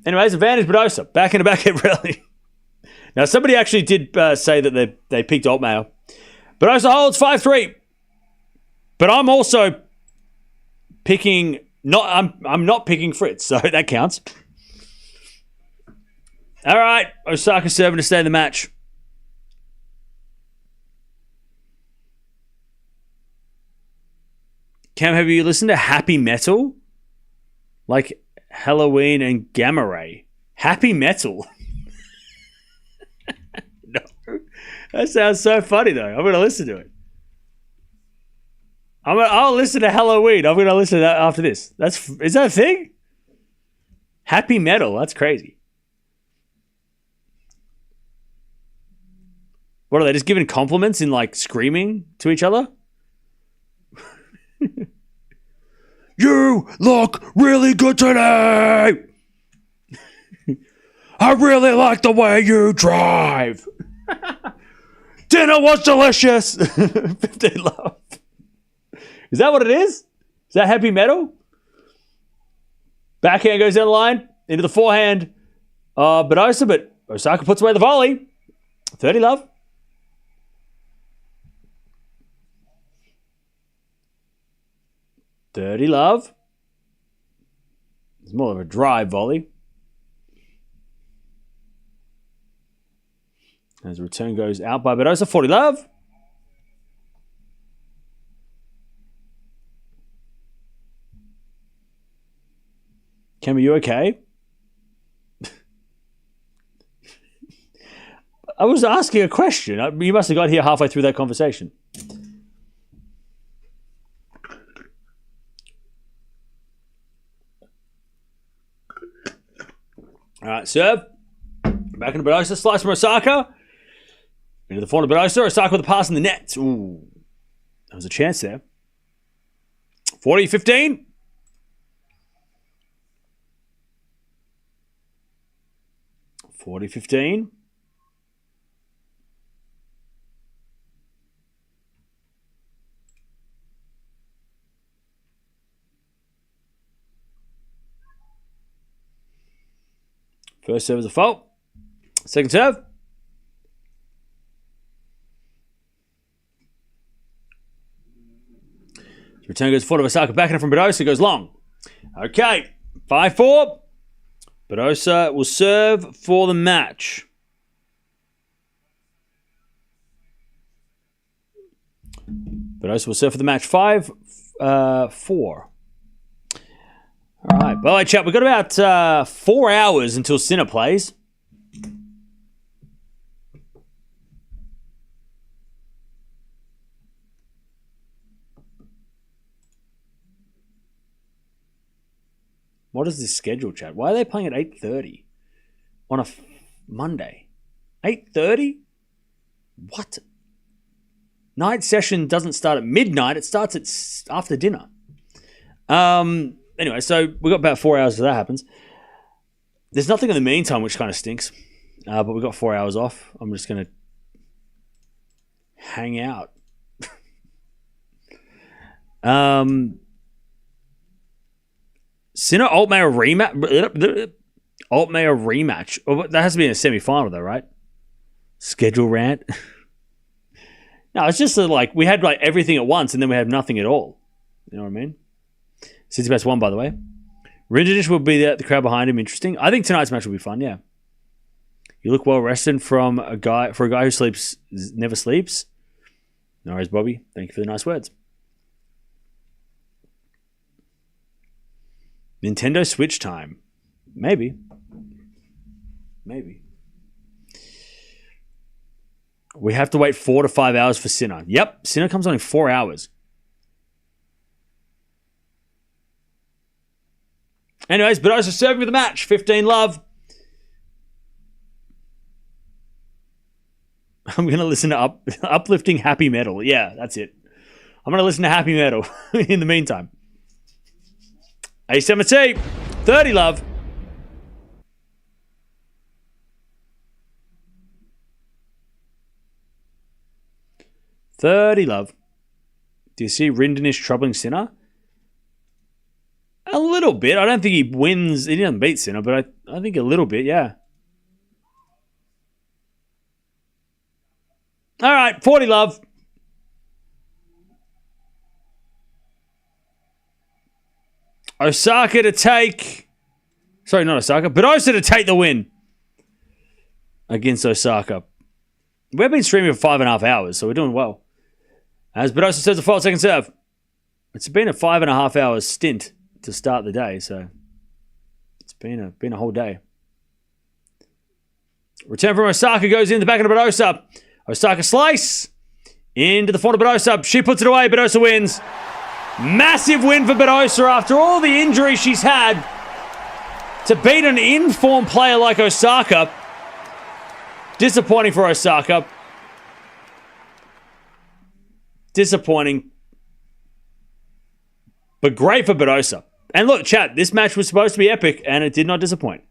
Anyways, advantage Badosa. Back in the backhand rally. Now, somebody actually did say that they picked Altmaier. Badosa holds 5-3. But I'm also picking... I'm not picking Fritz, so that counts. All right, Osaka serving to stay in the match. Cam, have you listened to Happy Metal? Like Halloween and Gamma Ray. Happy Metal. No. That sounds so funny, though. I'm going to listen to it. I'll listen to Halloween. I'm going to listen to that after this. Is that a thing? Happy Metal. That's crazy. What are they, just giving compliments in like screaming to each other? You look really good today. I really like the way you drive. Dinner was delicious. 15 love. Is that what it is? Is that Happy Metal? Backhand goes down the line into the forehand. Badosa, but Osaka puts away the volley. 30 love. Dirty love. It's more of a drive volley. As the return goes out by Badosa, 40 love. Cam, are you okay? I was asking a question. You must have got here halfway through that conversation. All right, serve. Back into Badosa. Slice from Osaka. Into the forehand of Badosa. Osaka with a pass in the net. Ooh. There was a chance there. 40-15. $40-15. First serve is a fault. Second serve. Return goes forward of Osaka. Back in from Badosa. Goes long. Okay. 5-4. Badosa will serve for the match. Badosa will serve for the match. 5-4. All right. Well, chat, we've got about 4 hours until Sinner plays. What is this schedule, chat? Why are they playing at 8:30 on a Monday? 8:30? What? Night session doesn't start at midnight. It starts at after dinner. Anyway, so we've got about 4 hours till that happens. There's nothing in the meantime, which kind of stinks. But we've got 4 hours off. I'm just going to hang out. Sinner Altmaier rematch. Altmaier rematch. Oh, that has to be in a semi-final though, right? Schedule rant. No, it's just like we had like everything at once and then we had nothing at all. You know what I mean? Tsitsipas won, by the way. Rinjanic will be there, the crowd behind him. Interesting. I think tonight's match will be fun. Yeah. You look well rested from a guy who never sleeps. No worries, Bobby. Thank you for the nice words. Nintendo Switch time. Maybe. We have to wait 4 to 5 hours for Sinner. Yep, Sinner comes on in 4 hours. Anyways, Badosa serving with the match. 15 love. I'm going to listen to uplifting happy metal. Yeah, that's it. I'm going to listen to happy metal in the meantime. A7T. 30 love. Do you see Rinjanic troubling Sinner? A little bit. I don't think he wins. He doesn't beat Sinner, but I think a little bit, yeah. All right, 40 love. Osaka to take... Sorry, not Osaka. Badosa to take the win against Osaka. We've been streaming for 5.5 hours, so we're doing well. As Badosa serves a fault second serve. It's been a 5.5 hours stint to start the day, so it's been a whole day. Return from Osaka goes in the back of Badosa. Osaka slice into the front of Badosa. She puts it away. Badosa wins. Massive win for Badosa after all the injuries she's had. To beat an in-form player like Osaka. Disappointing for Osaka. Disappointing. But great for Badosa. And look, chat, this match was supposed to be epic, and it did not disappoint.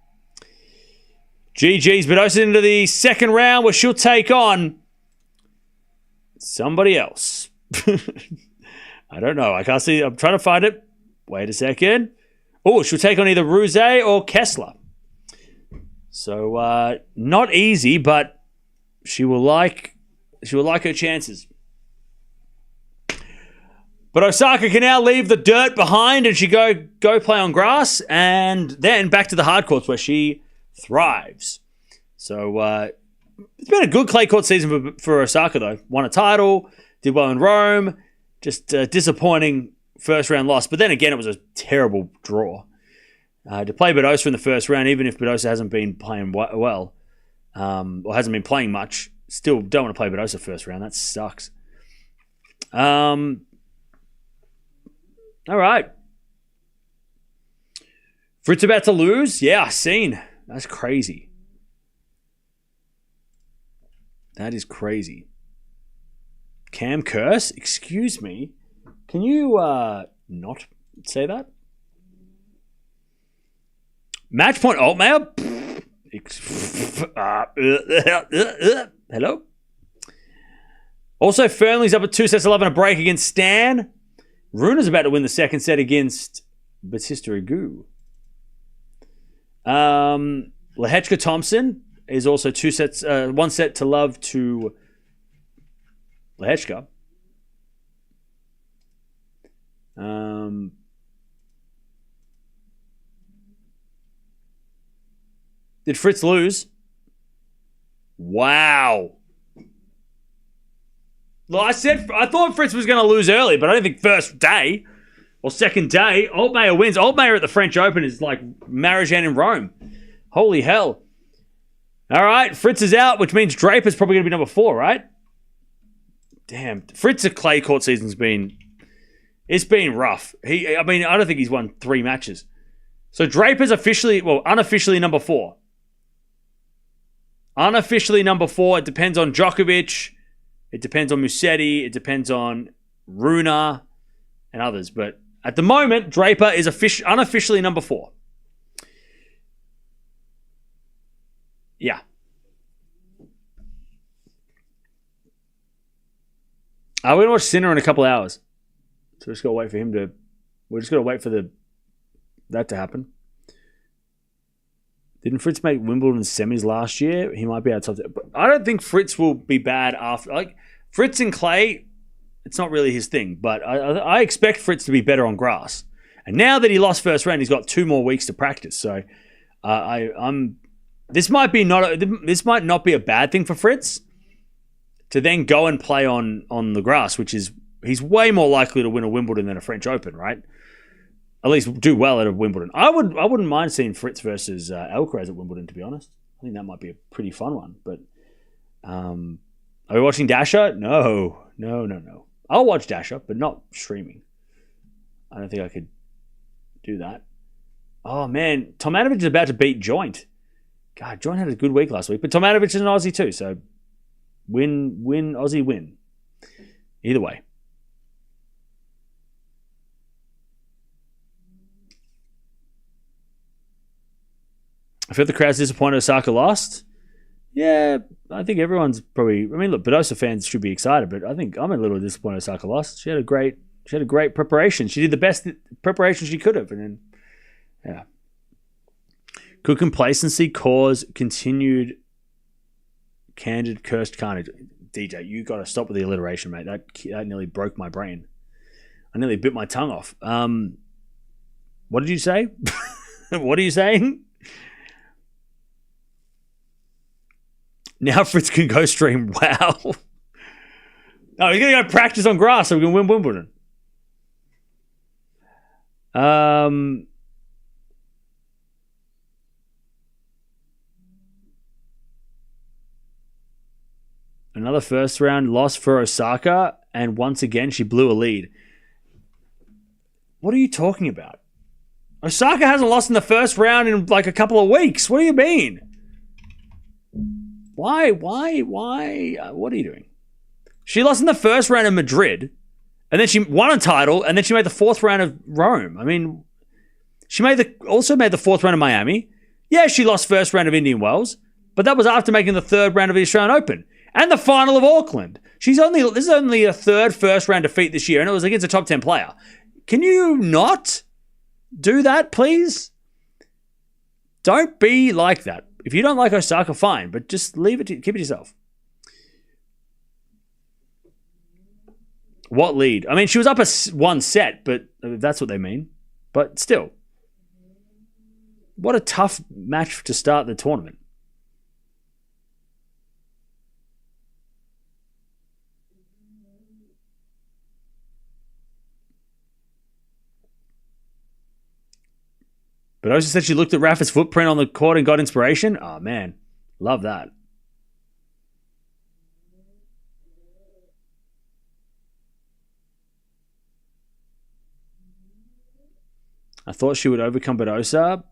GG's Badosa into the second round, where she'll take on somebody else. I don't know. I can't see. I'm trying to find it. Wait a second. Oh, she'll take on either Ruse or Kessler. So, not easy, but she will like her chances. But Osaka can now leave the dirt behind and she go play on grass and then back to the hard courts where she thrives. So it's been a good clay court season for Osaka though. Won a title, did well in Rome, just a disappointing first round loss. But then again, it was a terrible draw. To play Badosa in the first round, even if Badosa hasn't been playing well or hasn't been playing much, still don't want to play Badosa first round. That sucks. All right. Fritz about to lose? Yeah, I've seen. That's crazy. That is crazy. Cam curse? Excuse me. Can you not say that? Match point Altmaier? Hello? Also, Fernley's up at 2-11 a break against Stan. Runa's about to win the second set against Batista Agut. Lehechka Thompson is also 1 set to love to Lehechka. Did Fritz lose? Wow. Well, I thought Fritz was going to lose early, but I don't think first day or second day. Altmaier wins. Altmaier at the French Open is like Marijan in Rome. Holy hell. All right, Fritz is out, which means Draper's probably going to be number 4, right? Damn. Fritz's clay court season's been... It's been rough. I don't think he's won 3 matches. So Draper's unofficially number 4. Unofficially number 4. It depends on Djokovic. It depends on Musetti. It depends on Runa and others. But at the moment, Draper is unofficially number 4. Yeah. We're going to watch Sinner in a couple hours. So we're just going to wait for him to... We're just going to wait for that to happen. Didn't Fritz make Wimbledon semis last year? He might be out top 10. But I don't think Fritz will be bad after. Like, Fritz and clay, it's not really his thing. But I expect Fritz to be better on grass. And now that he lost first round, he's got 2 more weeks to practice. So this might not be a bad thing for Fritz to then go and play on the grass, which is he's way more likely to win a Wimbledon than a French Open, right? At least do well at a Wimbledon. I wouldn't mind seeing Fritz versus Alcaraz at Wimbledon, to be honest. I think that might be a pretty fun one. But are we watching Dasher? No. I'll watch Dasher, but not streaming. I don't think I could do that. Oh, man. Tomanovic is about to beat Joint. God, Joint had a good week last week. But Tomanovic is an Aussie too, so win, Aussie, win. Either way. I feel the crowd's disappointed Osaka lost. Yeah, I think everyone's probably... I mean, look, Badosa fans should be excited, but I think I'm a little disappointed Osaka lost. She had a great preparation. She did the best preparation she could have, and then, yeah. Could complacency cause continued candid cursed carnage? DJ, you got to stop with the alliteration, mate. That nearly broke my brain. I nearly bit my tongue off. What did you say? What are you saying? Now Fritz can go stream. Wow. Oh, he's going to go practice on grass so we can win Wimbledon. Another first round loss for Osaka, and once again she blew a lead. What are you talking about? Osaka hasn't lost in the first round in like a couple of weeks. What do you mean? Why? What are you doing? She lost in the first round of Madrid, and then she won a title, and then she made the 4th round of Rome. I mean, she also made the 4th round of Miami. Yeah, she lost first round of Indian Wells, but that was after making the 3rd round of the Australian Open and the final of Auckland. This is only a 3rd first round defeat this year, and it was against a top 10 player. Can you not do that, please? Don't be like that. If you don't like Osaka, fine, but just keep it to yourself. What lead? I mean, she was up 1 set, but that's what they mean. But still, what a tough match to start the tournament. But Osa said she looked at Rafa's footprint on the court and got inspiration. Oh, man. Love that. I thought she would overcome Badosa.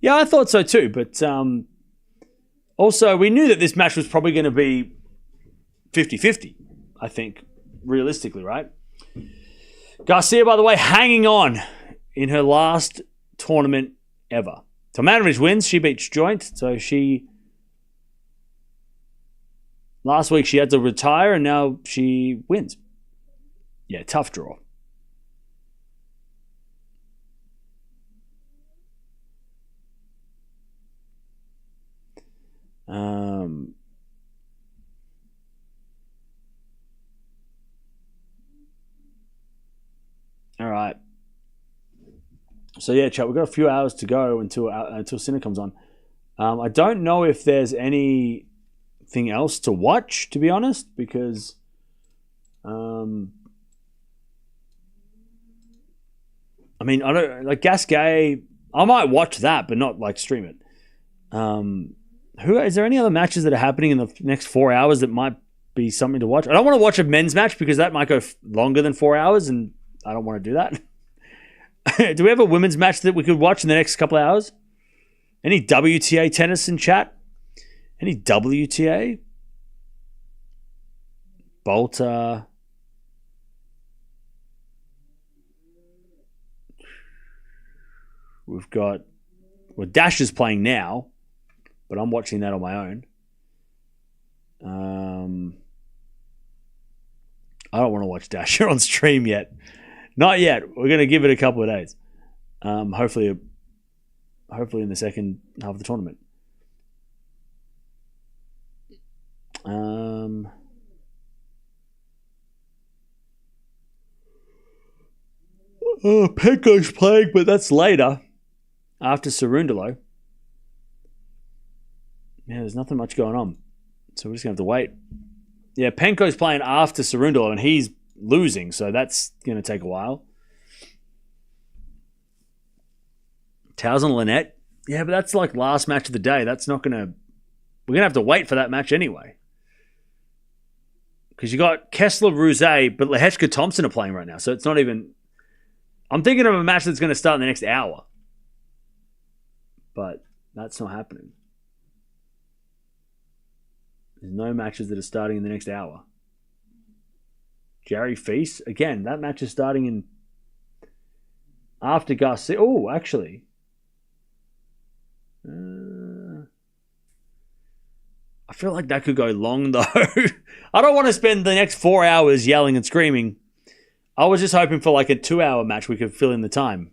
Yeah, I thought so too. But also, we knew that this match was probably going to be 50-50, I think, realistically, right? Garcia, by the way, hanging on in her last tournament ever. Tomanovic wins. She beats Joint. So last week she had to retire and now she wins. Yeah, tough draw. All right. So yeah, chat. We've got a few hours to go until Sinner comes on. I don't know if there's anything else to watch, to be honest, because I mean, I don't like Gasquet. I might watch that, but not like stream it. Is there any other matches that are happening in the next 4 hours that might be something to watch? I don't want to watch a men's match because that might go longer than 4 hours, and I don't want to do that. Do we have a women's match that we could watch in the next couple of hours? Any WTA tennis in chat? Any WTA? Bolter. We've got... Well, Dash is playing now, but I'm watching that on my own. I don't want to watch Dasher on stream yet. Not yet. We're going to give it a couple of days. Hopefully in the second half of the tournament. Penko's playing, but that's later. After Cerundolo. Yeah, there's nothing much going on. So we're just going to have to wait. Yeah, Penko's playing after Cerundolo, and he's losing, so that's going to take a while. Towson Lynette. Yeah, but that's like last match of the day. That's not going to... We're going to have to wait for that match anyway. Because you got Kessler, Ruse, but Lehechka, Thompson are playing right now, so it's not even... I'm thinking of a match that's going to start in the next hour. But that's not happening. There's no matches that are starting in the next hour. Jerry Feast. Again, that match is starting in... After Garcia... Oh, actually... I feel like that could go long, though. I don't want to spend the next 4 hours yelling and screaming. I was just hoping for like a 2-hour match we could fill in the time.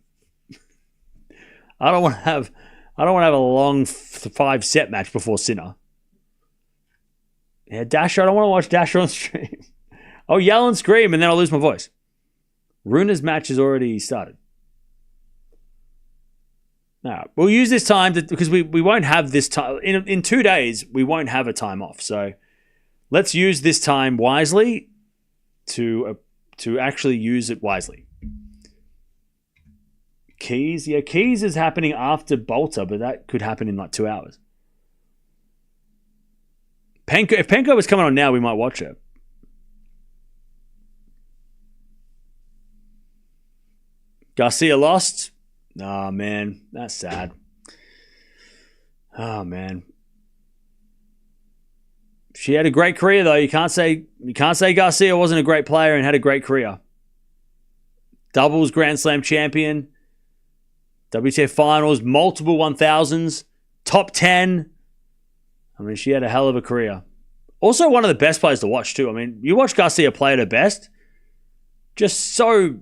I don't want to have a long 5-set match before Sinner. Yeah, Dasher. I don't want to watch Dasher on stream. I'll yell and scream and then I'll lose my voice. Runa's match has already started. No, we'll use this time because we won't have this time. In 2 days, we won't have a time off. So let's use this time wisely to actually use it wisely. Keys. Yeah, Keys is happening after Bolter, but that could happen in like 2 hours. Penko, if Penko was coming on now, we might watch it. Garcia lost. Oh, man. That's sad. Oh, man. She had a great career, though. You can't say Garcia wasn't a great player and had a great career. Doubles Grand Slam champion. WTA finals. Multiple 1000s. Top 10. I mean, she had a hell of a career. Also, one of the best players to watch, too. I mean, you watch Garcia play at her best. Just so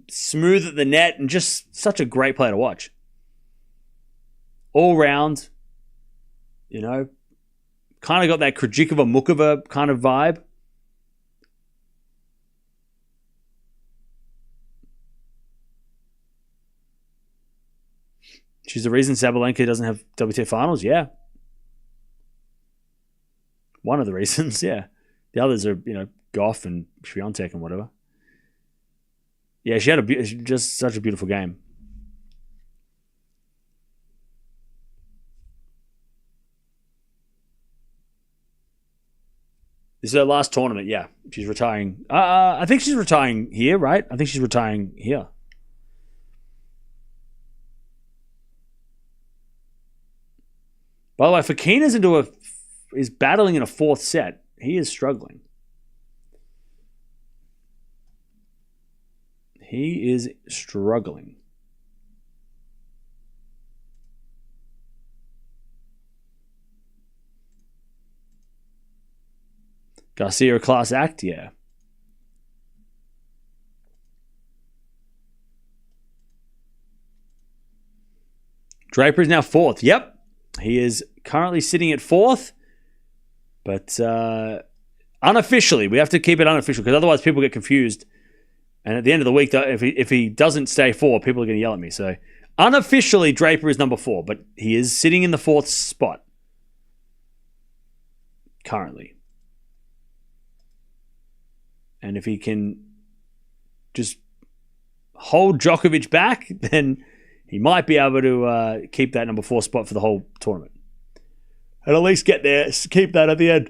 smooth at the net and just such a great player to watch. All round, you know, kind of got that Krejcikova Mukova kind of vibe. She's the reason Sabalenka doesn't have WTA finals, yeah. One of the reasons, yeah. The others are, you know, Gauff and Swiatek and whatever. Yeah, she had just such a beautiful game. This is her last tournament, yeah. She's retiring. I think she's retiring here, right? I think she's retiring here. By the way, Fokina's is battling in a 4th set. He is struggling. He is struggling. Garcia a class act, yeah. Draper is now 4th. Yep. He is currently sitting at 4th. But unofficially, we have to keep it unofficial because otherwise people get confused. And at the end of the week, if he doesn't stay 4, people are going to yell at me. So unofficially, Draper is number 4, but he is sitting in the 4th spot currently. And if he can just hold Djokovic back, then he might be able to keep that number 4 spot for the whole tournament. And at least get there, keep that at the end.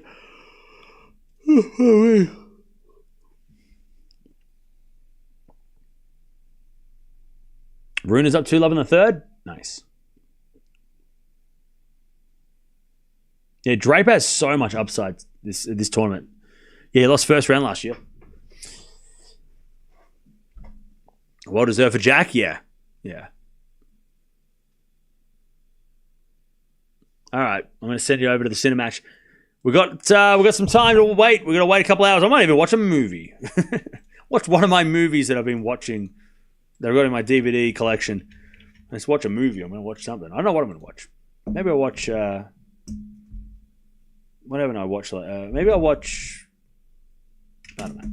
Rune is up 2-love in the 3rd. Nice. Yeah, Draper has so much upside this tournament. Yeah, he lost first round last year. Well deserved for Jack, yeah. Yeah. All right, I'm going to send you over to the Cinemax. We got some time to wait. We're going to wait a couple hours. I might even watch a movie. Watch one of my movies that I've been watching. That I've got in my DVD collection. Let's watch a movie. I'm going to watch something. I don't know what I'm going to watch. Maybe I'll watch what haven't I watched? Maybe I'll watch. I don't know.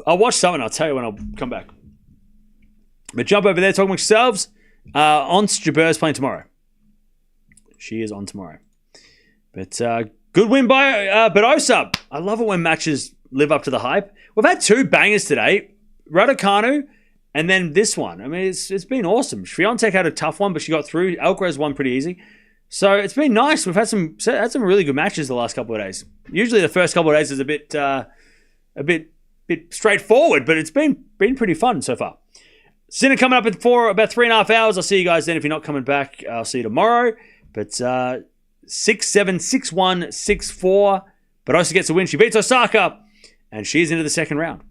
I'll watch something. I'll tell you when I'll come back. But jump over there, talk amongst yourselves. Ons Jabeur's playing tomorrow. She is on tomorrow. But good win by Badosa. I love it when matches live up to the hype. We've had 2 bangers today. Raducanu and then this one. I mean, it's been awesome. Swiatek had a tough one, but she got through. Alcaraz won pretty easy. So it's been nice. We've had some really good matches the last couple of days. Usually the first couple of days is a bit straightforward, but it's been pretty fun so far. Sinner coming up for about 3.5 hours. I'll see you guys then. If you're not coming back, I'll see you tomorrow. But 6-7, 6-1, 6-4. Badosa gets a win. She beats Osaka, and she's into the second round.